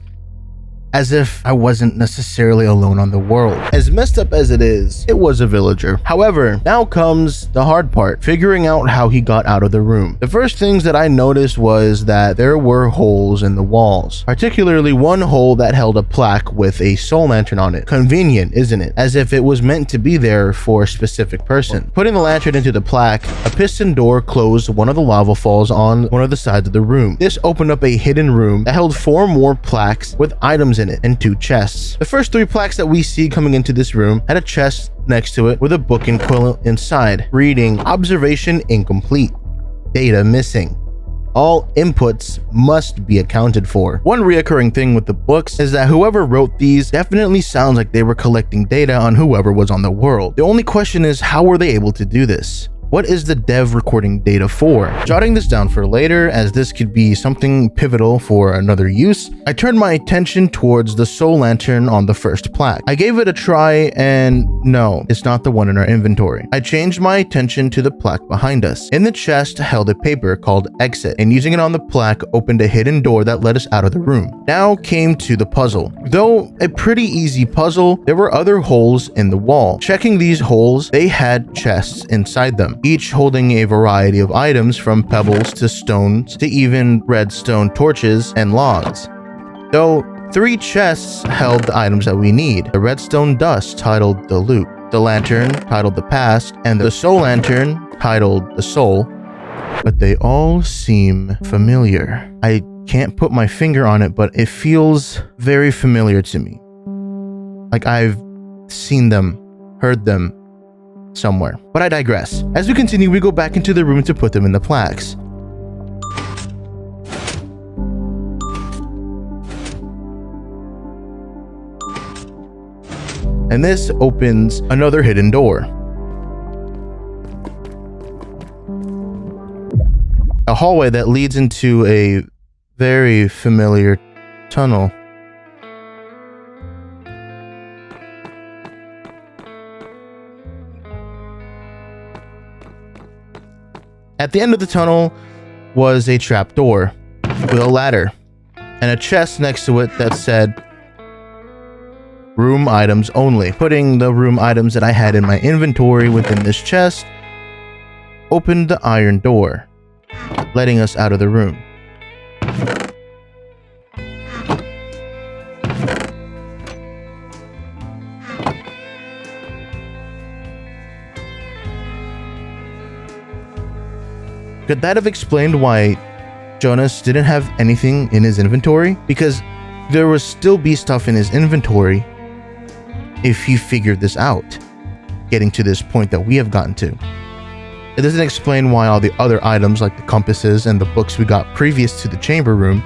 as if I wasn't necessarily alone on the world. As messed up as it is, it was a villager. However, now comes the hard part, figuring out how he got out of the room. The first things that I noticed was that there were holes in the walls, particularly one hole that held a plaque with a soul lantern on it. Convenient, isn't it? As if it was meant to be there for a specific person. Putting the lantern into the plaque, a piston door closed one of the lava falls on one of the sides of the room. This opened up a hidden room that held 4 more plaques with items in it and 2 chests. The first 3 plaques that we see coming into this room had a chest next to it with a book and quill inside, reading observation incomplete, data missing. All inputs must be accounted for. One reoccurring thing with the books is that whoever wrote these definitely sounds like they were collecting data on whoever was on the world. The only question is, how were they able to do this? What is the dev recording data for? Jotting this down for later, as this could be something pivotal for another use, I turned my attention towards the soul lantern on the first plaque. I gave it a try and no, it's not the one in our inventory. I changed my attention to the plaque behind us. In the chest held a paper called exit, and using it on the plaque opened a hidden door that led us out of the room. Now came to the puzzle. Though a pretty easy puzzle, there were other holes in the wall. Checking these holes, they had chests inside them, each holding a variety of items from pebbles to stones to even redstone torches and logs. Though 3 chests held the items that we need: the redstone dust titled the loot, the lantern titled the past, and the soul lantern titled the soul. But they all seem familiar. I can't put my finger on it, but it feels very familiar to me. Like I've seen them, heard them somewhere. But I digress. As we continue, we go back into the room to put them in the plaques. And this opens another hidden door. A hallway that leads into a very familiar tunnel. At the end of the tunnel was a trapdoor with a ladder and a chest next to it that said room items only. Putting the room items that I had in my inventory within this chest opened the iron door, letting us out of the room. Could that have explained why Jonas didn't have anything in his inventory? Because there would still be stuff in his inventory if he figured this out, getting to this point that we have gotten to. It doesn't explain why all the other items like the compasses and the books we got previous to the chamber room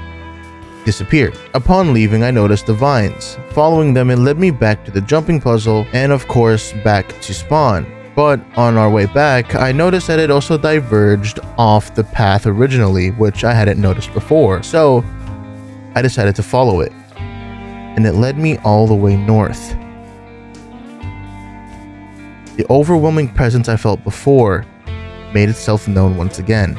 disappeared. Upon leaving, I noticed the vines. Following them, it led me back to the jumping puzzle and of course back to spawn. But on our way back, I noticed that it also diverged off the path originally, which I hadn't noticed before. So I decided to follow it, and it led me all the way north. The overwhelming presence I felt before made itself known once again.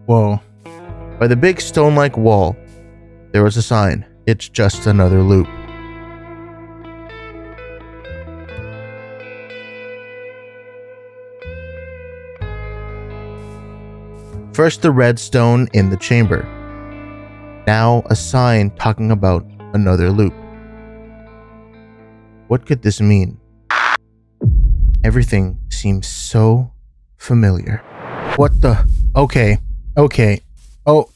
Whoa. By the big stone-like wall, there was a sign. It's just another loop. First the redstone in the chamber. Now a sign talking about another loop. What could this mean? Everything seems so familiar. What the? Okay. Oh,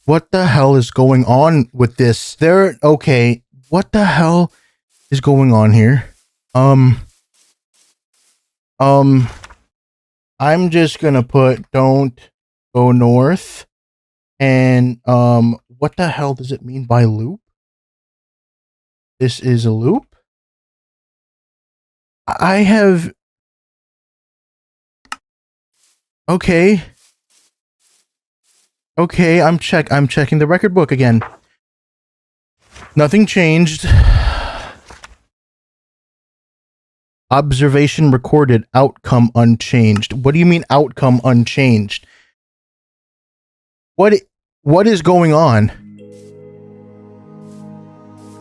what the hell is going on with this? Okay, what the hell is going on here? I'm just gonna put don't go north. And, what the hell does it mean by loop? This is a loop? Okay, I'm checking the record book again. Nothing changed. Observation recorded, outcome unchanged. What do you mean outcome unchanged? What is going on?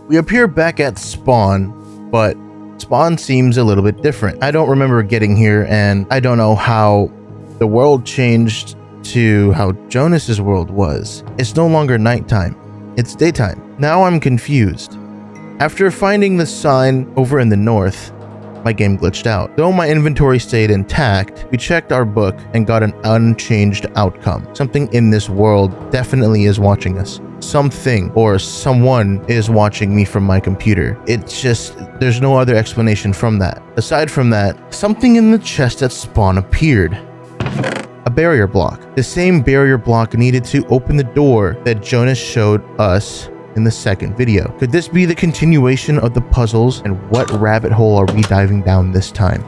We appear back at spawn, but spawn seems a little bit different. I don't remember getting here, and I don't know how the world changed to how Jonas's world was. It's no longer nighttime, it's daytime. Now I'm confused. After finding the sign over in the north, my game glitched out. Though my inventory stayed intact, we checked our book and got an unchanged outcome. Something in this world definitely is watching us. something or someone is watching me from my computer. It's just, there's no other explanation from that. Aside from that, something in the chest at spawn appeared. A barrier block. The same barrier block needed to open the door that Jonas showed us in the second video. Could this be the continuation of the puzzles, and what rabbit hole are we diving down this time?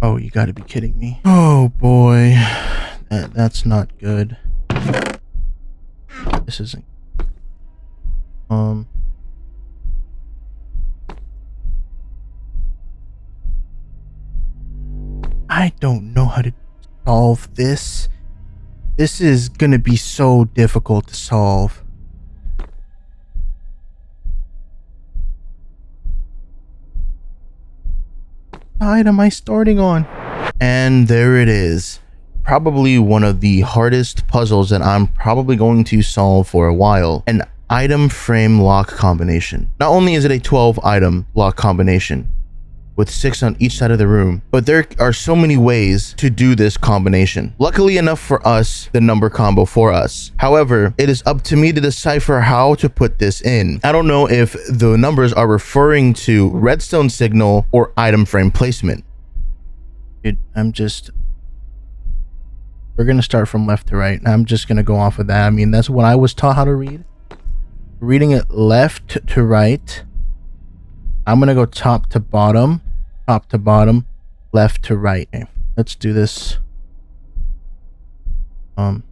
Oh, you gotta be kidding me. Oh boy, that's not good. This isn't. I don't know how to solve this. This is gonna be so difficult to solve. What side am I starting on? And there it is. Probably one of the hardest puzzles that I'm probably going to solve for a while. An item frame lock combination. Not only is it a 12 item lock combination with 6 on each side of the room, but there are so many ways to do this combination. Luckily enough for us, the number combo for us. However, it is up to me to decipher how to put this in. I don't know if the numbers are referring to redstone signal or item frame placement. We're gonna start from left to right. I'm just gonna go off of that. I mean, that's what I was taught how to read. Reading it left to right. I'm gonna go top to bottom, left to right. Okay, let's do this. 1,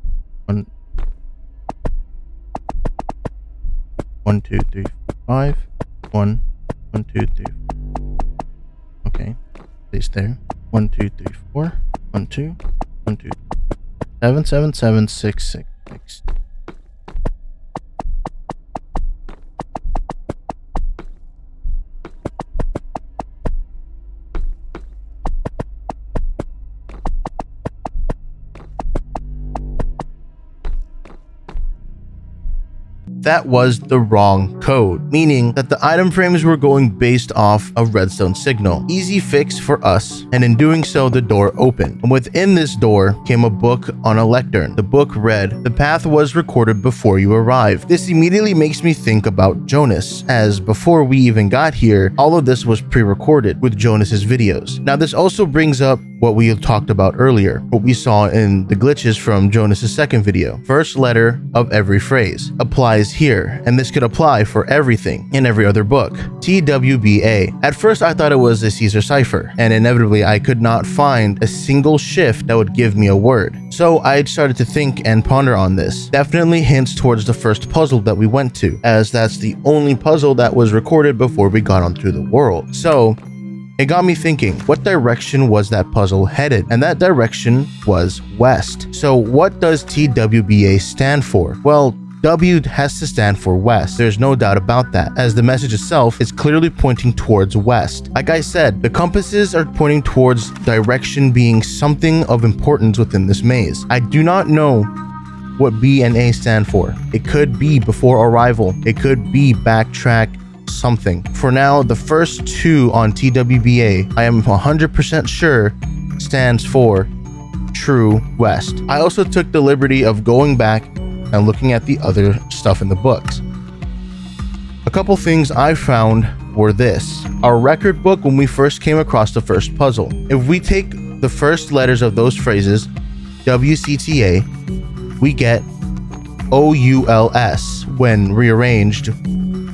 2, 3, 5. 1, 1, 2, 3. Okay, stays there. 1, 2, 3, 4. 1, 2, 1, 2. 7, 7, 7, 6, 6, 6. That was the wrong code, meaning that the item frames were going based off a redstone signal. Easy fix for us, and in doing so, the door opened. And within this door came a book on a lectern. The book read, "The path was recorded before you arrived." This immediately makes me think about Jonas, as before we even got here, all of this was pre-recorded with Jonas's videos. Now this also brings up what we talked about earlier, what we saw in the glitches from Jonas's second video. First letter of every phrase applies here, and this could apply for everything in every other book. TWBA. At first I thought it was a Caesar cipher, and inevitably I could not find a single shift that would give me a word. So I started to think and ponder on this. Definitely hints towards the first puzzle that we went to, as that's the only puzzle that was recorded before we got onto the world. So it got me thinking, what direction was that puzzle headed? And that direction was west. So what does TWBA stand for? Well, W has to stand for west. There's no doubt about that, as the message itself is clearly pointing towards west. Like I said, the compasses are pointing towards direction being something of importance within this maze. I do not know what B and A stand for. It could be before arrival. It could be backtrack something. For now, the first two on TWBA, I am 100% sure stands for true west. I also took the liberty of going back and looking at the other stuff in the books. A couple things I found were this. Our record book, when we first came across the first puzzle, if we take the first letters of those phrases, WCTA, we get OULS. When rearranged,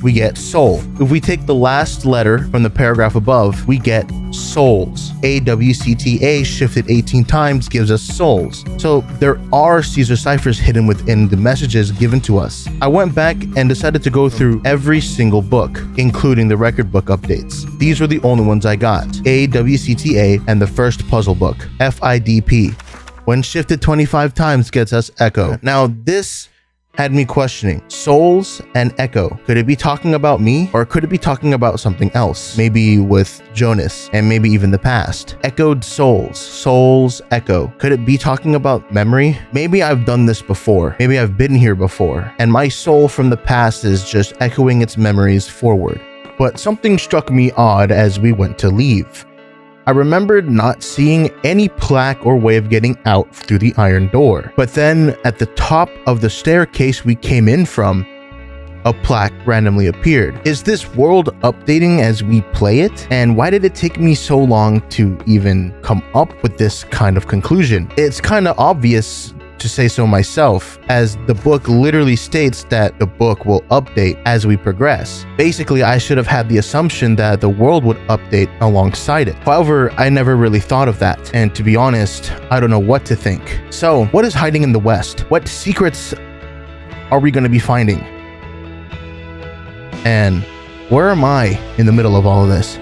we get soul. If we take the last letter from the paragraph above, we get souls. AWCTA shifted 18 times gives us souls. So there are Caesar ciphers hidden within the messages given to us. I went back and decided to go through every single book, including the record book updates. These were the only ones I got. AWCTA and the first puzzle book, FIDP. When shifted 25 times gets us echo. Now this had me questioning souls and echo. Could it be talking about me, or could it be talking about something else? Maybe with Jonas, and maybe even the past. Echoed souls echo. Could it be talking about memory? Maybe I've done this before. Maybe I've been here before, and my soul from the past is just echoing its memories forward. but something struck me odd as we went to leave. I remembered not seeing any plaque or way of getting out through the iron door. But then at the top of the staircase we came in from, a plaque randomly appeared. Is this world updating as we play it? And why did it take me so long to even come up with this kind of conclusion? It's kind of obvious to say so myself, as the book literally states that the book will update as we progress. Basically, I should have had the assumption that the world would update alongside it. However, I never really thought of that, and to be honest, I don't know what to think. So, what is hiding in the West? What secrets are we going to be finding? And where am I in the middle of all of this?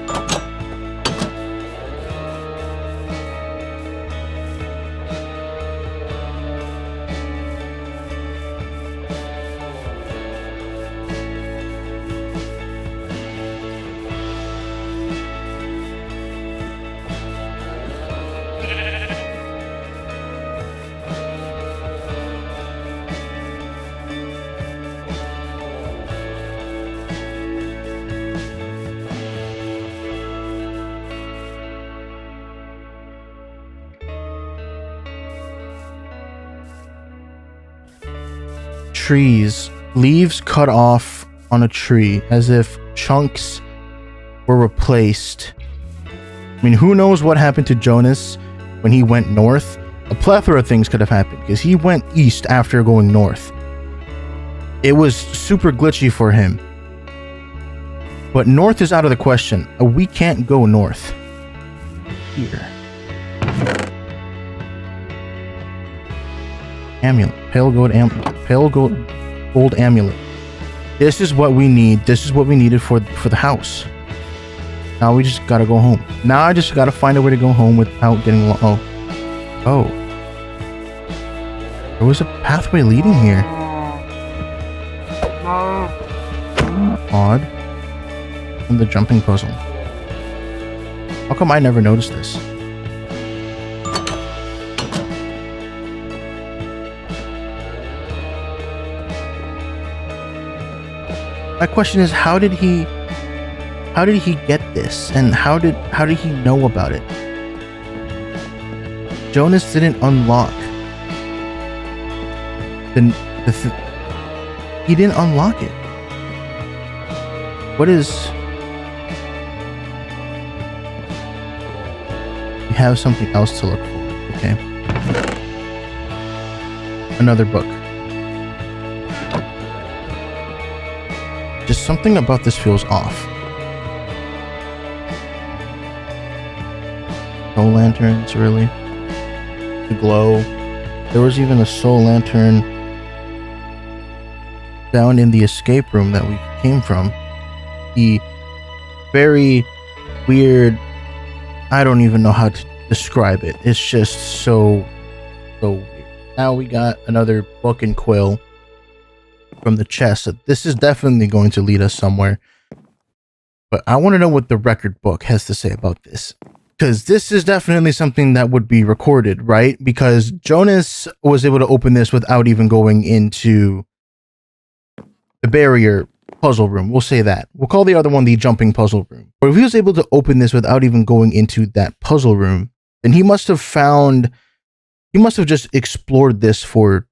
Trees, leaves cut off on a tree as if chunks were replaced. I mean, who knows what happened to Jonas when he went north? A plethora of things could have happened because he went east after going north. It was super glitchy for him. But north is out of the question. We can't go north. Here. Amulet. Pale gold amulet. This is what we need. This is what we needed for the house. Now we just gotta go home. Now I just gotta find a way to go home without getting Oh. There was a pathway leading here. Odd. And the jumping puzzle. How come I never noticed this? My question is, how did he get this, and how did he know about it? Jonas didn't unlock he didn't unlock it. What is? We have something else to look for. Okay. Another book. Just something about this feels off. Soul lanterns, really? The glow. There was even a soul lantern down in the escape room that we came from. The very weird, I don't even know how to describe it. It's just so weird. Now we got another book and quill from the chest. So this is definitely going to lead us somewhere. But I want to know what the record book has to say about this. Because this is definitely something that would be recorded, right? Because Jonas was able to open this without even going into the barrier puzzle room. We'll say that. We'll call the other one the jumping puzzle room. But if he was able to open this without even going into that puzzle room, then he must have just explored this for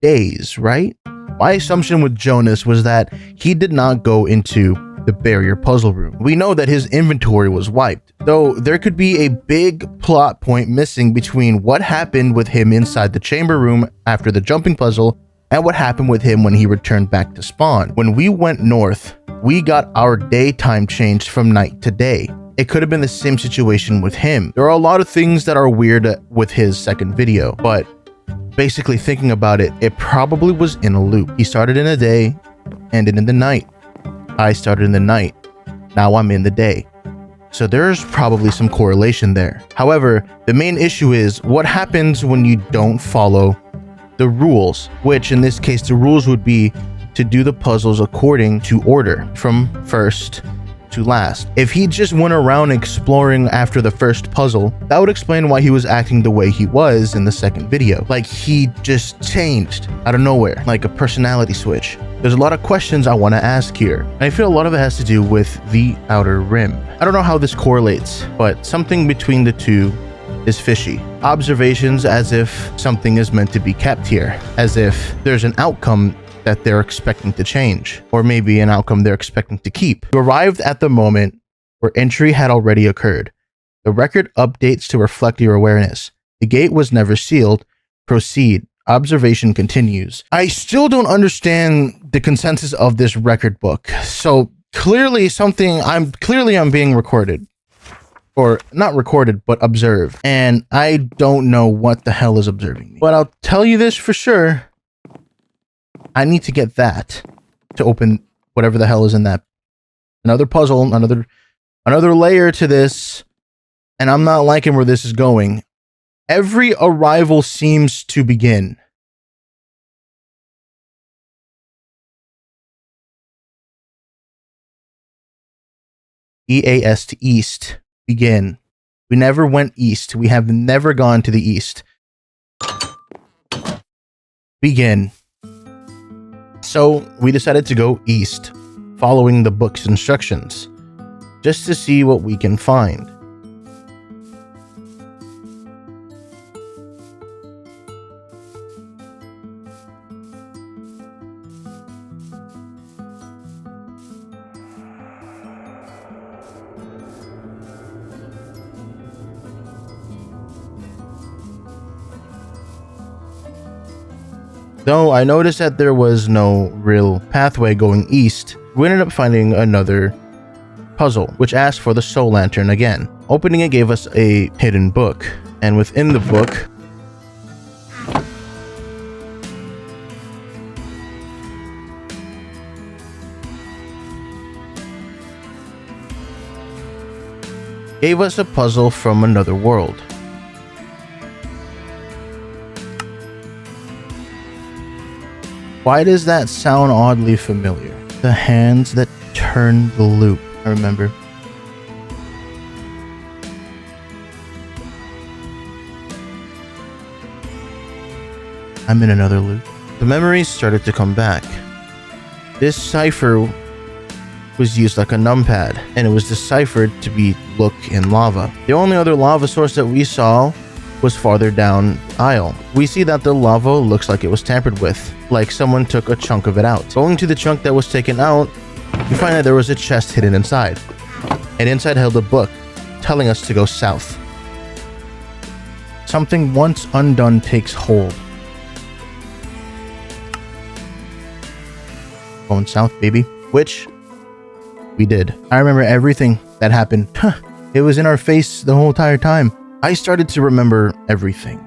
days, right? My assumption with Jonas was that he did not go into the barrier puzzle room. We know that his inventory was wiped, though there could be a big plot point missing between what happened with him inside the chamber room after the jumping puzzle and what happened with him when he returned back to spawn. When we went north, we got our daytime changed from night to day. It could have been the same situation with him. There are a lot of things that are weird with his second video, but basically thinking about it, it probably was in a loop. He started in the day, ended in the night. I started in the night. Now I'm in the day. So there's probably some correlation there. However, the main issue is what happens when you don't follow the rules, which in this case, the rules would be to do the puzzles according to order from first to last. If he just went around exploring after the first puzzle, that would explain why he was acting the way he was in the second video. Like he just changed out of nowhere, like a personality switch. There's a lot of questions I want to ask here. I feel a lot of it has to do with the Outer Rim. I don't know how this correlates, but something between the two is fishy. Observations as if something is meant to be kept here, as if there's an outcome that they're expecting to change, or maybe an outcome they're expecting to keep. You arrived at the moment where entry had already occurred. The record updates to reflect your awareness. The gate was never sealed. Proceed. Observation continues. I still don't understand the consensus of this record book. So clearly I'm being recorded. Or not recorded, but observed. And I don't know what the hell is observing me. But I'll tell you this for sure. I need to get that to open whatever the hell is in that. Another puzzle, another layer to this. And I'm not liking where this is going. Every arrival seems to begin. EAST, east. Begin. We never went east. We have never gone to the east. Begin. So we decided to go east, following the book's instructions, just to see what we can find. Though I noticed that there was no real pathway going east, we ended up finding another puzzle, which asked for the soul lantern again. Opening it gave us a hidden book, and within the book, gave us a puzzle from another world. Why does that sound oddly familiar? The hands that turn the loop. I remember. I'm in another loop. The memories started to come back. This cipher was used like a numpad, and it was deciphered to be look in lava. The only other lava source that we saw was farther down aisle. We see that the lava looks like it was tampered with, like someone took a chunk of it out. Going to the chunk that was taken out, we find that there was a chest hidden inside, and inside held a book telling us to go south. Something once undone takes hold. Going south, baby. Which we did. I remember everything that happened. It was in our face the whole entire time. I started to remember everything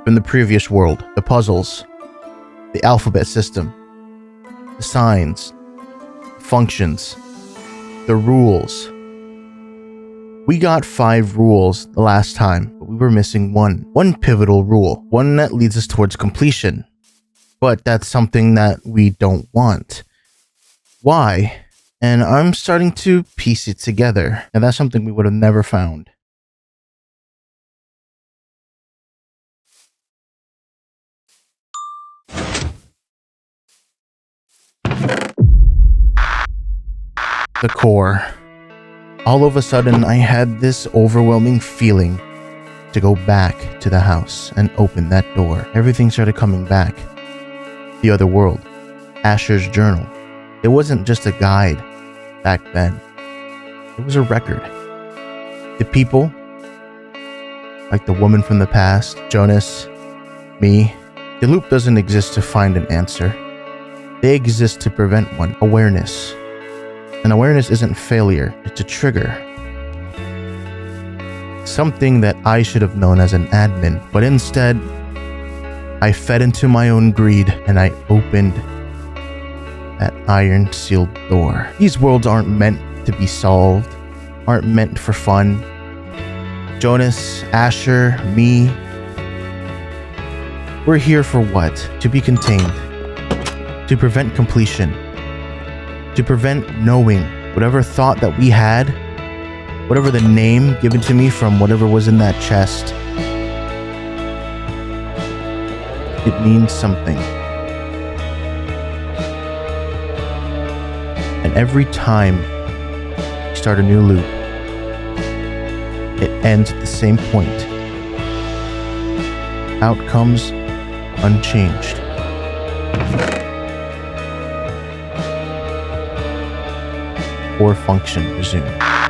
from the previous world. The puzzles, the alphabet system, the signs, functions, the rules. We got 5 rules the last time, but we were missing one. One pivotal rule. One that leads us towards completion. But that's something that we don't want. Why? And I'm starting to piece it together. And that's something we would have never found. The core. All of a sudden, I had this overwhelming feeling to go back to the house and open that door. Everything started coming back. The other world. Asher's journal. It wasn't just a guide back then. It was a record. The people, like the woman from the past, Jonas, me, the loop doesn't exist to find an answer. They exist to prevent one. Awareness. And awareness isn't failure, it's a trigger. Something that I should have known as an admin, but instead, I fed into my own greed and I opened that iron sealed door. These worlds aren't meant to be solved, aren't meant for fun. Jonas, Asher, me, we're here for what? To be contained, to prevent completion, to prevent knowing Whatever thought that we had, whatever the name given to me from whatever was in that chest, it means something. And every time you start a new loop, it ends at the same point. Outcomes unchanged. Core function resumed.